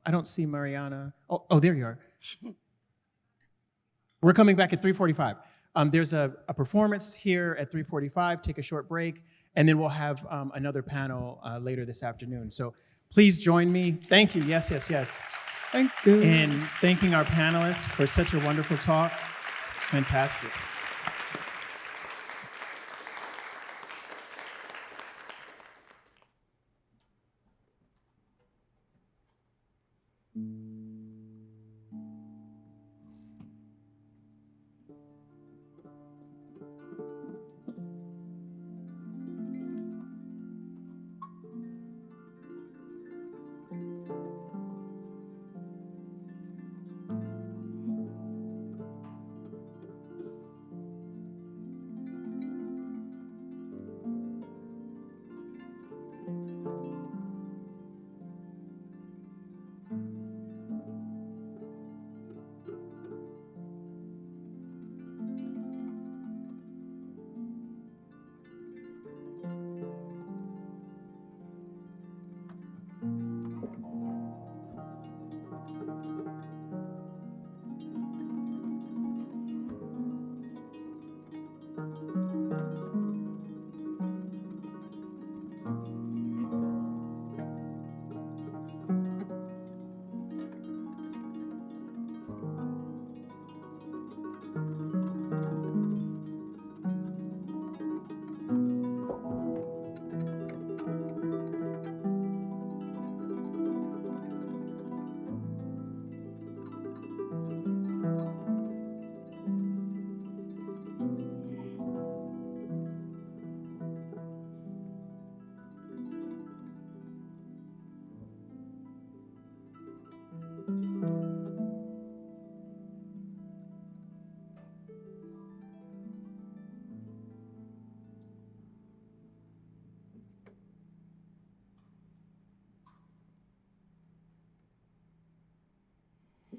I don't see Mariana. Oh, there you are. We're coming back at 3:45. There's a performance here at 3:45. Take a short break, and then we'll have another panel later this afternoon. So please join me. Thank you. Yes. Thank you. And thanking our panelists for such a wonderful talk. It's fantastic.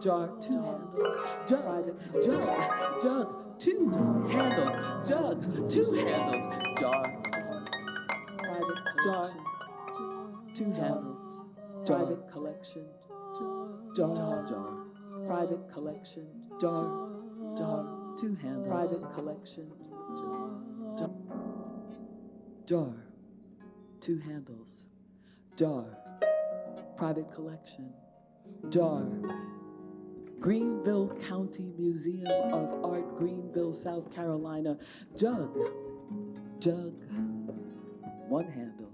jar, two handles, jug, jug, jug, two handles, jug, two handles, jar, private jar, two handles, private collection, jar, jar, private collection, jar, jar, two handles, private collection, jar, jar, two handles, jar, private collection, jar, Greenville County Museum of Art, Greenville, South Carolina, jug, jug, one handle,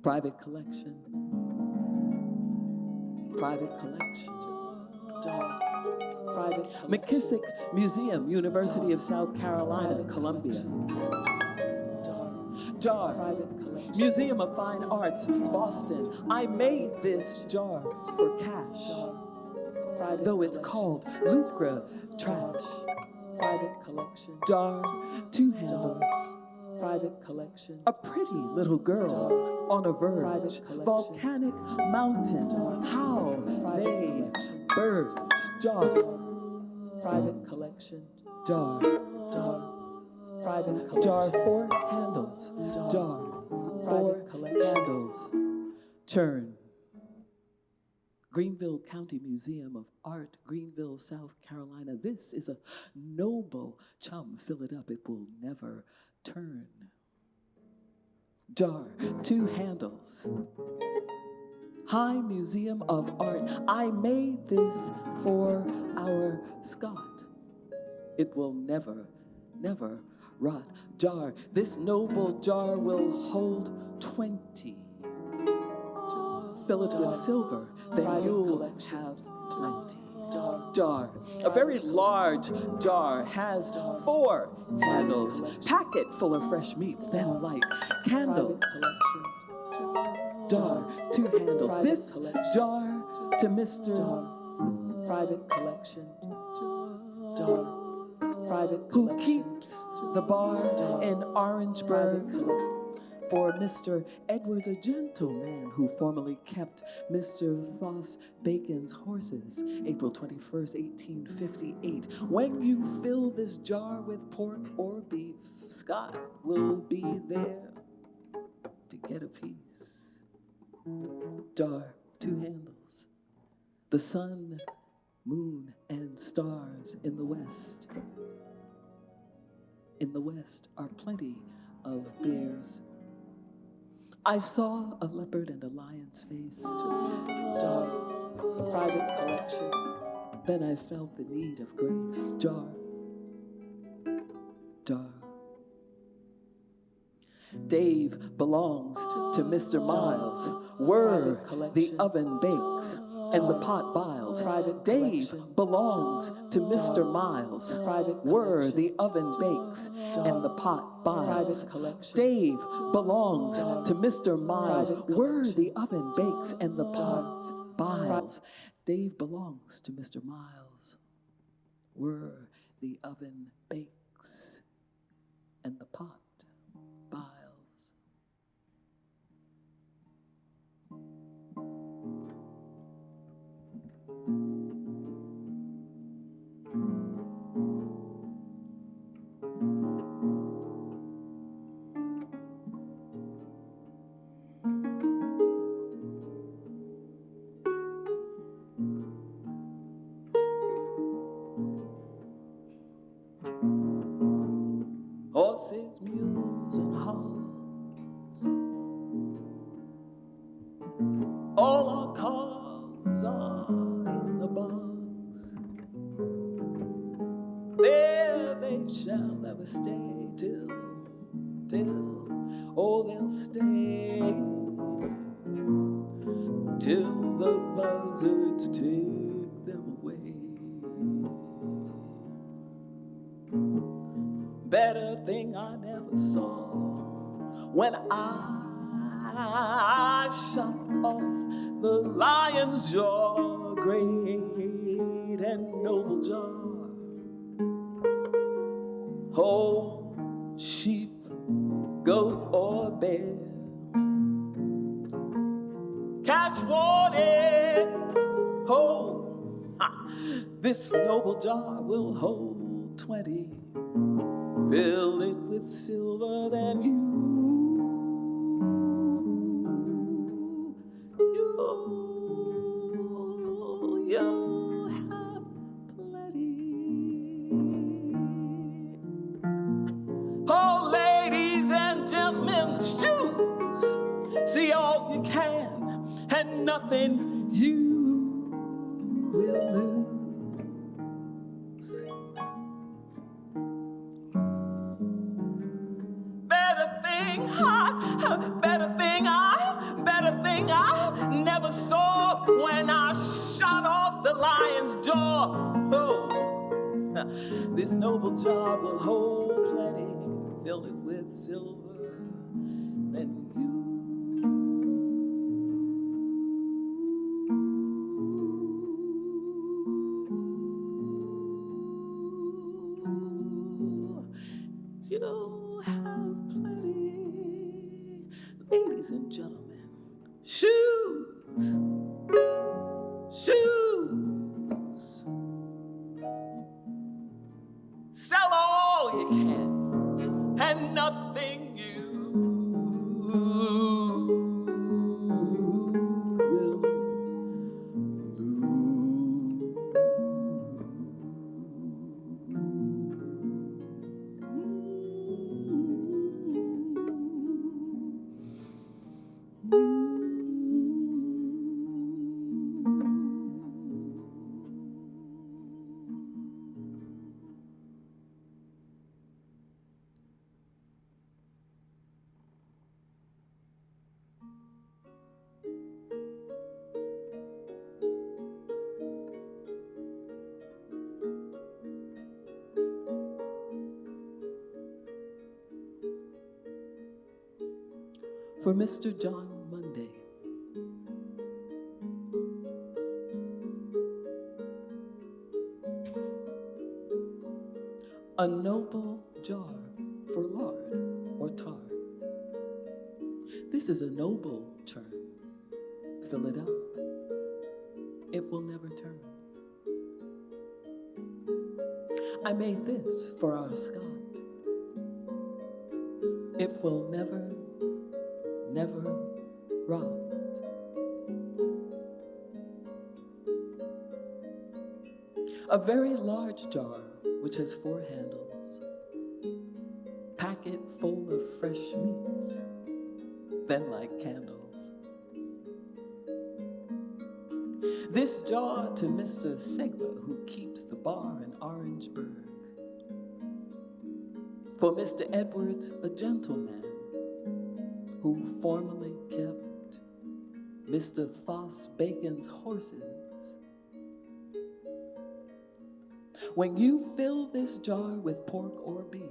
private collection, private collection, jar, private collection. McKissick Museum, University of South Carolina, Columbia. Jar, private collection. Museum of Fine Arts, Boston. I made this jar for cash, private though it's called lucre trash. Private collection. Jar, two handles. Private collection. A pretty little girl on a verge. Volcanic mountain. How they burge. Jar, private collection. Jar, jar. Private collection. Jar, four handles. Jar, four handles. Turn. Greenville County Museum of Art, Greenville, South Carolina. This is a noble chum. Fill it up, it will never turn. Jar, two handles. High Museum of Art. I made this for our Scott. It will never, never rot. Jar, this noble jar will hold 20. Fill it with silver, then you'll have plenty. Jar, a very large jar, has four handles. Pack it full of fresh meats, then light candles. Jar, two handles. This jar to Mr. Private Collection. Jar. Private who keeps the bar in Orangeburg for Mr. Edwards, a gentleman who formerly kept Mr. Thomas Bacon's horses, April 21st, 1858. When you fill this jar with pork or beef, Scott will be there to get a piece. Jar, two handles. The sun, moon, and stars in the west. In the west are plenty of bears. I saw a leopard and a lion's face. Jar, private collection. Then I felt the need of grace. Jar, jar. Dave belongs to Mr. Miles. Were the oven bakes and the pot biles. Private Dave belongs to Mr. Miles. Private were the oven bakes and the pot biles. Dave belongs to Mr. Miles. Were the oven bakes and the pots biles. Dave belongs to Mr. Miles. Were the oven bakes and the pot biles. Horses, mules, and hogs. All our cars are in the box. There they shall never stay till, oh, they'll stay till the buzzards take them away. Better thing I never saw when I shot off the lion's jaw, great and noble jar. Whole sheep, goat, or bear, cash wanted. Oh, this noble jar will hold 20. Fill it with silver, then you'll have plenty. Oh, ladies and gentlemen, shoes, see all you can, and nothing you will lose. Better thing I never saw when I shot off the lion's jaw. Oh, this noble jar will hold plenty, fill it with silver, then you'll have plenty. Ladies and gentlemen, shoes, shoes. Sell all you can, and nothing you will for Mr. John Monday. A noble jar for lard or tar. This is a noble churn. Fill it up. It will never turn. I made this for our Scott. It will never rot. A very large jar which has 4 handles. Pack it full of fresh meats, then light candles. This jar to Mr. Segler, who keeps the bar in Orangeburg. For Mr. Edwards, a gentleman, who formerly kept Mr. Foss Bacon's horses. When you fill this jar with pork or beef,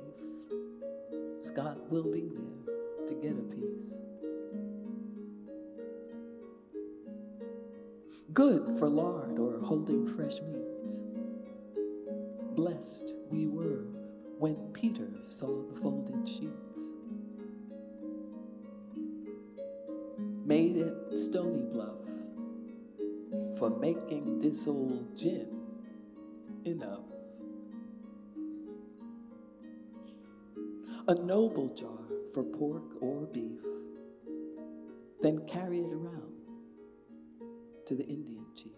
Scott will be there to get a piece. Good for lard or holding fresh meats. Blessed we were when Peter saw the folded sheets. Made at Stony Bluff for making this old gin enough. A noble jar for pork or beef, then carry it around to the Indian chief.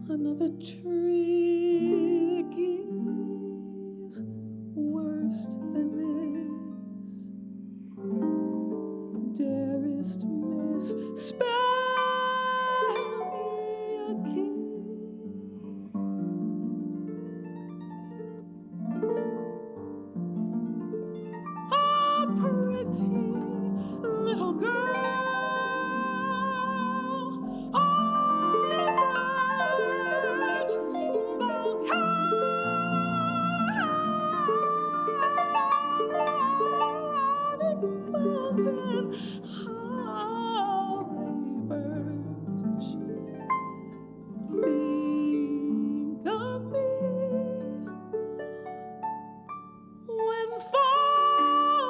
Another trick is worse than this. Dearest Miss, spare me a kiss. A pretty little girl. Think of me when far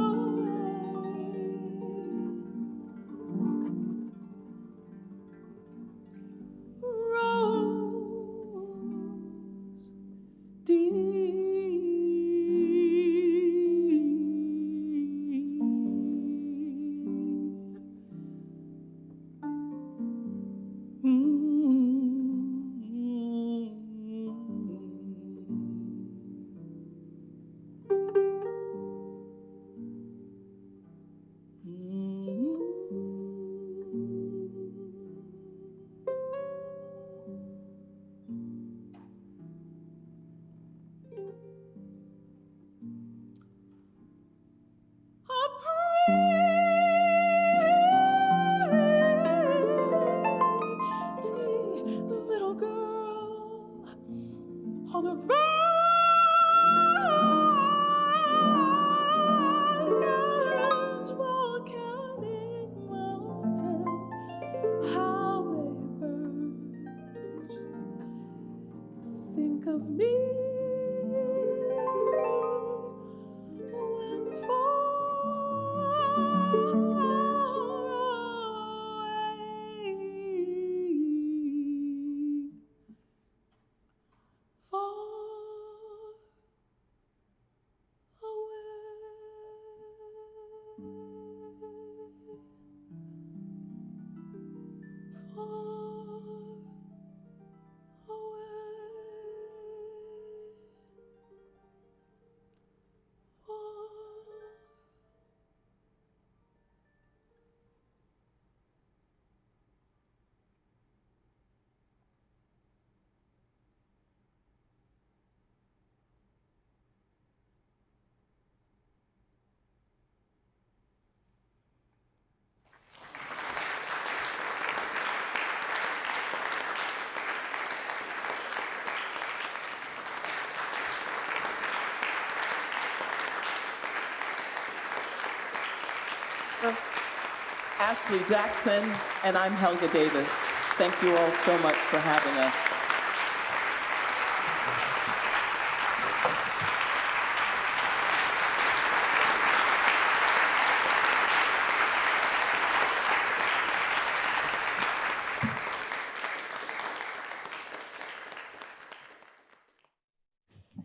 away. Rose, dear. Little girl on a virgin volcanic mountain, how they urge. Think of me when far away. Ashley Jackson, and I'm Helga Davis. Thank you all so much for having us.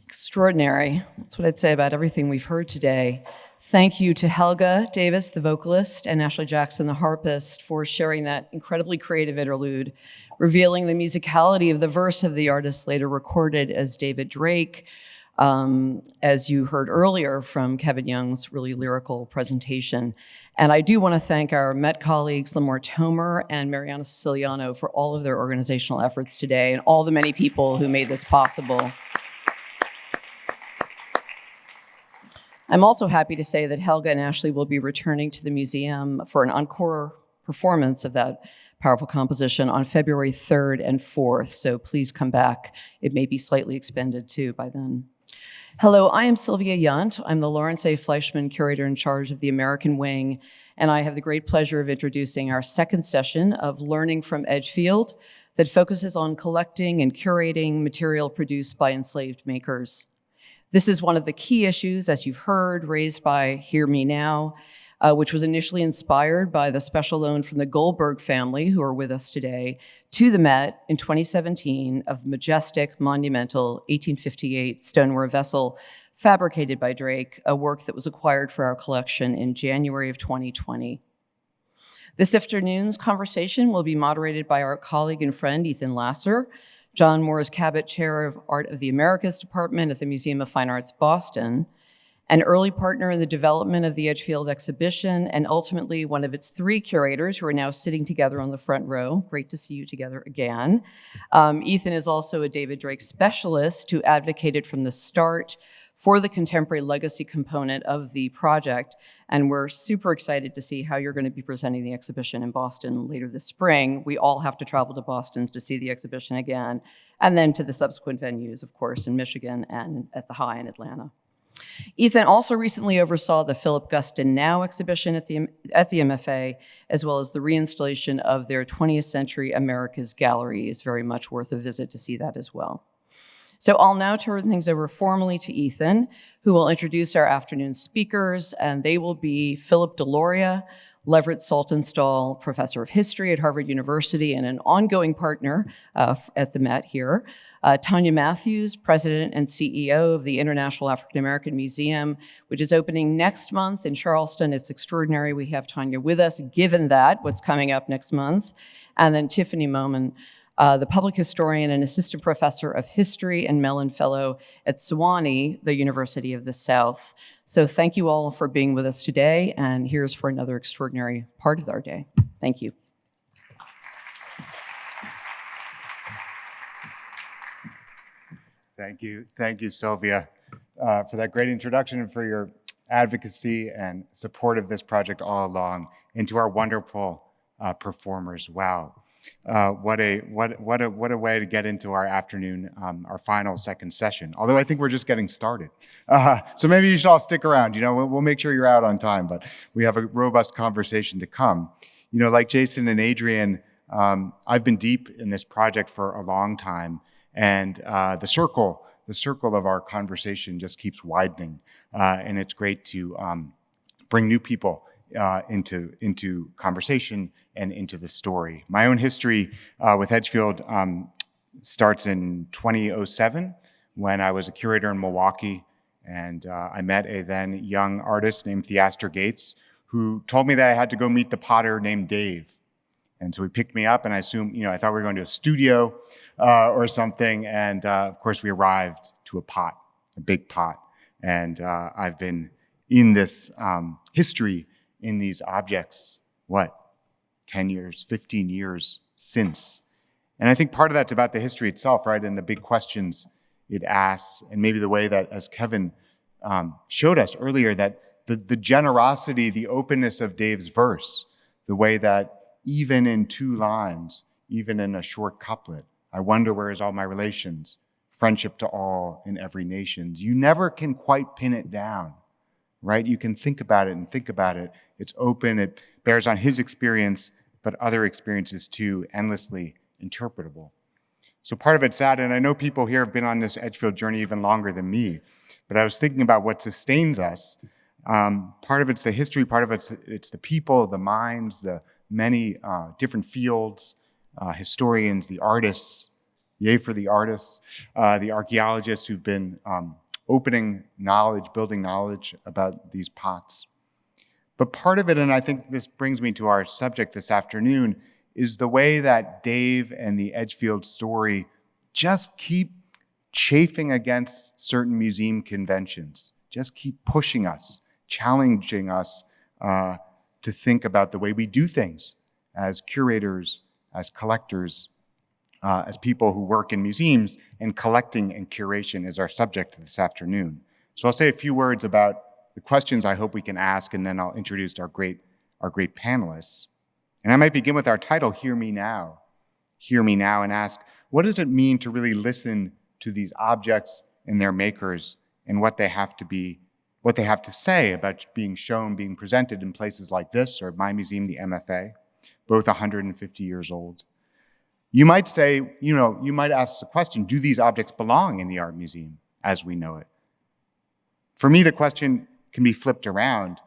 Extraordinary. That's what I'd say about everything we've heard today. Thank you to Helga Davis, the vocalist, and Ashley Jackson, the harpist, for sharing that incredibly creative interlude, revealing the musicality of the verse of the artist later recorded as David Drake, as you heard earlier from Kevin Young's really lyrical presentation. And I do want to thank our Met colleagues, Lamar Tomer and Mariana Siciliano, for all of their organizational efforts today and all the many people who made this possible. I'm also happy to say that Helga and Ashley will be returning to the museum for an encore performance of that powerful composition on February 3rd and 4th, so please come back. It may be slightly expanded too by then. Hello, I am Sylvia Yunt. I'm the Lawrence A. Fleischman Curator in charge of the American Wing, and I have the great pleasure of introducing our second session of Learning from Edgefield that focuses on collecting and curating material produced by enslaved makers. This is one of the key issues, as you've heard, raised by Hear Me Now, which was initially inspired by the special loan from the Goldberg family, who are with us today, to the Met in 2017 of the majestic, monumental 1858 stoneware vessel fabricated by Drake, a work that was acquired for our collection in January of 2020. This afternoon's conversation will be moderated by our colleague and friend, Ethan Lasser, John Morris Cabot Chair of Art of the Americas Department at the Museum of Fine Arts, Boston, an early partner in the development of the Edgefield exhibition, and ultimately one of its three curators who are now sitting together on the front row. Great to see you together again. Ethan is also a David Drake specialist who advocated from the start for the contemporary legacy component of the project. And we're super excited to see how you're going to be presenting the exhibition in Boston later this spring. We all have to travel to Boston to see the exhibition again, and then to the subsequent venues, of course, in Michigan and at the High in Atlanta. Ethan also recently oversaw the Philip Guston Now exhibition at the MFA, as well as the reinstallation of their 20th Century America's Gallery. Is very much worth a visit to see that as well. So I'll now turn things over formally to Ethan, who will introduce our afternoon speakers, and they will be Philip Deloria, Leverett Saltonstall Professor of History at Harvard University and an ongoing partner at the Met here, Tanya Matthews, President and CEO of the International African American Museum, which is opening next month in Charleston. It's extraordinary we have Tanya with us, given that, what's coming up next month. And then Tiffany Moman, the public historian and assistant professor of history and Mellon Fellow at Sewanee, the University of the South. So thank you all for being with us today, and here's for another extraordinary part of our day. Thank you. Thank you, Sylvia, for that great introduction and for your advocacy and support of this project all along, and to our wonderful performers. Wow. What a way to get into our afternoon, our final second session. Although I think we're just getting started. So maybe you should all stick around. You know, we'll make sure you're out on time, but we have a robust conversation to come. You know, like Jason and Adrian, I've been deep in this project for a long time, and the circle of our conversation just keeps widening, and it's great to bring new people into conversation and into the story. My own history with Edgefield starts in 2007 when I was a curator in Milwaukee, and I met a then young artist named Theaster Gates who told me that I had to go meet the potter named Dave. And so he picked me up, and I assumed, I thought we were going to a studio or something, and of course we arrived to a big pot. And I've been in this history in these objects, 10 years, 15 years since. And I think part of that's about the history itself, right? And the big questions it asks, and maybe the way that, as Kevin showed us earlier, that the generosity, the openness of Dave's verse, the way that even in 2 lines, even in a short couplet, I wonder where is all my relations, friendship to all in every nation. You never can quite pin it down. right? You can think about it and think about it. It's open, it bears on his experience, but other experiences too, endlessly interpretable. So part of it's that, and I know people here have been on this Edgefield journey even longer than me, but I was thinking about what sustains us. Part of it's the history, part of it's the people, the minds, the many different fields, historians, the artists, yay for the artists, the archaeologists who've been opening knowledge, building knowledge about these pots. But part of it, and I think this brings me to our subject this afternoon, is the way that Dave and the Edgefield story just keep chafing against certain museum conventions, just keep pushing us, challenging us to think about the way we do things as curators, as collectors, as people who work in museums, and collecting and curation is our subject this afternoon. So I'll say a few words about the questions I hope we can ask, and then I'll introduce our great panelists. And I might begin with our title, Hear Me Now. Hear Me Now, and ask, what does it mean to really listen to these objects and their makers and what they have to say about being shown, being presented in places like this, or my museum, the MFA, both 150 years old. You might say, you might ask the question, do these objects belong in the art museum as we know it? For me, the question can be flipped around.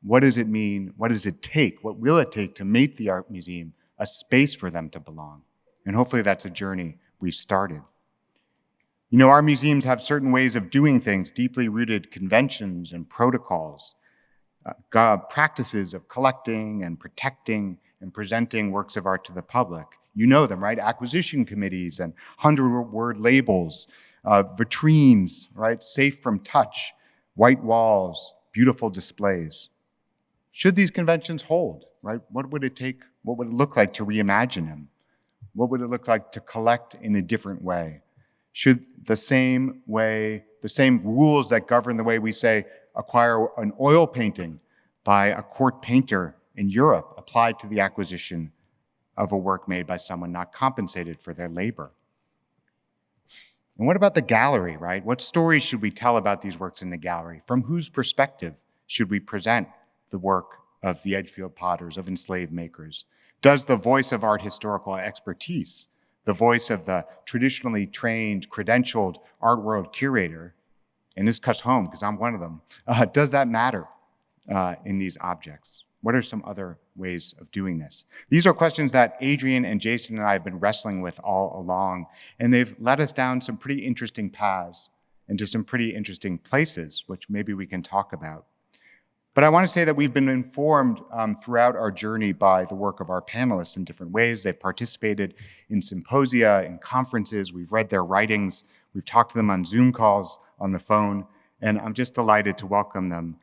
What does it mean? What does it take? What will it take to make the art museum a space for them to belong? And hopefully that's a journey we've started. Our museums have certain ways of doing things, deeply rooted conventions and protocols, practices of collecting and protecting and presenting works of art to the public. You know them, right? Acquisition committees and 100-word labels, vitrines, right? Safe from touch, white walls, beautiful displays. Should these conventions hold, right? What would it take? What would it look like to reimagine them? What would it look like to collect in a different way? Should the same rules that govern the way we say acquire an oil painting by a court painter in Europe apply to the acquisition of a work made by someone not compensated for their labor? And what about the gallery, right? What stories should we tell about these works in the gallery? From whose perspective should we present the work of the Edgefield potters, of enslaved makers? Does the voice of art historical expertise, the voice of the traditionally trained, credentialed art world curator, and this cuts home because I'm one of them, does that matter in these objects? What are some other ways of doing this? These are questions that Adrian and Jason and I have been wrestling with all along, and they've led us down some pretty interesting paths into some pretty interesting places, which maybe we can talk about. But I want to say that we've been informed throughout our journey by the work of our panelists in different ways. They've participated in symposia, in conferences, we've read their writings, we've talked to them on Zoom calls, on the phone, and I'm just delighted to welcome them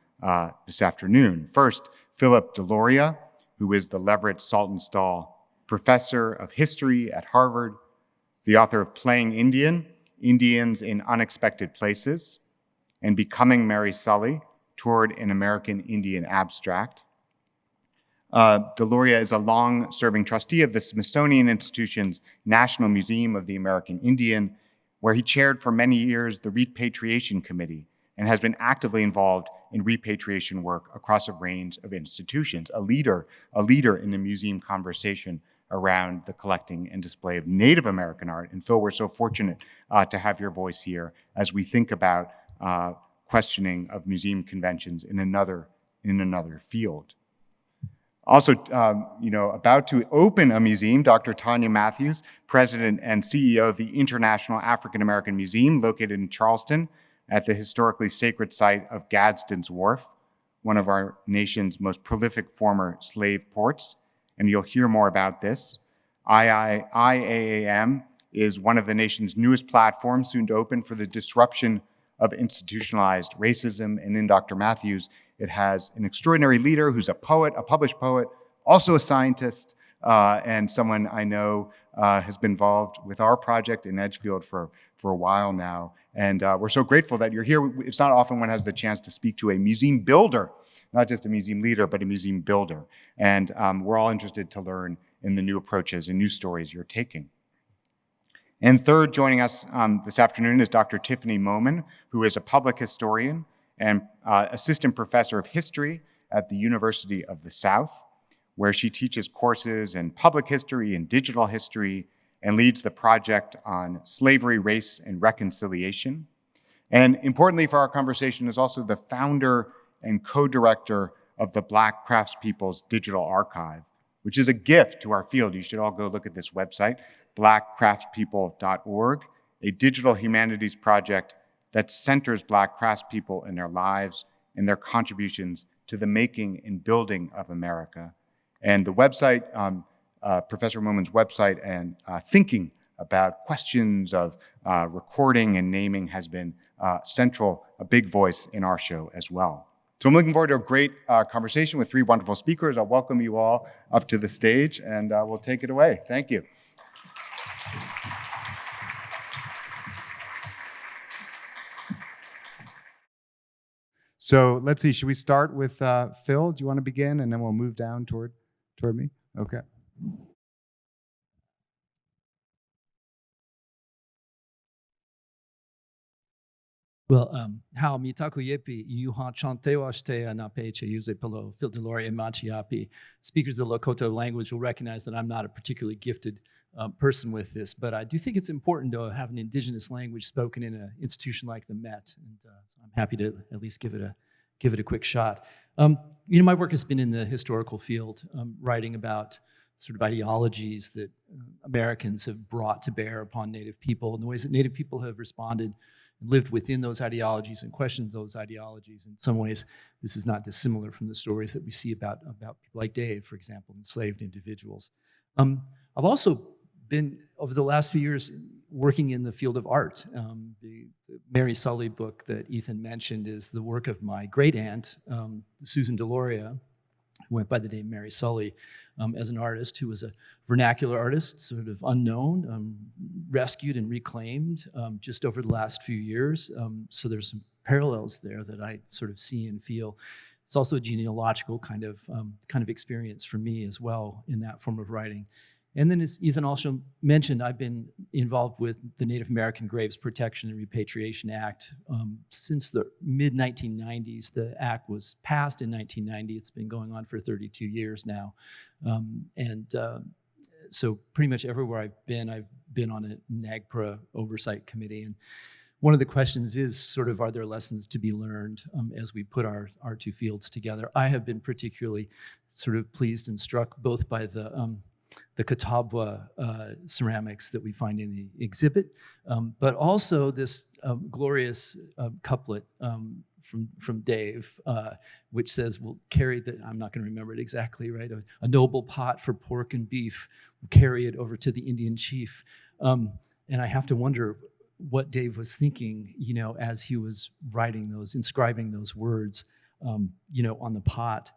this afternoon. First, Philip Deloria, who is the Leverett Saltonstall Professor of History at Harvard, the author of Playing Indian, Indians in Unexpected Places, and Becoming Mary Sully, Toward an American Indian Abstract. Deloria is a long-serving trustee of the Smithsonian Institution's National Museum of the American Indian, where he chaired for many years the Repatriation Committee and has been actively involved in repatriation work across a range of institutions, a leader in the museum conversation around the collecting and display of Native American art. And Phil, we're so fortunate to have your voice here as we think about questioning of museum conventions in another field. Also, about to open a museum, Dr. Tanya Matthews, President and CEO of the International African American Museum, located in Charleston at the historically sacred site of Gadsden's Wharf, one of our nation's most prolific former slave ports. And you'll hear more about this. IAAM is one of the nation's newest platforms, soon to open for the disruption of institutionalized racism. And in Dr. Matthews, it has an extraordinary leader who's a poet, a published poet, also a scientist, and someone I know has been involved with our project in Edgefield for a while now. And we're so grateful that you're here. It's not often one has the chance to speak to a museum builder, not just a museum leader, but a museum builder. And we're all interested to learn in the new approaches and new stories you're taking. And third, joining us this afternoon is Dr. Tiffany Moman, who is a public historian and assistant professor of history at the University of the South, where she teaches courses in public history and digital history and leads the project on slavery, race, and reconciliation. And importantly for our conversation is also the founder and co-director of the Black Craftspeople's Digital Archive, which is a gift to our field. You should all go look at this website, blackcraftspeople.org, a digital humanities project that centers Black craftspeople in their lives and their contributions to the making and building of America. And the website, Professor Momin's website, and thinking about questions of recording and naming has been central, a big voice in our show as well. So I'm looking forward to a great conversation with three wonderful speakers. I'll welcome you all up to the stage, and we'll take it away. Thank you. So let's see, should we start with Phil? Do you want to begin, and then we'll move down toward me? Okay. Well, how mitaku yepi yuha chantewa ste na peche use pelo Phil Delore machiapi. Speakers of the Lakota language will recognize that I'm not a particularly gifted person with this, but I do think it's important to have an indigenous language spoken in an institution like the Met, and I'm happy to at least give it a quick shot. My work has been in the historical field, writing about sort of ideologies that Americans have brought to bear upon Native people and the ways that Native people have responded and lived within those ideologies and questioned those ideologies. In some ways, this is not dissimilar from the stories that we see about people like Dave, for example, enslaved individuals. I've also been, over the last few years, working in the field of art. The Mary Sully book that Ethan mentioned is the work of my great aunt, Susan Deloria, who went by the name Mary Sully, as an artist who was a vernacular artist, sort of unknown, rescued and reclaimed just over the last few years. So there's some parallels there that I sort of see and feel. It's also a genealogical kind of experience for me as well in that form of writing. And then, as Ethan also mentioned, I've been involved with the Native American Graves Protection and Repatriation Act since the mid-1990s. The act was passed in 1990. It's been going on for 32 years now. So pretty much everywhere I've been on a NAGPRA oversight committee. And one of the questions is sort of, are there lessons to be learned as we put our two fields together? I have been particularly sort of pleased and struck both by the Catawba ceramics that we find in the exhibit, but also this glorious couplet from Dave, which says, we'll carry the, I'm not going to remember it exactly, right? A noble pot for pork and beef, we'll carry it over to the Indian chief. And I have to wonder what Dave was thinking, as he was writing those, inscribing those words, on the pot.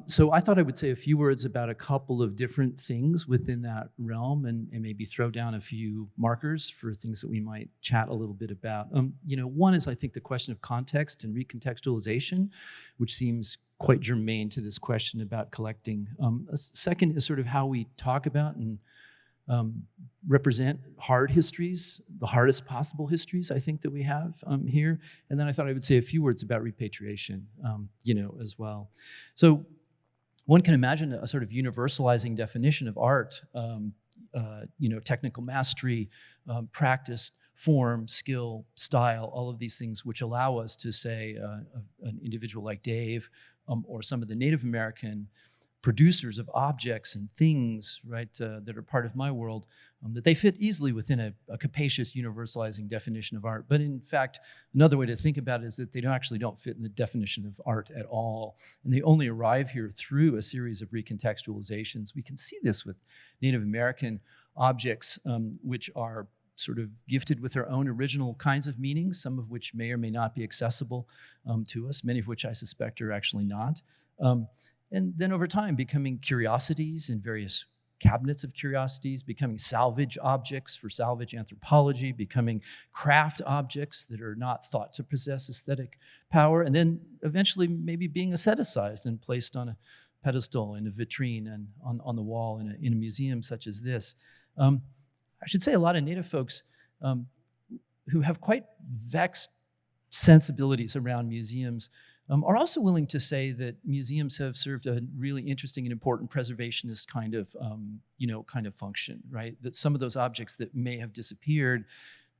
So I thought I would say a few words about a couple of different things within that realm and maybe throw down a few markers for things that we might chat a little bit about. One is, I think, the question of context and recontextualization, which seems quite germane to this question about collecting. A second is sort of how we talk about and represent hard histories, the hardest possible histories, I think, that we have here. And then I thought I would say a few words about repatriation, as well. So one can imagine a sort of universalizing definition of art, technical mastery, practice, form, skill, style, all of these things which allow us to say an individual like Dave or some of the Native American producers of objects and things, right, that are part of my world, that they fit easily within a capacious universalizing definition of art. But in fact, another way to think about it is that they actually don't fit in the definition of art at all. And they only arrive here through a series of recontextualizations. We can see this with Native American objects, which are sort of gifted with their own original kinds of meanings, some of which may or may not be accessible to us, many of which I suspect are actually not. And then over time, becoming curiosities in various cabinets of curiosities, becoming salvage objects for salvage anthropology, becoming craft objects that are not thought to possess aesthetic power, and then eventually maybe being aestheticized and placed on a pedestal in a vitrine and on the wall in a museum such as this. I should say a lot of Native folks who have quite vexed sensibilities around museums are also willing to say that museums have served a really interesting and important preservationist kind of function, right? That some of those objects that may have disappeared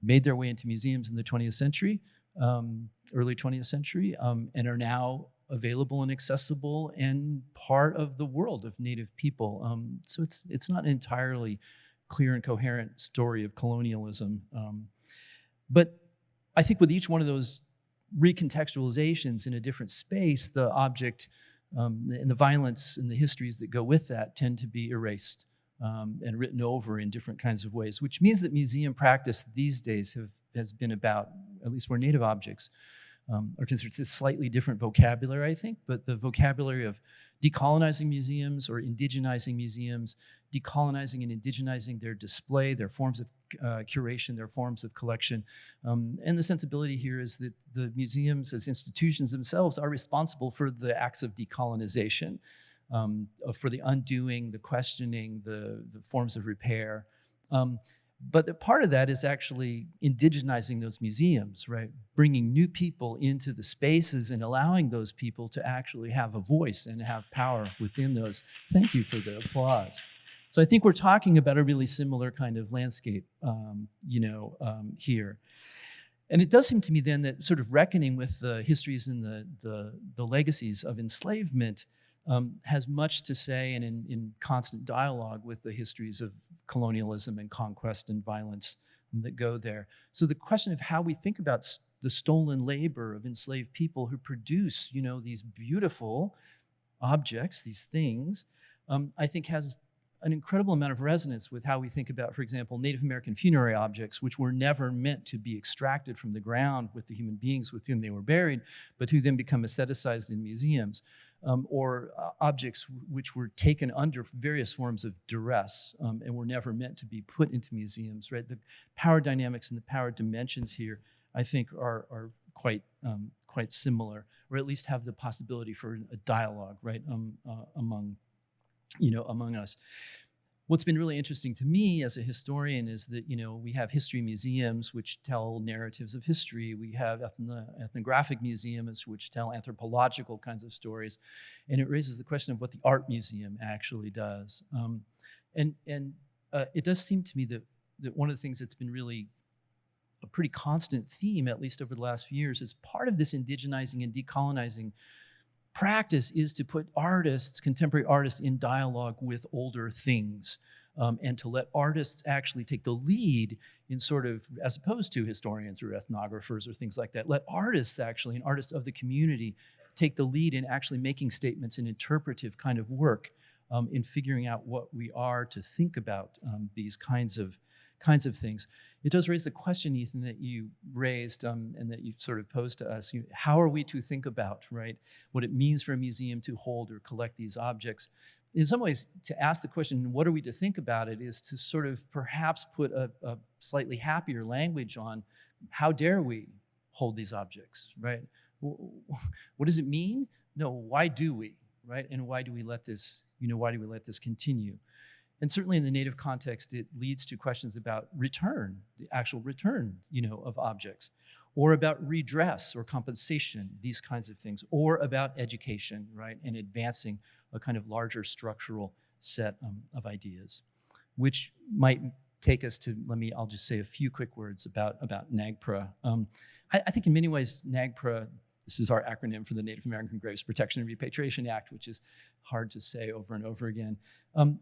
made their way into museums in the 20th century, early 20th century, and are now available and accessible and part of the world of Native people. So it's not an entirely clear and coherent story of colonialism. But I think with each one of those recontextualizations in a different space, the object and the violence and the histories that go with that tend to be erased and written over in different kinds of ways, which means that museum practice these days has been about, at least where Native objects are considered, it's a slightly different vocabulary, I think, but the vocabulary of decolonizing museums or indigenizing museums, decolonizing and indigenizing their display, their forms of curation, their forms of collection. And the sensibility here is that the museums as institutions themselves are responsible for the acts of decolonization, for the undoing, the questioning, the forms of repair. But the part of that is actually indigenizing those museums, right? Bringing new people into the spaces and allowing those people to actually have a voice and have power within those. Thank you for the applause. So I think we're talking about a really similar kind of landscape, here. And it does seem to me then that sort of reckoning with the histories and the legacies of enslavement has much to say and in constant dialogue with the histories of colonialism and conquest and violence that go there. So the question of how we think about the stolen labor of enslaved people who produce, these beautiful objects, these things, I think has an incredible amount of resonance with how we think about, for example, Native American funerary objects, which were never meant to be extracted from the ground with the human beings with whom they were buried, but who then become aestheticized in museums. Or objects which were taken under various forms of duress and were never meant to be put into museums, right? The power dynamics and the power dimensions here, I think, are quite similar, or at least have the possibility for a dialogue, right, among us. What's been really interesting to me as a historian is that, we have history museums which tell narratives of history. We have ethnographic museums which tell anthropological kinds of stories. And it raises the question of what the art museum actually does. It does seem to me that one of the things that's been really a pretty constant theme, at least over the last few years, is part of this indigenizing and decolonizing practice is to put artists, contemporary artists, in dialogue with older things, and to let artists actually take the lead in sort of, as opposed to historians or ethnographers or things like that, let artists actually, and artists of the community, take the lead in actually making statements in interpretive kind of work, in figuring out what we are to think about these kinds of things. It does raise the question, Ethan, that you raised and that you sort of posed to us. How are we to think about, right, what it means for a museum to hold or collect these objects? In some ways, to ask the question, what are we to think about it, is to sort of perhaps put a slightly happier language on how dare we hold these objects, right? What does it mean? No, why do we, right? And why do we let this, continue? And certainly in the Native context, it leads to questions about return, the actual return, of objects, or about redress or compensation, these kinds of things, or about education, right, and advancing a kind of larger structural set of ideas, which might take us to, I'll just say a few quick words about NAGPRA. I think in many ways, NAGPRA, this is our acronym for the Native American Graves Protection and Repatriation Act, which is hard to say over and over again,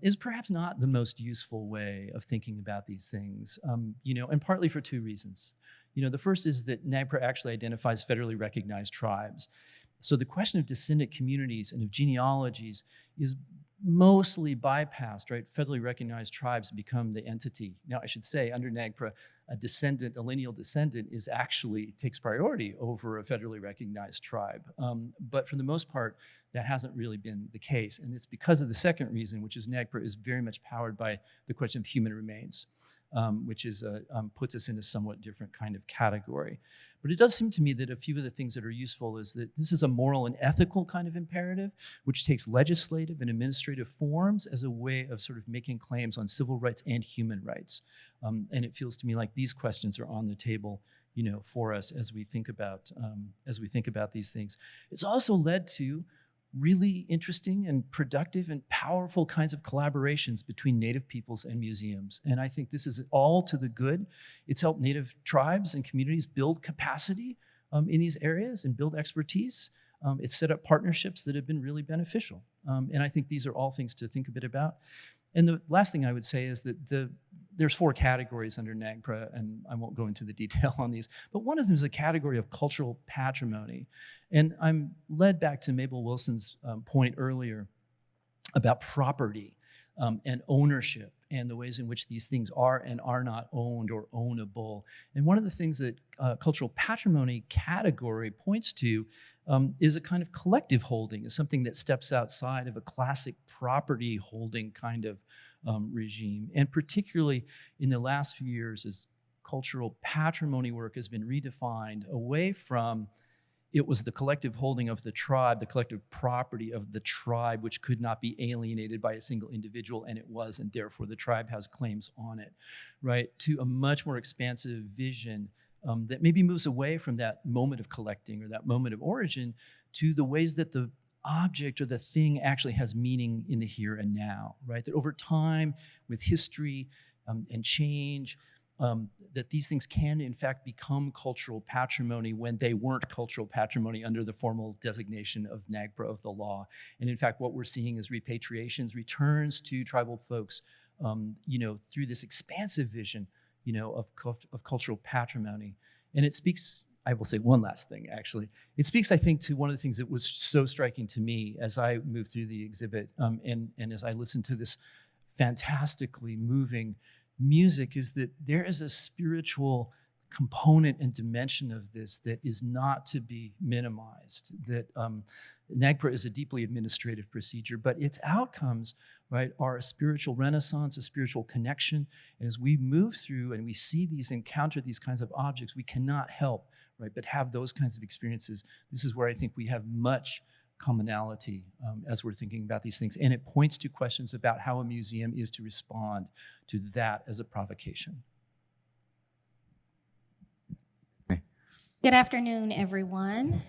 is perhaps not the most useful way of thinking about these things, and partly for two reasons. The first is that NAGPRA actually identifies federally recognized tribes. So the question of descendant communities and of genealogies is mostly bypassed, right? Federally recognized tribes become the entity. Now, I should say, under NAGPRA, a lineal descendant takes priority over a federally recognized tribe. But for the most part, that hasn't really been the case. And it's because of the second reason, which is NAGPRA is very much powered by the question of human remains, which is puts us in a somewhat different kind of category. But it does seem to me that a few of the things that are useful is that this is a moral and ethical kind of imperative, which takes legislative and administrative forms as a way of sort of making claims on civil rights and human rights. And it feels to me like these questions are on the table for us as we think about these things. It's also led to really interesting and productive and powerful kinds of collaborations between Native peoples and museums. And I think this is all to the good. It's helped Native tribes and communities build capacity in these areas and build expertise. It's set up partnerships that have been really beneficial. And I think these are all things to think a bit about. And the last thing I would say is that there's 4 categories under NAGPRA, and I won't go into the detail on these, but one of them is a category of cultural patrimony. And I'm led back to Mabel Wilson's point earlier about property and ownership and the ways in which these things are and are not owned or ownable. And one of the things that cultural patrimony category points to is a kind of collective holding, is something that steps outside of a classic property holding kind of regime. And particularly in the last few years, as cultural patrimony work has been redefined away from it was the collective holding of the tribe, the collective property of the tribe, which could not be alienated by a single individual, and it was, and therefore the tribe has claims on it, right? To a much more expansive vision that maybe moves away from that moment of collecting or that moment of origin to the ways that the object or the thing actually has meaning in the here and now, right? That over time, with history and change, that these things can in fact become cultural patrimony when they weren't cultural patrimony under the formal designation of NAGPRA of the law. And in fact, what we're seeing is repatriations, returns to tribal folks, through this expansive vision, of cultural patrimony. And it speaks, I will say one last thing, actually. It speaks, I think, to one of the things that was so striking to me as I moved through the exhibit and as I listened to this fantastically moving music, is that there is a spiritual component and dimension of this that is not to be minimized. That NAGPRA is a deeply administrative procedure, but its outcomes, right, are a spiritual renaissance, a spiritual connection. And as we move through and we see these, encounter these kinds of objects, we cannot help, right, but have those kinds of experiences. This is where I think we have much commonality as we're thinking about these things. And it points to questions about how a museum is to respond to that as a provocation. Good afternoon, everyone.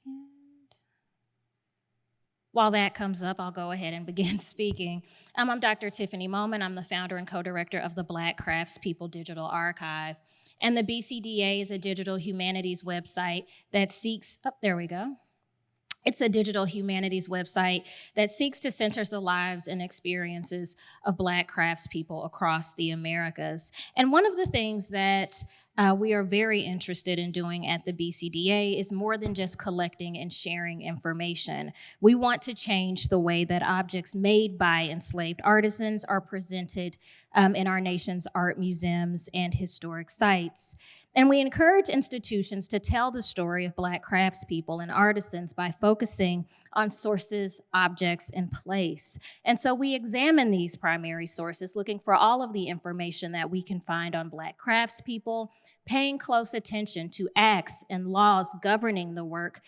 And while that comes up, I'll go ahead and begin speaking. I'm Dr. Tiffany Moman. I'm the founder and co-director of the Black Craftspeople Digital Archive. And the BCDA is a digital humanities website that seeks, there we go. It's a digital humanities website that seeks to center the lives and experiences of Black craftspeople across the Americas. And one of the things that we are very interested in doing at the BCDA is more than just collecting and sharing information. We want to change the way that objects made by enslaved artisans are presented in our nation's art museums and historic sites. And we encourage institutions to tell the story of Black craftspeople and artisans by focusing on sources, objects, and place. And so we examine these primary sources, looking for all of the information that we can find on Black craftspeople, paying close attention to acts and laws governing the work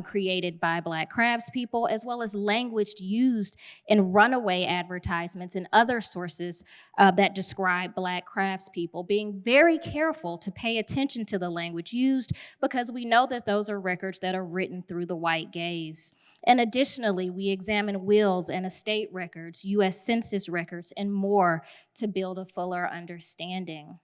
created by Black craftspeople, as well as language used in runaway advertisements and other sources that describe Black craftspeople, being very careful to pay attention to the language used because we know that those are records that are written through the white gaze. And additionally, we examine wills and estate records, U.S. Census records, and more to build a fuller understanding.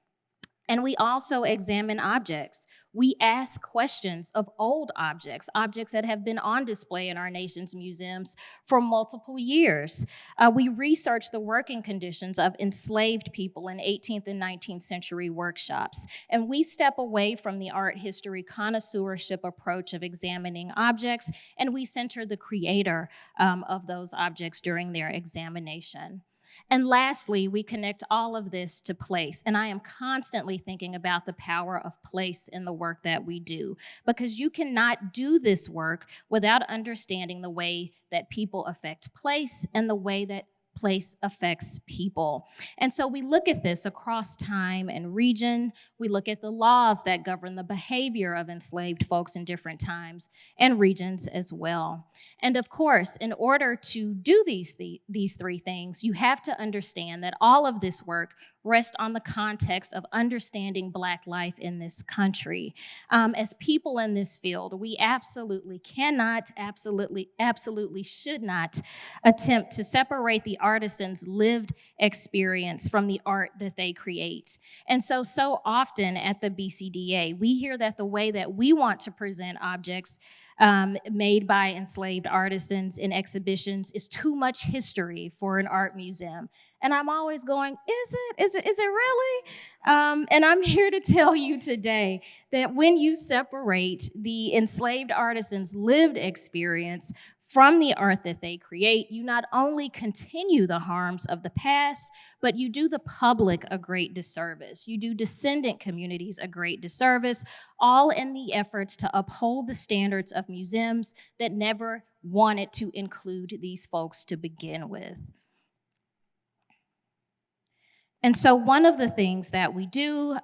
And we also examine objects. We ask questions of old objects, objects that have been on display in our nation's museums for multiple years. We research the working conditions of enslaved people in 18th and 19th century workshops. And we step away from the art history connoisseurship approach of examining objects, and we center the creator of those objects during their examination. And lastly, we connect all of this to place. And I am constantly thinking about the power of place in the work that we do, because you cannot do this work without understanding the way that people affect place and the way that place affects people. And so we look at this across time and region. We look at the laws that govern the behavior of enslaved folks in different times and regions as well. And of course, in order to do these three things, you have to understand that all of this work rests on the context of understanding Black life in this country. As people in this field, we absolutely cannot, absolutely should not attempt to separate the artisan's lived experience from the art that they create. And so often at the BCDA, we hear that the way that we want to present objects made by enslaved artisans in exhibitions is too much history for an art museum. And I'm always going, is it really? And I'm here to tell you today that when you separate the enslaved artisan's lived experience from the art that they create, you not only continue the harms of the past, but you do the public a great disservice. You do descendant communities a great disservice, all in the efforts to uphold the standards of museums that never wanted to include these folks to begin with. And so one of the things that we do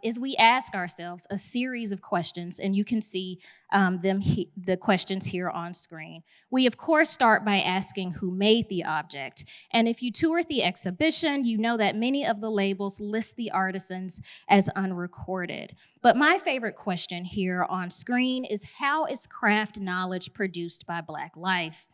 is we ask ourselves a series of questions, and you can see the questions here on screen. We, of course, start by asking who made the object. And if you toured the exhibition, you know that many of the labels list the artisans as unrecorded. But my favorite question here on screen is, how is craft knowledge produced by Black life?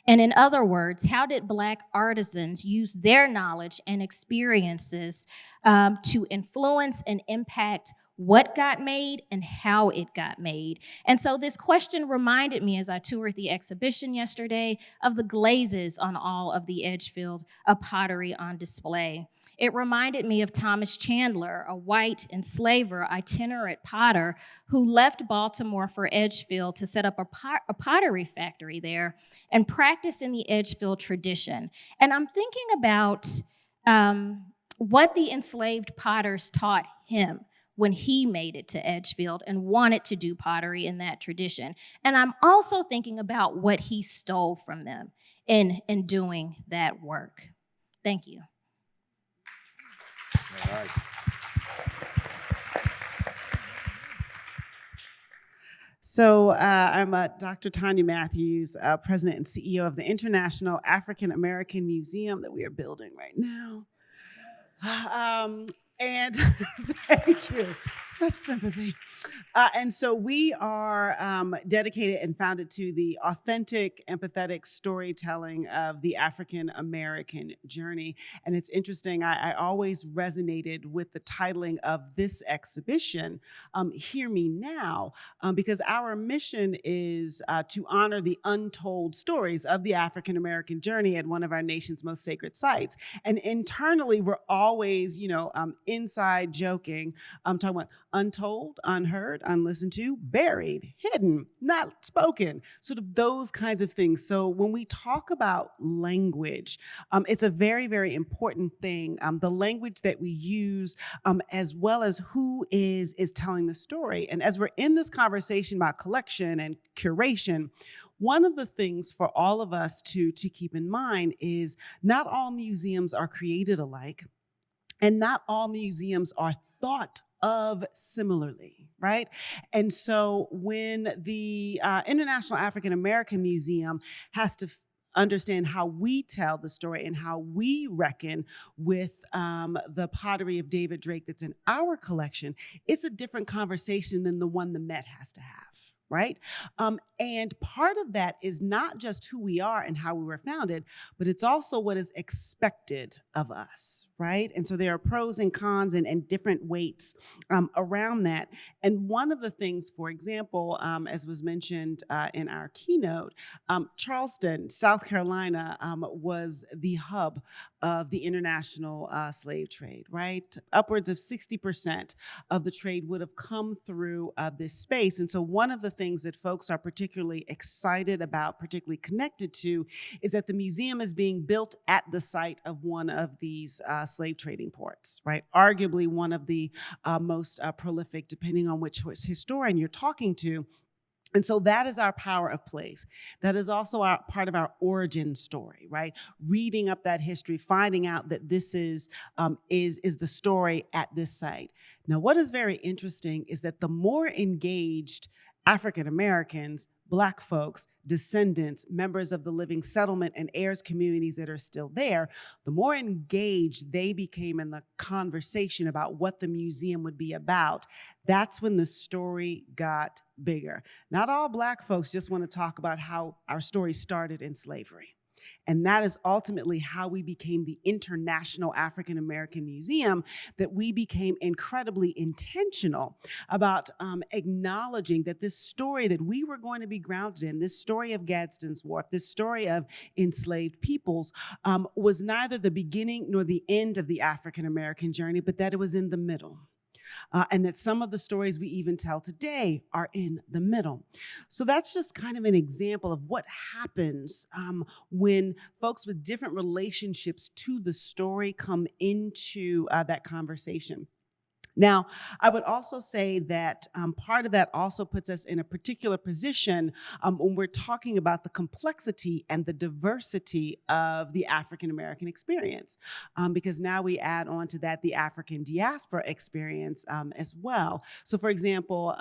And in other words, how did Black artisans use their knowledge and experiences to influence and impact what got made and how it got made? And so this question reminded me, as I toured the exhibition yesterday, of the glazes on all of the Edgefield pottery on display. It reminded me of Thomas Chandler, a white enslaver itinerant potter who left Baltimore for Edgefield to set up a pottery factory there and practice in the Edgefield tradition. And I'm thinking about what the enslaved potters taught him when he made it to Edgefield and wanted to do pottery in that tradition. And I'm also thinking about what he stole from them in doing that work. Thank you. All right. So I'm Dr. Tanya Matthews, President and CEO of the International African American Museum that we are building right now. And thank you, such sympathy. And so we are dedicated and founded to the authentic, empathetic storytelling of the African American journey. And it's interesting, I always resonated with the titling of this exhibition, Hear Me Now, because our mission is to honor the untold stories of the African American journey at one of our nation's most sacred sites. And internally, we're always, inside joking, talking about untold, unheard, unlistened to, buried, hidden, not spoken, sort of those kinds of things. So when we talk about language, it's a very, very important thing. The language that we use, as well as who is telling the story. And as we're in this conversation about collection and curation, one of the things for all of us to keep in mind is not all museums are created alike. And not all museums are thought of similarly, right? And so when the International African American Museum has to understand how we tell the story and how we reckon with the pottery of David Drake that's in our collection, it's a different conversation than the one the Met has to have. Right? And part of that is not just who we are and how we were founded, but it's also what is expected of us, right? And so there are pros and cons and different weights around that. And one of the things, for example, as was mentioned in our keynote, Charleston, South Carolina was the hub of the international slave trade, right? Upwards of 60% of the trade would have come through this space. And so one of the things that folks are particularly excited about, particularly connected to, is that the museum is being built at the site of one of these slave trading ports, right? Arguably one of the most prolific, depending on which historian you're talking to. And so that is our power of place. That is also part of our origin story, right? Reading up that history, finding out that this is the story at this site. Now, what is very interesting is that the more engaged African Americans, Black folks, descendants, members of the living settlement and heirs communities that are still there, the more engaged they became in the conversation about what the museum would be about, that's when the story got bigger. Not all Black folks just want to talk about how our story started in slavery. And that is ultimately how we became the International African American Museum, that we became incredibly intentional about acknowledging that this story that we were going to be grounded in, this story of Gadsden's Wharf, this story of enslaved peoples, was neither the beginning nor the end of the African American journey, but that it was in the middle. And that some of the stories we even tell today are in the middle. So that's just kind of an example of what happens when folks with different relationships to the story come into that conversation. Now, I would also say that part of that also puts us in a particular position when we're talking about the complexity and the diversity of the African American experience, because now we add on to that the African diaspora experience as well. So, for example,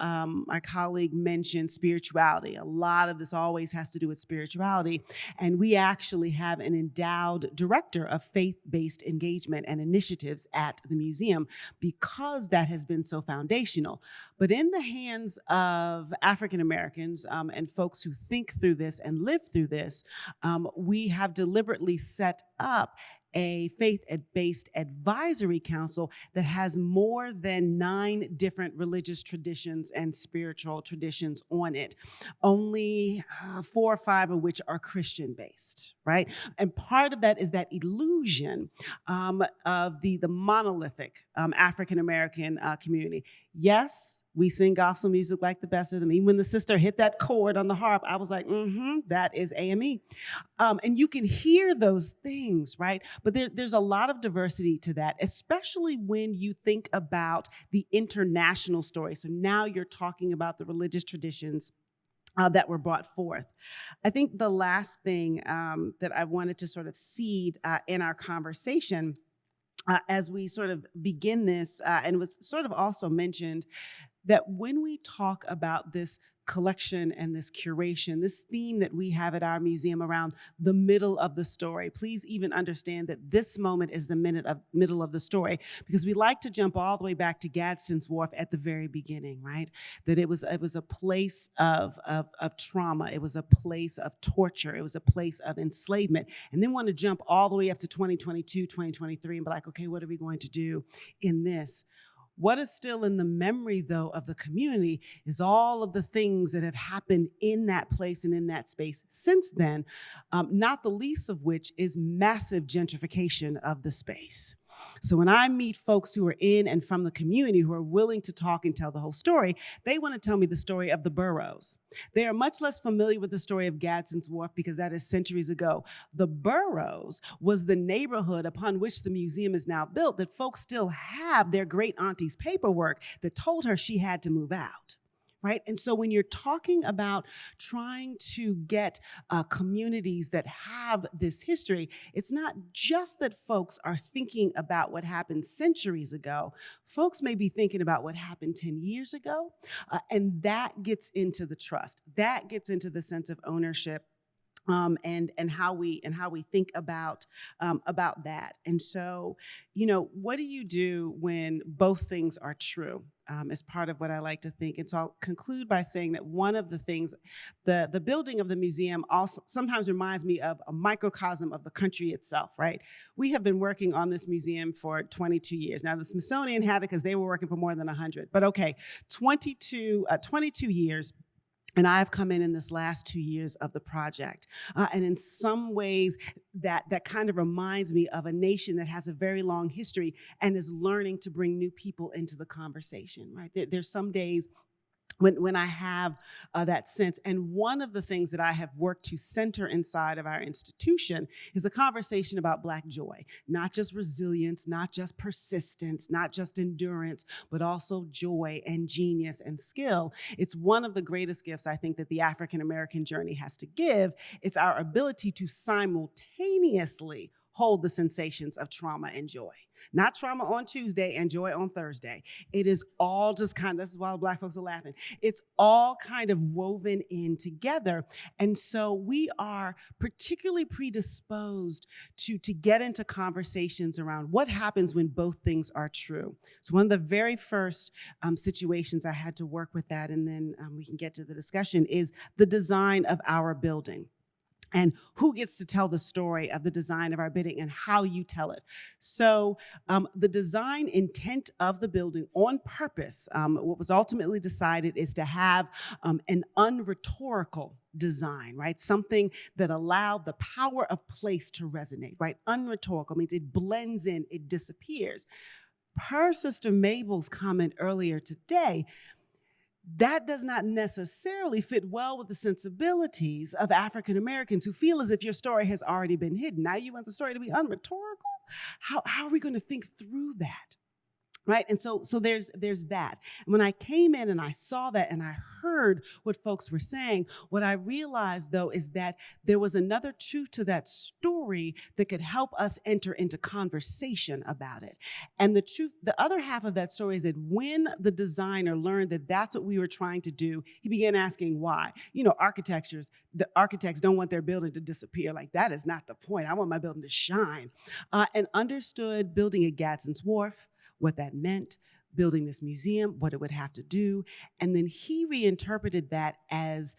my colleague mentioned spirituality. A lot of this always has to do with spirituality, and we actually have an endowed director of faith-based engagement and initiatives at the museum because that has been so foundational. But in the hands of African Americans and folks who think through this and live through this, we have deliberately set up a faith-based advisory council that has more than 9 different religious traditions and spiritual traditions on it. Only 4 or 5 of which are Christian-based, right? And part of that is that illusion of the monolithic African-American community. Yes, we sing gospel music like the best of them. Even when the sister hit that chord on the harp, I was like, that is AME. And you can hear those things, right? But there's a lot of diversity to that, especially when you think about the international story. So now you're talking about the religious traditions that were brought forth. I think the last thing that I wanted to sort of seed in our conversation as we sort of begin this, and was sort of also mentioned, that when we talk about this collection and this curation, this theme that we have at our museum around the middle of the story, please even understand that this moment is the middle of the story, because we like to jump all the way back to Gadsden's Wharf at the very beginning, right? That it was a place of trauma, it was a place of torture, it was a place of enslavement, and then want to jump all the way up to 2022, 2023 and be like, okay, what are we going to do in this? What is still in the memory, though, of the community is all of the things that have happened in that place and in that space since then, not the least of which is massive gentrification of the space. So when I meet folks who are in and from the community who are willing to talk and tell the whole story, they want to tell me the story of the boroughs. They are much less familiar with the story of Gadsden's Wharf because that is centuries ago. The boroughs was the neighborhood upon which the museum is now built that folks still have their great auntie's paperwork that told her she had to move out. Right? And so when you're talking about trying to get communities that have this history, it's not just that folks are thinking about what happened centuries ago. Folks may be thinking about what happened 10 years ago, and that gets into the trust. That gets into the sense of ownership. And how we think about that. And so, what do you do when both things are true? As part of what I like to think. And so I'll conclude by saying that one of the things, the building of the museum also sometimes reminds me of a microcosm of the country itself, right? We have been working on this museum for 22 years. Now the Smithsonian had it because they were working for more than 100, but okay, 22 years. And I've come in this last 2 years of the project. And in some ways, that kind of reminds me of a nation that has a very long history and is learning to bring new people into the conversation, right? There's some days when I have that sense. And one of the things that I have worked to center inside of our institution is a conversation about Black joy, not just resilience, not just persistence, not just endurance, but also joy and genius and skill. It's one of the greatest gifts I think that the African American journey has to give. It's our ability to simultaneously hold the sensations of trauma and joy. Not trauma on Tuesday and joy on Thursday. It is all just kind of, this is why Black folks are laughing. It's all kind of woven in together. And so we are particularly predisposed to get into conversations around what happens when both things are true. So one of the very first situations I had to work with that, and then we can get to the discussion, is the design of our building. And who gets to tell the story of the design of our building and how you tell it. So the design intent of the building on purpose, what was ultimately decided is to have an unrhetorical design, right? Something that allowed the power of place to resonate, right? Unrhetorical means it blends in, it disappears. Per Sister Mabel's comment earlier today, that does not necessarily fit well with the sensibilities of African Americans who feel as if your story has already been hidden. Now you want the story to be unrhetorical? How are we going to think through that? Right? And so there's that. And when I came in and I saw that and I heard what folks were saying, what I realized though is that there was another truth to that story that could help us enter into conversation about it. And the truth, the other half of that story is that when the designer learned that that's what we were trying to do, he began asking why. You know, the architects don't want their building to disappear. Like, that is not the point. I want my building to shine. And understood building at Gadsden's Wharf, what that meant, building this museum, what it would have to do. And then he reinterpreted that as,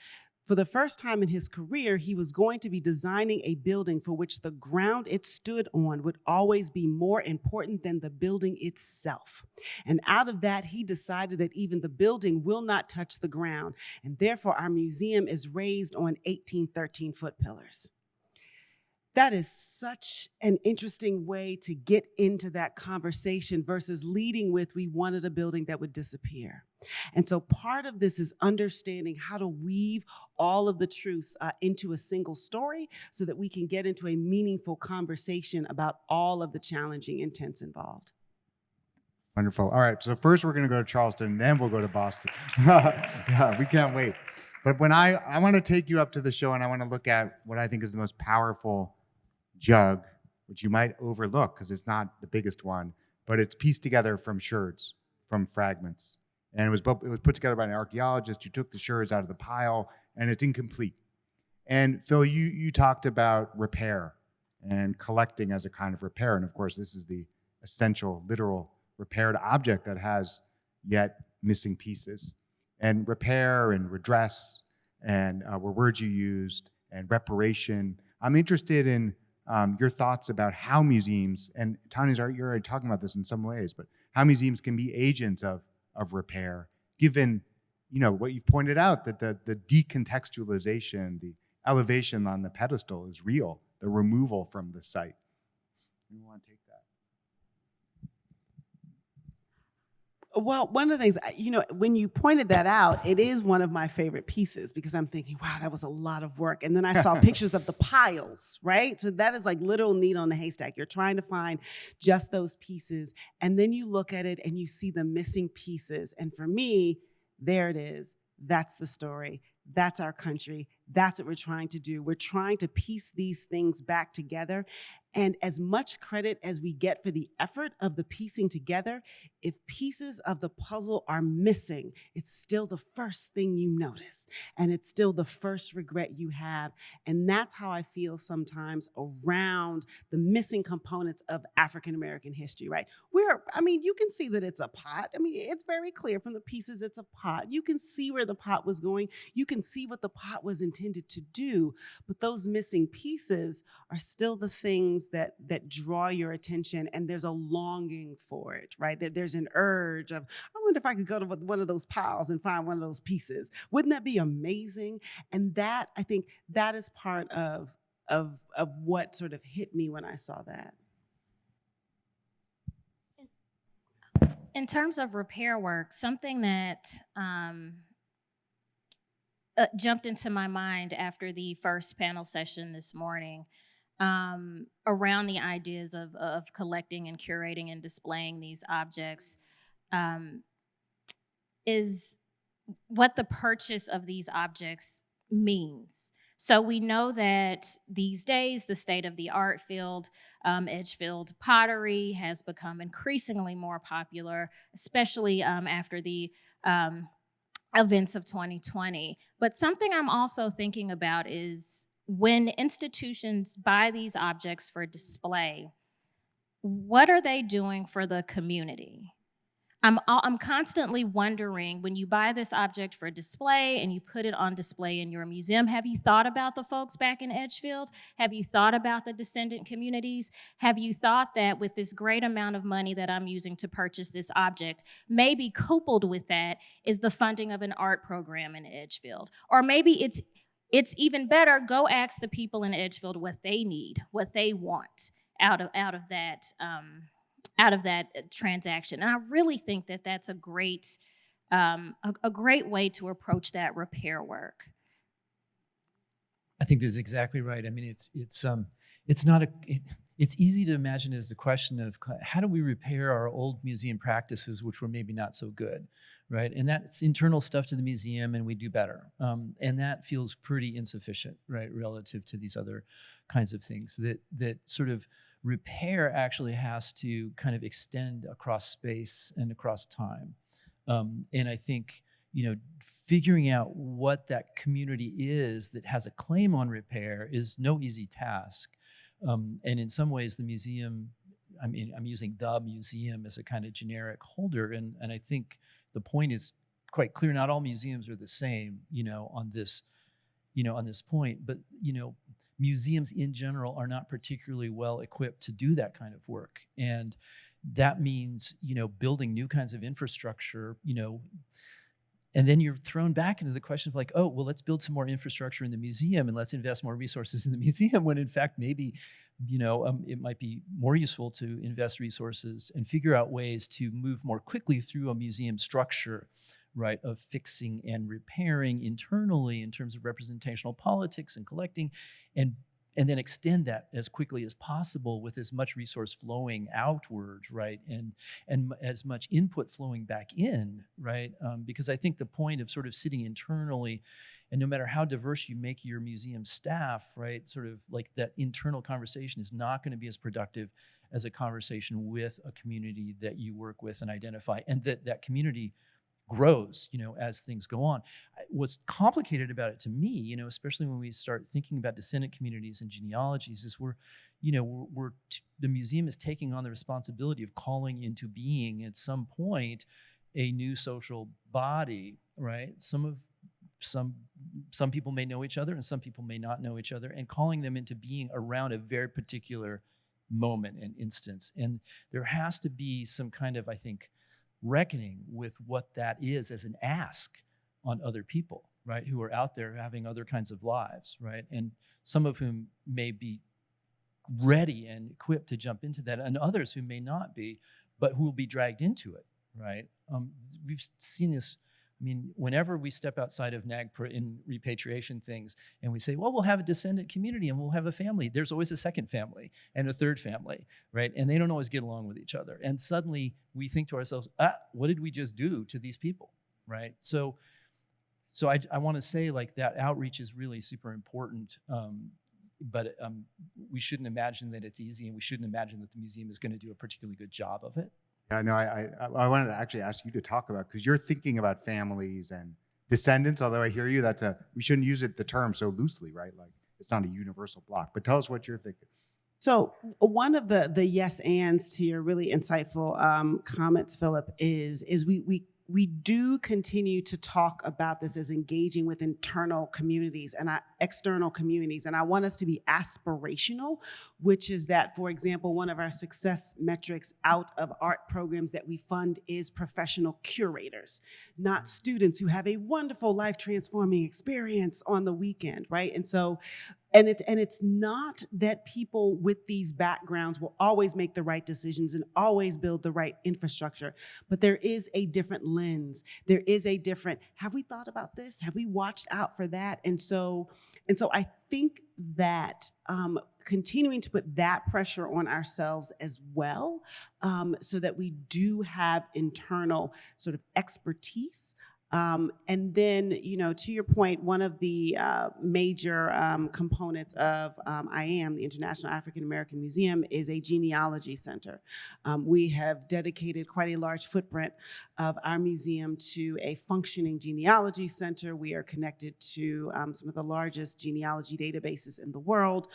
for the first time in his career, he was going to be designing a building for which the ground it stood on would always be more important than the building itself. And out of that, he decided that even the building will not touch the ground. And therefore, our museum is raised on 18 13-foot pillars. That is such an interesting way to get into that conversation versus leading with, we wanted a building that would disappear. And so part of this is understanding how to weave all of the truths into a single story so that we can get into a meaningful conversation about all of the challenging intents involved. Wonderful. All right, so first we're gonna go to Charleston, and then we'll go to Boston. Yeah, we can't wait. But when I wanna take you up to the show and I wanna look at what I think is the most powerful jug, which you might overlook because it's not the biggest one, but it's pieced together from sherds, from fragments. And it was put together by an archaeologist who took the sherds out of the pile, and it's incomplete. And Phil, you talked about repair and collecting as a kind of repair. And of course, this is the essential, literal repaired object that has yet missing pieces. And repair and redress and were words you used, and reparation. I'm interested in your thoughts about how museums, and Tanya's you're already talking about this in some ways, but how museums can be agents of repair, given, you know, what you've pointed out, that the decontextualization, the elevation on the pedestal is real, the removal from the site. You want to take that? Well, one of the things, you know, when you pointed that out, it is one of my favorite pieces because I'm thinking, wow, that was a lot of work. And then I saw pictures of the piles, right? So that is like literal needle in a haystack. You're trying to find just those pieces. And then you look at it and you see the missing pieces. And for me, there it is. That's the story. That's our country. That's what we're trying to do. We're trying to piece these things back together. And as much credit as we get for the effort of the piecing together, if pieces of the puzzle are missing, it's still the first thing you notice. And it's still the first regret you have. And that's how I feel sometimes around the missing components of African-American history, right? You can see that it's a pot. I mean, it's very clear from the pieces it's a pot. You can see where the pot was going. You can see what the pot was intended to do. But those missing pieces are still the things that draw your attention, and there's a longing for it, right? That there's an urge of, I wonder if I could go to one of those piles and find one of those pieces. Wouldn't that be amazing? And that, I think, that is part of what sort of hit me when I saw that. In terms of repair work, something that jumped into my mind after the first panel session this morning around the ideas of collecting and curating and displaying these objects is what the purchase of these objects means. So we know that these days, the state of the art field, Edgefield pottery has become increasingly more popular, especially after the events of 2020. But something I'm also thinking about is when institutions buy these objects for display, what are they doing for the community? I'm constantly wondering, when you buy this object for display and you put it on display in your museum, have you thought about the folks back in Edgefield? Have you thought about the descendant communities? Have you thought that with this great amount of money that I'm using to purchase this object, maybe coupled with that is the funding of an art program in Edgefield? Or maybe it's even better, go ask the people in Edgefield what they need, what they want out of that transaction. And I really think that that's a great way to approach that repair work. I think that's exactly right. I mean, it's easy to imagine as a question of how do we repair our old museum practices, which were maybe not so good, right? And that's internal stuff to the museum, and we do better. And that feels pretty insufficient, right, relative to these other kinds of things. That sort of repair actually has to kind of extend across space and across time. And I think, figuring out what that community is that has a claim on repair is no easy task. And in some ways, the museum, I'm using the museum as a kind of generic holder. And I think the point is quite clear. Not all museums are the same, on this point. But, museums in general are not particularly well equipped to do that kind of work. And that means, building new kinds of infrastructure, and then you're thrown back into the question of like, oh, well, let's build some more infrastructure in the museum and let's invest more resources in the museum, when in fact, maybe, it might be more useful to invest resources and figure out ways to move more quickly through a museum structure, right, of fixing and repairing internally in terms of representational politics and collecting, and then extend that as quickly as possible with as much resource flowing outward, right, and as much input flowing back in, right, because I think the point of sort of sitting internally, and no matter how diverse you make your museum staff, right, sort of like that internal conversation is not going to be as productive as a conversation with a community that you work with and identify, and that community grows, as things go on. What's complicated about it to me, especially when we start thinking about descendant communities and genealogies, is the museum is taking on the responsibility of calling into being at some point a new social body, right? Some people may know each other and some people may not know each other, and calling them into being around a very particular moment and instance. And there has to be some kind of, I think, reckoning with what that is as an ask on other people, right, who are out there having other kinds of lives, right, and some of whom may be ready and equipped to jump into that, and others who may not be, but who will be dragged into it, right? We've seen this. I mean, whenever we step outside of NAGPRA in repatriation things and we say, well, we'll have a descendant community and we'll have a family, there's always a second family and a third family, right? And they don't always get along with each other. And suddenly we think to ourselves, what did we just do to these people, right? So I want to say, like, that outreach is really super important, but we shouldn't imagine that it's easy, and we shouldn't imagine that the museum is going to do a particularly good job of it. Yeah, no, I wanted to actually ask you to talk about, because you're thinking about families and descendants, although I hear you, we shouldn't use the term so loosely, right? Like, it's not a universal block, but tell us what you're thinking. So one of the yes ands to your really insightful comments, Philip, is we do continue to talk about this as engaging with internal communities and external communities. And I want us to be aspirational, which is that, for example, one of our success metrics out of art programs that we fund is professional curators, not students who have a wonderful life-transforming experience on the weekend, right? And so And it's not that people with these backgrounds will always make the right decisions and always build the right infrastructure, but there is a different lens. There is a different, have we thought about this? Have we watched out for that? And so I think that continuing to put that pressure on ourselves as well, so that we do have internal sort of expertise. And then, to your point, one of the major components of the International African American Museum, is a genealogy center. We have dedicated quite a large footprint of our museum to a functioning genealogy center. We are connected to some of the largest genealogy databases in the world.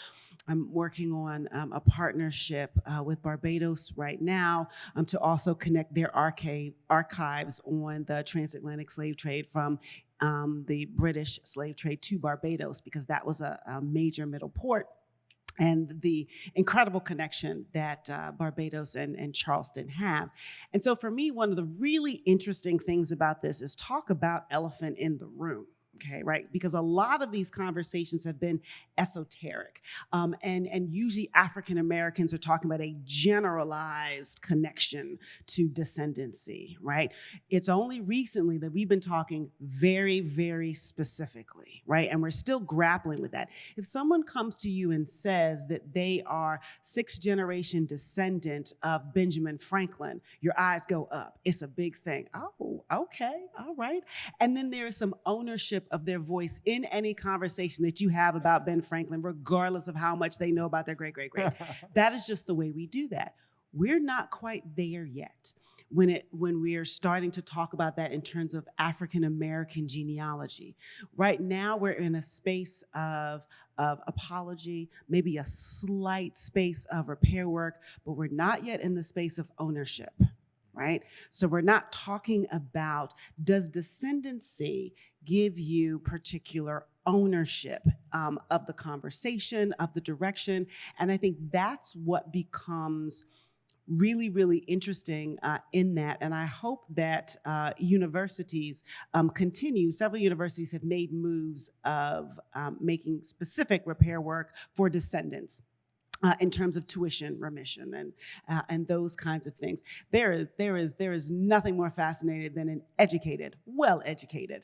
I'm working on a partnership with Barbados right now to also connect their archives on the transatlantic slave trade from the British slave trade to Barbados, because that was a major middle port, and the incredible connection that Barbados and Charleston have. And so for me, one of the really interesting things about this is talk about elephant in the room. Okay, right? Because a lot of these conversations have been esoteric. And usually African Americans are talking about a generalized connection to descendancy, right? It's only recently that we've been talking very, very specifically, right? And we're still grappling with that. If someone comes to you and says that they are 6th generation descendant of Benjamin Franklin, your eyes go up. It's a big thing. Oh, okay, all right. And then there is some ownership of their voice in any conversation that you have about Ben Franklin, regardless of how much they know about their great-great-great. That is just the way we do that. We're not quite there yet when we are starting to talk about that in terms of African American genealogy. Right now, we're in a space of apology, maybe a slight space of repair work, but we're not yet in the space of ownership. Right? So we're not talking about, does descendancy give you particular ownership of the conversation, of the direction? And I think that's what becomes really, really interesting in that. And I hope that universities continue. Several universities have made moves of making specific repair work for descendants. In terms of tuition remission and those kinds of things. There is nothing more fascinating than an educated, well-educated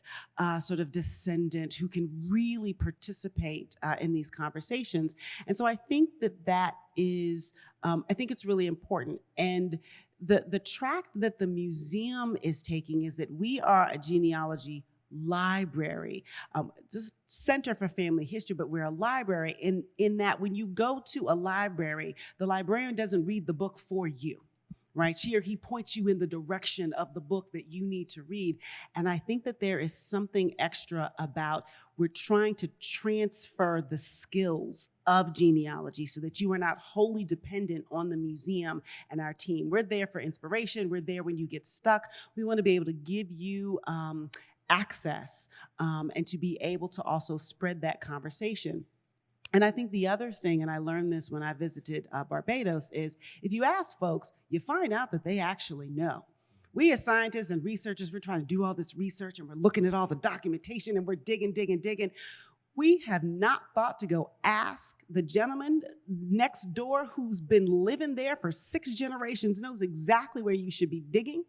sort of descendant who can really participate in these conversations. And so I think that is, I think it's really important. And the track that the museum is taking is that we are a genealogy library, just Center for Family History, but we're a library in that when you go to a library, the librarian doesn't read the book for you, right? She or he points you in the direction of the book that you need to read. And I think that there is something extra about we're trying to transfer the skills of genealogy so that you are not wholly dependent on the museum and our team. We're there for inspiration. We're there when you get stuck. We want to be able to give you access and to be able to also spread that conversation. And I think the other thing, and I learned this when I visited Barbados, is if you ask folks, you find out that they actually know. We as scientists and researchers, we're trying to do all this research and we're looking at all the documentation and we're digging. We have not thought to go ask the gentleman next door who's been living there for 6 generations, knows exactly where you should be digging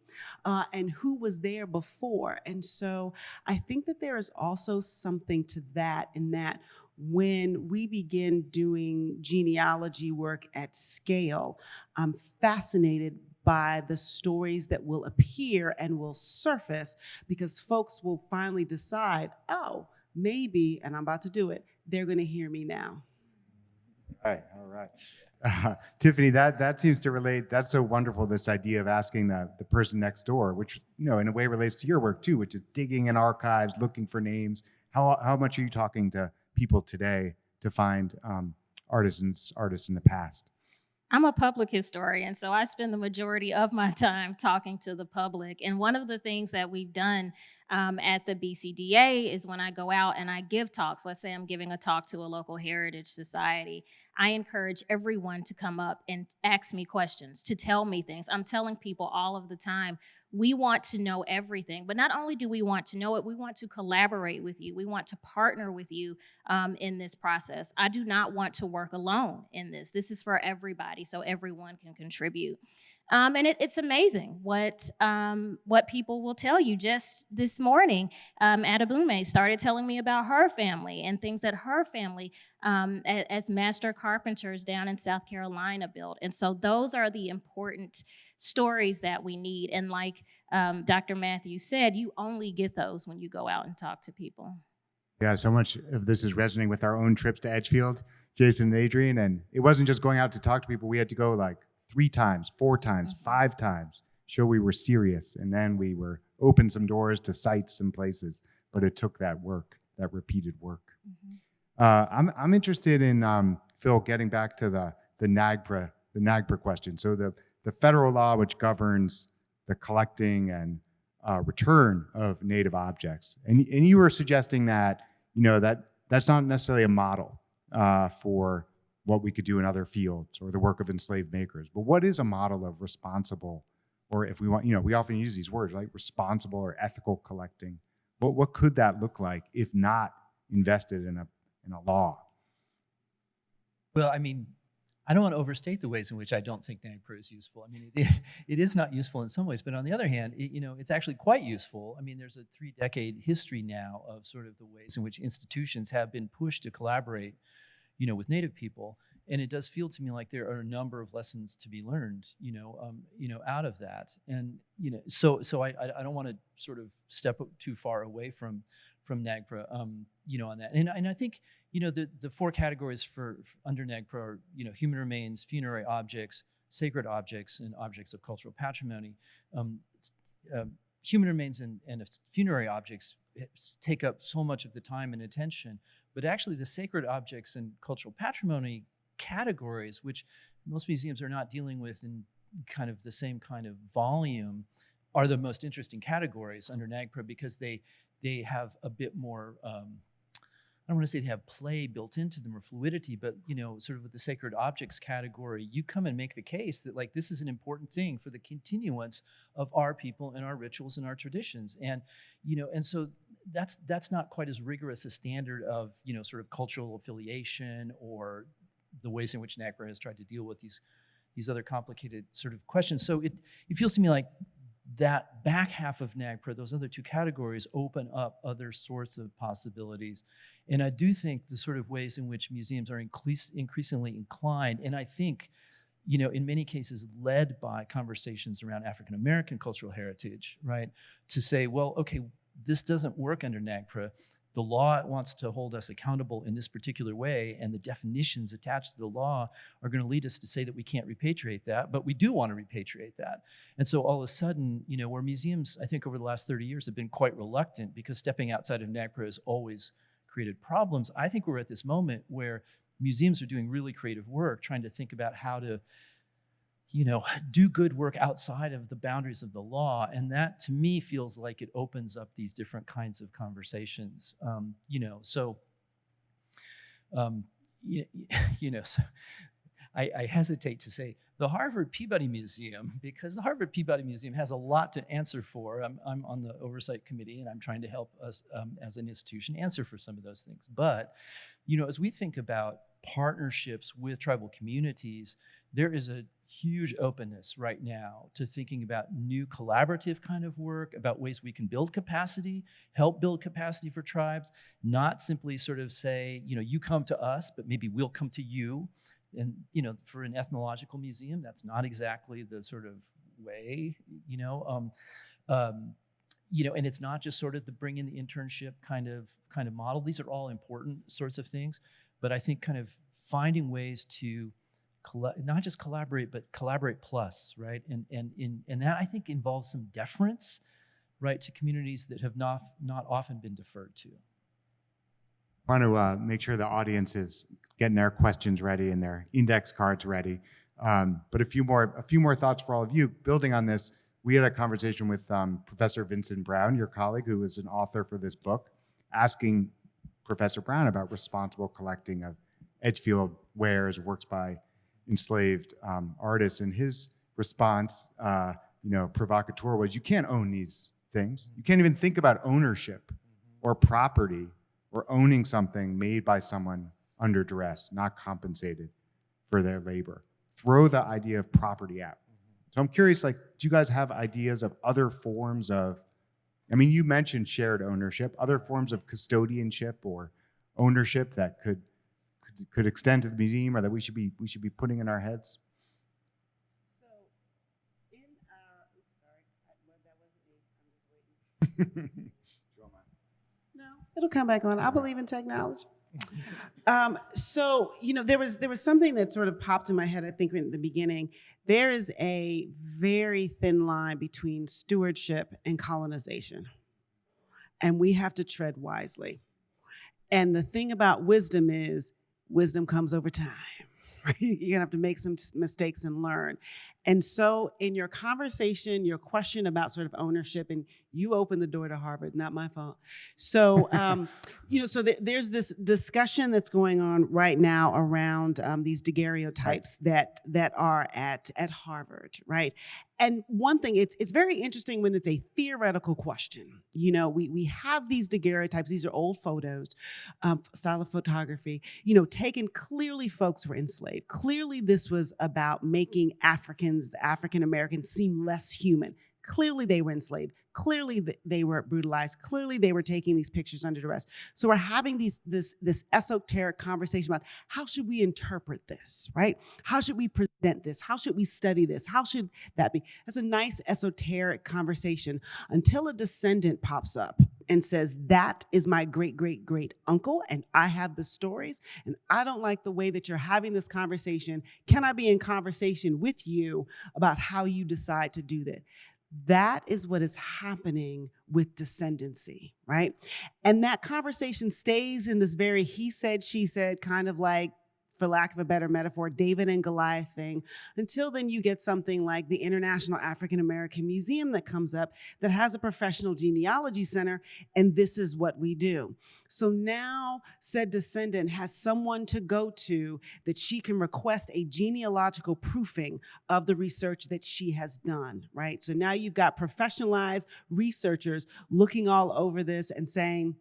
and who was there before. And so I think that there is also something to that, in that when we begin doing genealogy work at scale, I'm fascinated by the stories that will appear and will surface, because folks will finally decide, oh, maybe, and I'm about to do it, they're going to hear me now. All right. Tiffany, that seems to relate. That's so wonderful, this idea of asking the person next door, which, in a way relates to your work too, which is digging in archives, looking for names. How much are you talking to people today to find artists in the past? I'm a public historian, so I spend the majority of my time talking to the public. And one of the things that we've done at the BCDA is when I go out and I give talks, let's say I'm giving a talk to a local heritage society, I encourage everyone to come up and ask me questions, to tell me things. I'm telling people all of the time, we want to know everything, but not only do we want to know it, we want to collaborate with you. We want to partner with you in this process. I do not want to work alone in this. This is for everybody, so everyone can contribute. And it's amazing what people will tell you. Just this morning, Adabume started telling me about her family and things that her family as master carpenters down in South Carolina built. And so those are the important stories that we need. And like Dr. Matthews said, you only get those when you go out and talk to people. Yeah, so much of this is resonating with our own trips to Edgefield, Jason and Adrian. And it wasn't just going out to talk to people. We had to go like 3 times, 4 times, 5 times, show we were serious. And then we were open some doors to sites and places. But it took that work, that repeated work. I'm interested in, Phil, getting back to the NAGPRA question. So the federal law which governs the collecting and return of native objects. And you were suggesting that, that's not necessarily a model for what we could do in other fields or the work of enslaved makers. But what is a model of responsible, or if we want, we often use these words like responsible or ethical collecting. What could that look like if not invested in a law? Well, I mean, I don't want to overstate the ways in which I don't think NAGPRA is useful. I mean, it is not useful in some ways, but on the other hand, it's actually quite useful. I mean, there's a 3-decade history now of sort of the ways in which institutions have been pushed to collaborate, with Native people, and it does feel to me like there are a number of lessons to be learned, out of that. And so I don't want to sort of step too far away from NAGPRA, on that. And I think, the 4 categories for under NAGPRA are, human remains, funerary objects, sacred objects, and objects of cultural patrimony. Human remains and funerary objects take up so much of the time and attention, but actually the sacred objects and cultural patrimony categories, which most museums are not dealing with in kind of the same kind of volume, are the most interesting categories under NAGPRA because they have a bit more, I don't want to say they have play built into them or fluidity, but sort of with the sacred objects category, you come and make the case that like this is an important thing for the continuance of our people and our rituals and our traditions. And and so that's not quite as rigorous a standard of sort of cultural affiliation or the ways in which NAGPRA has tried to deal with these other complicated sort of questions. So it feels to me like that back half of NAGPRA, those other 2 categories, open up other sorts of possibilities. And I do think the sort of ways in which museums are increasingly inclined, and I think, in many cases led by conversations around African American cultural heritage, right? To say, well, okay, this doesn't work under NAGPRA. The law wants to hold us accountable in this particular way, and the definitions attached to the law are going to lead us to say that we can't repatriate that, but we do want to repatriate that. And so all of a sudden, where museums, I think over the last 30 years have been quite reluctant because stepping outside of NAGPRA has always created problems, I think we're at this moment where museums are doing really creative work, trying to think about how to do good work outside of the boundaries of the law. And that to me feels like it opens up these different kinds of conversations. So I hesitate to say the Harvard Peabody Museum, because the Harvard Peabody Museum has a lot to answer for. I'm on the oversight committee and I'm trying to help us as an institution answer for some of those things. But, as we think about partnerships with tribal communities, there is a huge openness right now to thinking about new collaborative kind of work, about ways we can build capacity, help build capacity for tribes, not simply sort of say, you come to us, but maybe we'll come to you. And, for an ethnological museum, that's not exactly the sort of way, and it's not just sort of the bring in the internship kind of model. These are all important sorts of things, but I think kind of finding ways to not just collaborate, but collaborate plus, right? And that I think involves some deference, right, to communities that have not often been deferred to. I want to make sure the audience is getting their questions ready and their index cards ready. But a few more thoughts for all of you. Building on this, we had a conversation with Professor Vincent Brown, your colleague, who is an author for this book, asking Professor Brown about responsible collecting of Edgefield wares, works by enslaved artists. And his response, provocateur, was, you can't own these things. You can't even think about ownership or property or owning something made by someone under duress, not compensated for their labor. Throw the idea of property out. So I'm curious, do you guys have ideas of other forms of, you mentioned shared ownership, other forms of custodianship or ownership that could extend to the museum, or that we should be putting in our heads? So in our, that wasn't me. No, it'll come back on. I believe in technology. There was something that sort of popped in my head, I think, in the beginning. There is a very thin line between stewardship and colonization, and we have to tread wisely. And the thing about wisdom is, wisdom comes over time. You're gonna have to make some mistakes and learn. And so in your conversation, your question about sort of ownership, and you opened the door to Harvard, not my fault. So, there's this discussion that's going on right now around these daguerreotypes that are at Harvard, right? And one thing, it's very interesting when it's a theoretical question. We have these daguerreotypes. These are old photos, style of photography, taken. Clearly folks were enslaved. Clearly this was about making Africans, the African Americans, seem less human. Clearly they were enslaved. Clearly they were brutalized. Clearly they were taking these pictures under duress. So we're having this esoteric conversation about how should we interpret this, right? How should we present this? How should we study this? How should that be? That's a nice esoteric conversation until a descendant pops up and says, that is my great, great, great uncle, and I have the stories, and I don't like the way that you're having this conversation. Can I be in conversation with you about how you decide to do that? That is what is happening with descendancy, right? And that conversation stays in this very he said, she said, kind of like, for lack of a better metaphor, David and Goliath thing, until then you get something like the International African American Museum that comes up that has a professional genealogy center, and this is what we do. So now said descendant has someone to go to that she can request a genealogical proofing of the research that she has done, right? So now you've got professionalized researchers looking all over this and saying,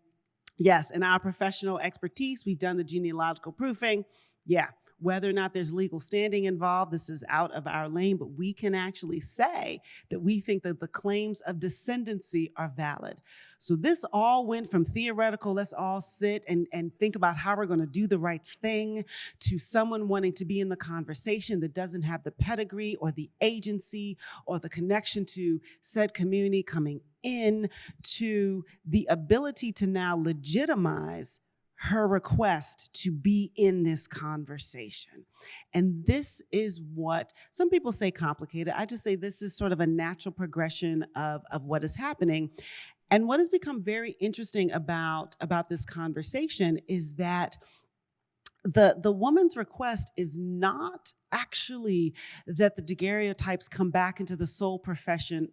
yes, in our professional expertise, we've done the genealogical proofing. Yeah, whether or not there's legal standing involved, this is out of our lane, but we can actually say that we think that the claims of descendancy are valid. So this all went from theoretical, let's all sit and think about how we're going to do the right thing, to someone wanting to be in the conversation that doesn't have the pedigree or the agency or the connection to said community coming in, to the ability to now legitimize her request to be in this conversation. And this is what some people say complicated. I just say this is sort of a natural progression of what is happening. And what has become very interesting about this conversation is that the woman's request is not actually that the daguerreotypes come back into the sole possession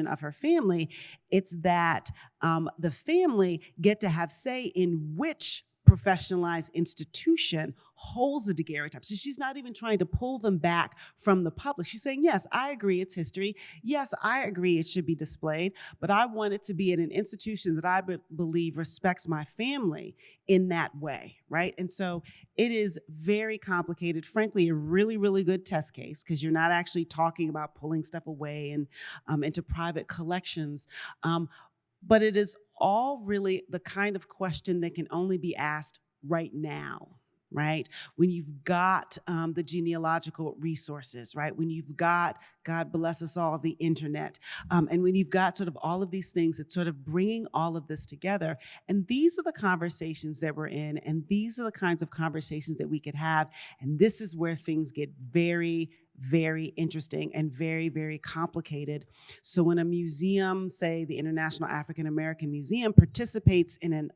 of her family. It's that the family get to have say in which professionalized institution holds the daguerreotypes. So she's not even trying to pull them back from the public. She's saying, yes, I agree it's history. Yes, I agree it should be displayed, but I want it to be in an institution that I believe respects my family in that way, right? And so it is very complicated, frankly, a really, really good test case, because you're not actually talking about pulling stuff away and into private collections. But it is all really the kind of question that can only be asked right now, right? When you've got the genealogical resources, right? When you've got, God bless us all, the internet. And when you've got sort of all of these things, it's sort of bringing all of this together. And these are the conversations that we're in, and these are the kinds of conversations that we could have. And this is where things get very, very interesting and very, very complicated. So when a museum, say the International African American Museum, participates in an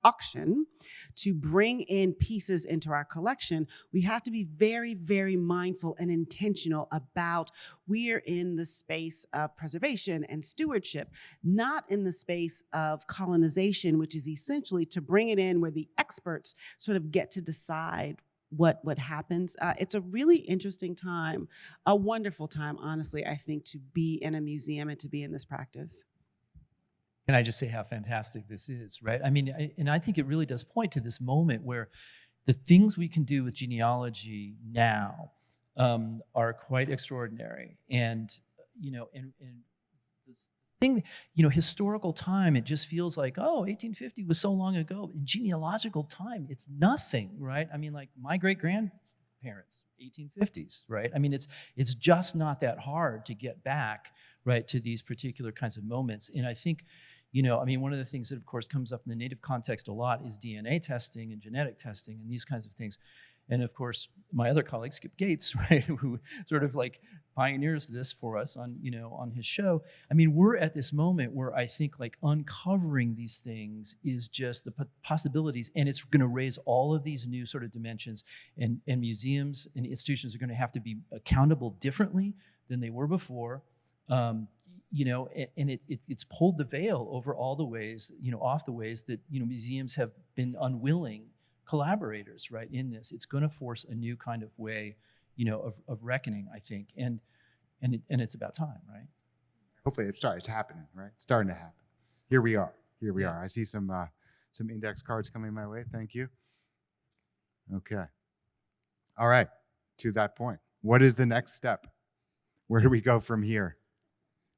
auction to bring in pieces into our collection, we have to be very, very mindful and intentional about we're in the space of preservation and stewardship, not in the space of colonization, which is essentially to bring it in where the experts sort of get to decide what happens. It's a really interesting time, a wonderful time, honestly, I think, to be in a museum and to be in this practice. Can I just say how fantastic this is, right? I mean, and I think it really does point to this moment where the things we can do with genealogy now are quite extraordinary. And, and this thing, historical time, it just feels like, 1850 was so long ago. In genealogical time, it's nothing, right? I mean, like my great-grandparents, 1850s, right? I mean, it's just not that hard to get back, right, to these particular kinds of moments. And I think, one of the things that, of course, comes up in the Native context a lot is DNA testing and genetic testing and these kinds of things. And of course, my other colleague, Skip Gates, right, who sort of like pioneers this for us on, on his show. I mean, we're at this moment where I think like uncovering these things is just the possibilities, and it's going to raise all of these new sort of dimensions, and museums and institutions are going to have to be accountable differently than they were before. And it's pulled the veil over all the ways, off the ways that, museums have been unwilling collaborators, right, in this. It's going to force a new kind of way, of reckoning, I think, and it's about time, right? Hopefully it's happening, right? It's starting to happen. Here we are. I see some index cards coming my way. Thank you. Okay. All right. To that point, what is the next step? Where do we go from here?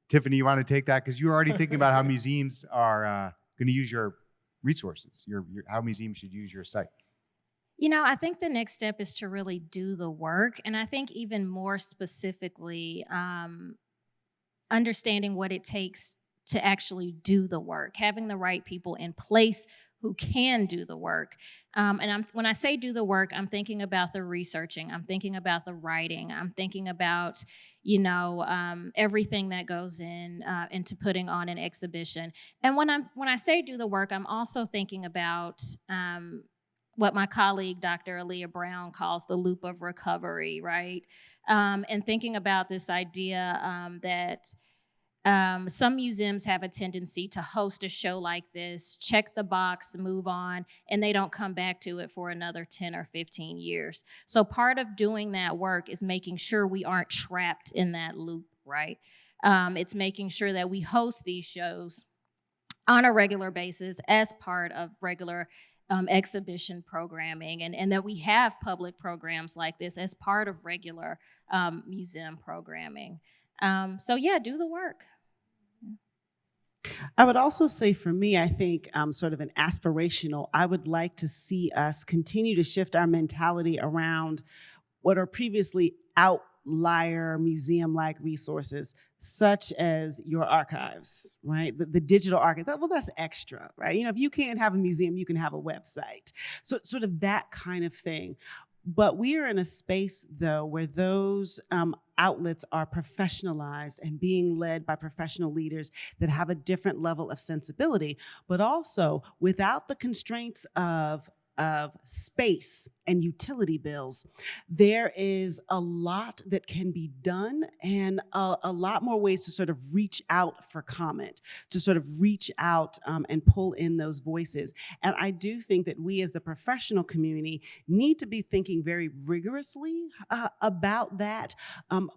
Tiffany, you want to take that? Because you're already thinking about how museums are going to use your resources, how museums should use your site. I think the next step is to really do the work. And I think even more specifically, understanding what it takes to actually do the work, having the right people in place who can do the work. When I say do the work, I'm thinking about the researching, I'm thinking about the writing, I'm thinking about, everything that goes into putting on an exhibition. And when I say do the work, I'm also thinking about what my colleague, Dr. Aaliyah Brown, calls the loop of recovery, right? And thinking about this idea that some museums have a tendency to host a show like this, check the box, move on, and they don't come back to it for another 10 or 15 years. So part of doing that work is making sure we aren't trapped in that loop, right? It's making sure that we host these shows on a regular basis as part of regular exhibition programming, and that we have public programs like this as part of regular museum programming. So yeah, do the work. I would also say for me, I think sort of an aspirational, I would like to see us continue to shift our mentality around what are previously outlier museum-like resources, such as your archives, right? The digital archive, well, that's extra, right? If you can't have a museum, you can have a website. So sort of that kind of thing. But we are in a space, though, where those outlets are professionalized and being led by professional leaders that have a different level of sensibility, but also without the constraints of space and utility bills. There is a lot that can be done, and a lot more ways to sort of reach out for comment, to sort of reach out and pull in those voices. And I do think that we as the professional community need to be thinking very rigorously about that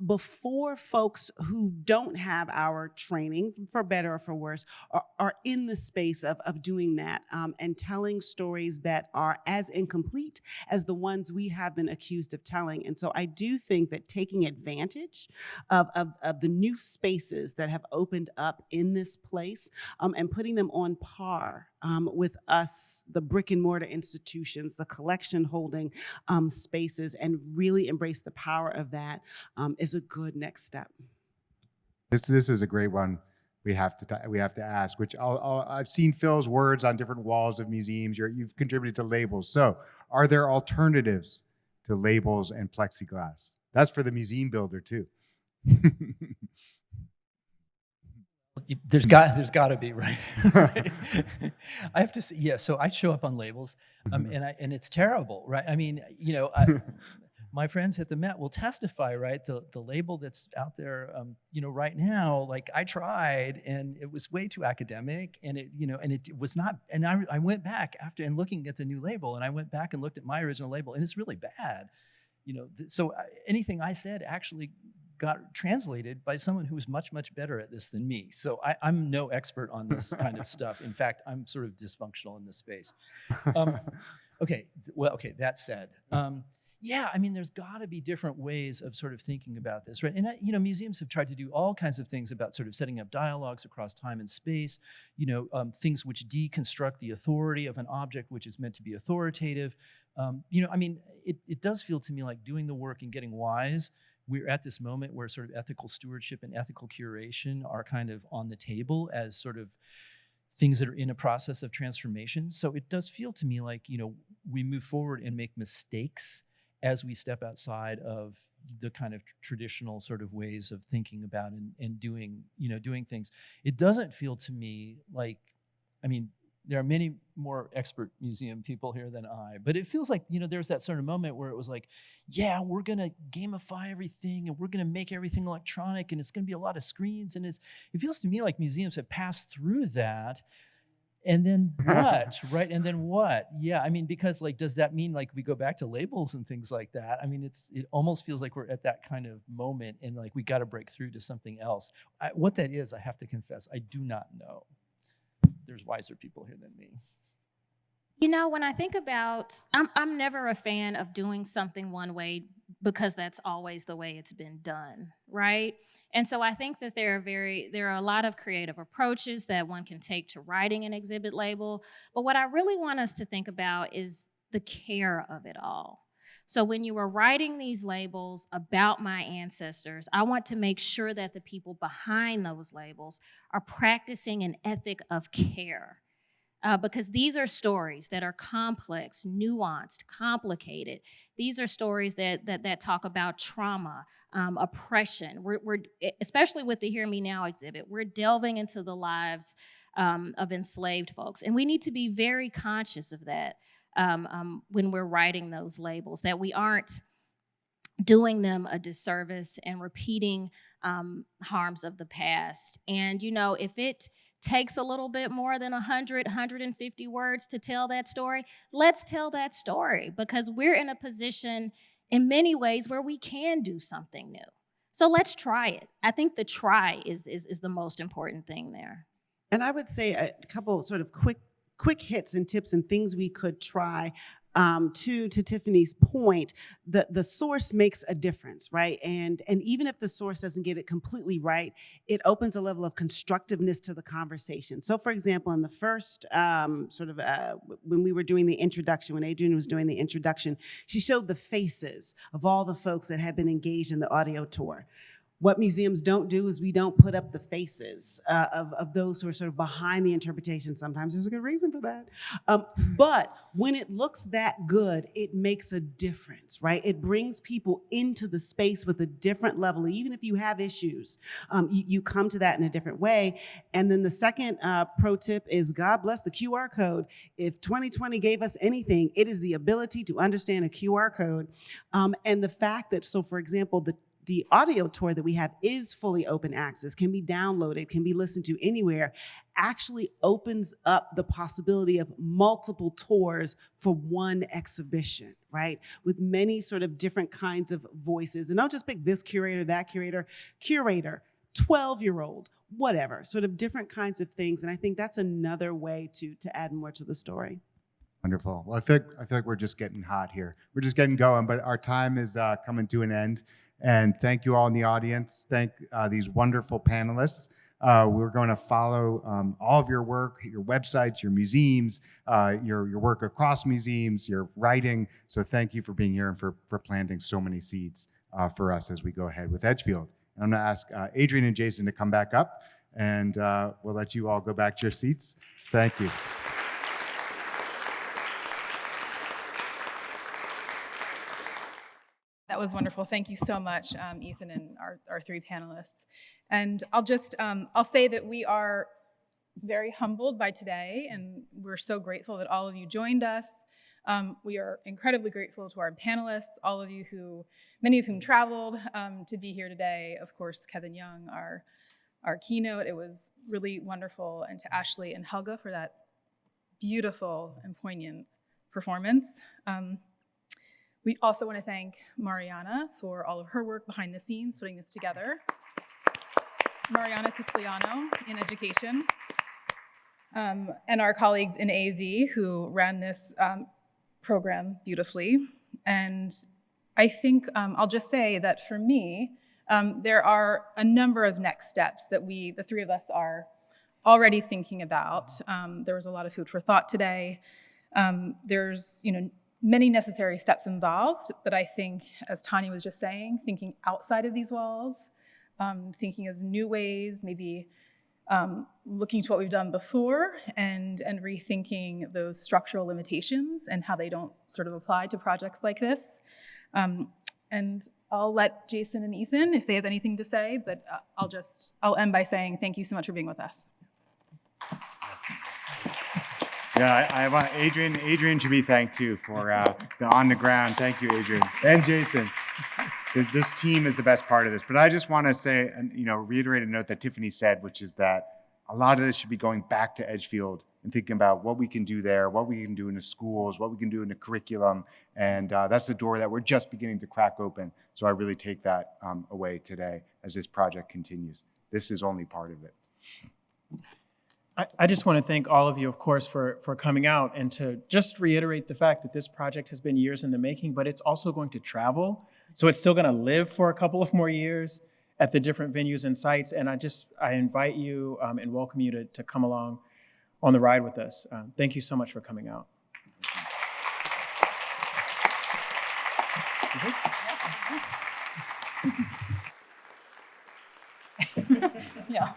before folks who don't have our training, for better or for worse, are in the space of doing that and telling stories that are as incomplete as the ones we have been accused of telling. And so I do think that taking advantage of the new spaces that have opened up in this place and putting them on par with us, the brick and mortar institutions, the collection holding spaces, and really embrace the power of that is a good next step. This is a great one. We have to ask, which I've seen Phil's words on different walls of museums. You've contributed to labels. So are there alternatives to labels and plexiglass? That's for the museum builder too. There's got to be, right? I have to say, yeah. So I show up on labels, and it's terrible, right? I mean, my friends at the Met will testify, right? The label that's out there, right now, like I tried and it was way too academic and it was not, and I went back after and looking at the new label and I went back and looked at my original label and it's really bad. So anything I said actually got translated by someone who was much, much better at this than me. So I'm no expert on this kind of stuff. In fact, I'm sort of dysfunctional in this space. Okay, that said, there's got to be different ways of sort of thinking about this, right? And museums have tried to do all kinds of things about sort of setting up dialogues across time and space, things which deconstruct the authority of an object which is meant to be authoritative. It does feel to me like doing the work and getting wise. We're at this moment where sort of ethical stewardship and ethical curation are kind of on the table as sort of things that are in a process of transformation. So it does feel to me like, we move forward and make mistakes as we step outside of the kind of traditional sort of ways of thinking about and doing things. It doesn't feel to me like, there are many more expert museum people here than I, but it feels like, there's that sort of moment where it was like, yeah, we're going to gamify everything and we're going to make everything electronic and it's going to be a lot of screens. And it feels to me like museums have passed through that. And then what, right? And then what? Yeah, because does that mean like we go back to labels and things like that? It almost feels like we're at that kind of moment and like we got to break through to something else. What that is, I have to confess, I do not know. There's wiser people here than me. When I think about, I'm never a fan of doing something one way because that's always the way it's been done, right? And so I think that there are a lot of creative approaches that one can take to writing an exhibit label. But what I really want us to think about is the care of it all. So when you were writing these labels about my ancestors, I want to make sure that the people behind those labels are practicing an ethic of care. Because these are stories that are complex, nuanced, complicated. These are stories that talk about trauma, oppression. We're especially with the Hear Me Now exhibit, we're delving into the lives of enslaved folks. And we need to be very conscious of that when we're writing those labels, that we aren't doing them a disservice and repeating harms of the past. And, if it takes a little bit more than 100, 150 words to tell that story, let's tell that story, because we're in a position in many ways where we can do something new. So let's try it. I think the try is the most important thing there. And I would say a couple sort of quick hits and tips and things we could try. To Tiffany's point, the source makes a difference, right? And even if the source doesn't get it completely right, it opens a level of constructiveness to the conversation. So for example, in the first when we were doing the introduction, when Adrienne was doing the introduction, she showed the faces of all the folks that had been engaged in the audio tour. What museums don't do is we don't put up the faces of those who are sort of behind the interpretation. Sometimes there's a good reason for that. But when it looks that good, it makes a difference, right? It brings people into the space with a different level. Even if you have issues, you come to that in a different way. And then the second pro tip is, God bless the QR code. If 2020 gave us anything, it is the ability to understand a QR code. And the fact that, so for example, the audio tour that we have is fully open access, can be downloaded, can be listened to anywhere, actually opens up the possibility of multiple tours for one exhibition, right? With many sort of different kinds of voices. And don't just pick this curator, that curator, 12-year-old, whatever, sort of different kinds of things. And I think that's another way to add more to the story. Wonderful. Well, I feel like we're just getting hot here. We're just getting going, but our time is coming to an end. And thank you all in the audience. Thank these wonderful panelists. We're going to follow all of your work, your websites, your museums, your work across museums, your writing. So thank you for being here and for planting so many seeds for us as we go ahead with Edgefield. And I'm going to ask Adrienne and Jason to come back up, and we'll let you all go back to your seats. Thank you. That was wonderful. Thank you so much, Ethan and our three panelists. And I'll say that we are very humbled by today, and we're so grateful that all of you joined us. We are incredibly grateful to our panelists, all of you many of whom traveled to be here today. Of course, Kevin Young, our keynote. It was really wonderful. And to Ashley and Helga for that beautiful and poignant performance. We also want to thank Mariana for all of her work behind the scenes, putting this together. Mariana Siciliano in education. And our colleagues in AV who ran this program beautifully. And I think I'll just say that for me, there are a number of next steps that the three of us are already thinking about. There was a lot of food for thought today. There's many necessary steps involved, but I think, as Tanya was just saying, thinking outside of these walls, thinking of new ways, maybe looking to what we've done before and rethinking those structural limitations and how they don't sort of apply to projects like this. And I'll let Jason and Ethan, if they have anything to say, but I'll end by saying thank you so much for being with us. Yeah, I want Adrian to be thanked too for the on the ground. Thank you, Adrian and Jason. This team is the best part of this. But I just want to say, and reiterate a note that Tiffany said, which is that a lot of this should be going back to Edgefield and thinking about what we can do there, what we can do in the schools, what we can do in the curriculum. And that's the door that we're just beginning to crack open. So I really take that away today as this project continues. This is only part of it. I just want to thank all of you, of course, for coming out and to just reiterate the fact that this project has been years in the making, but it's also going to travel. So it's still going to live for a couple of more years at the different venues and sites. And I invite you and welcome you to come along on the ride with us. Thank you so much for coming out. Yeah.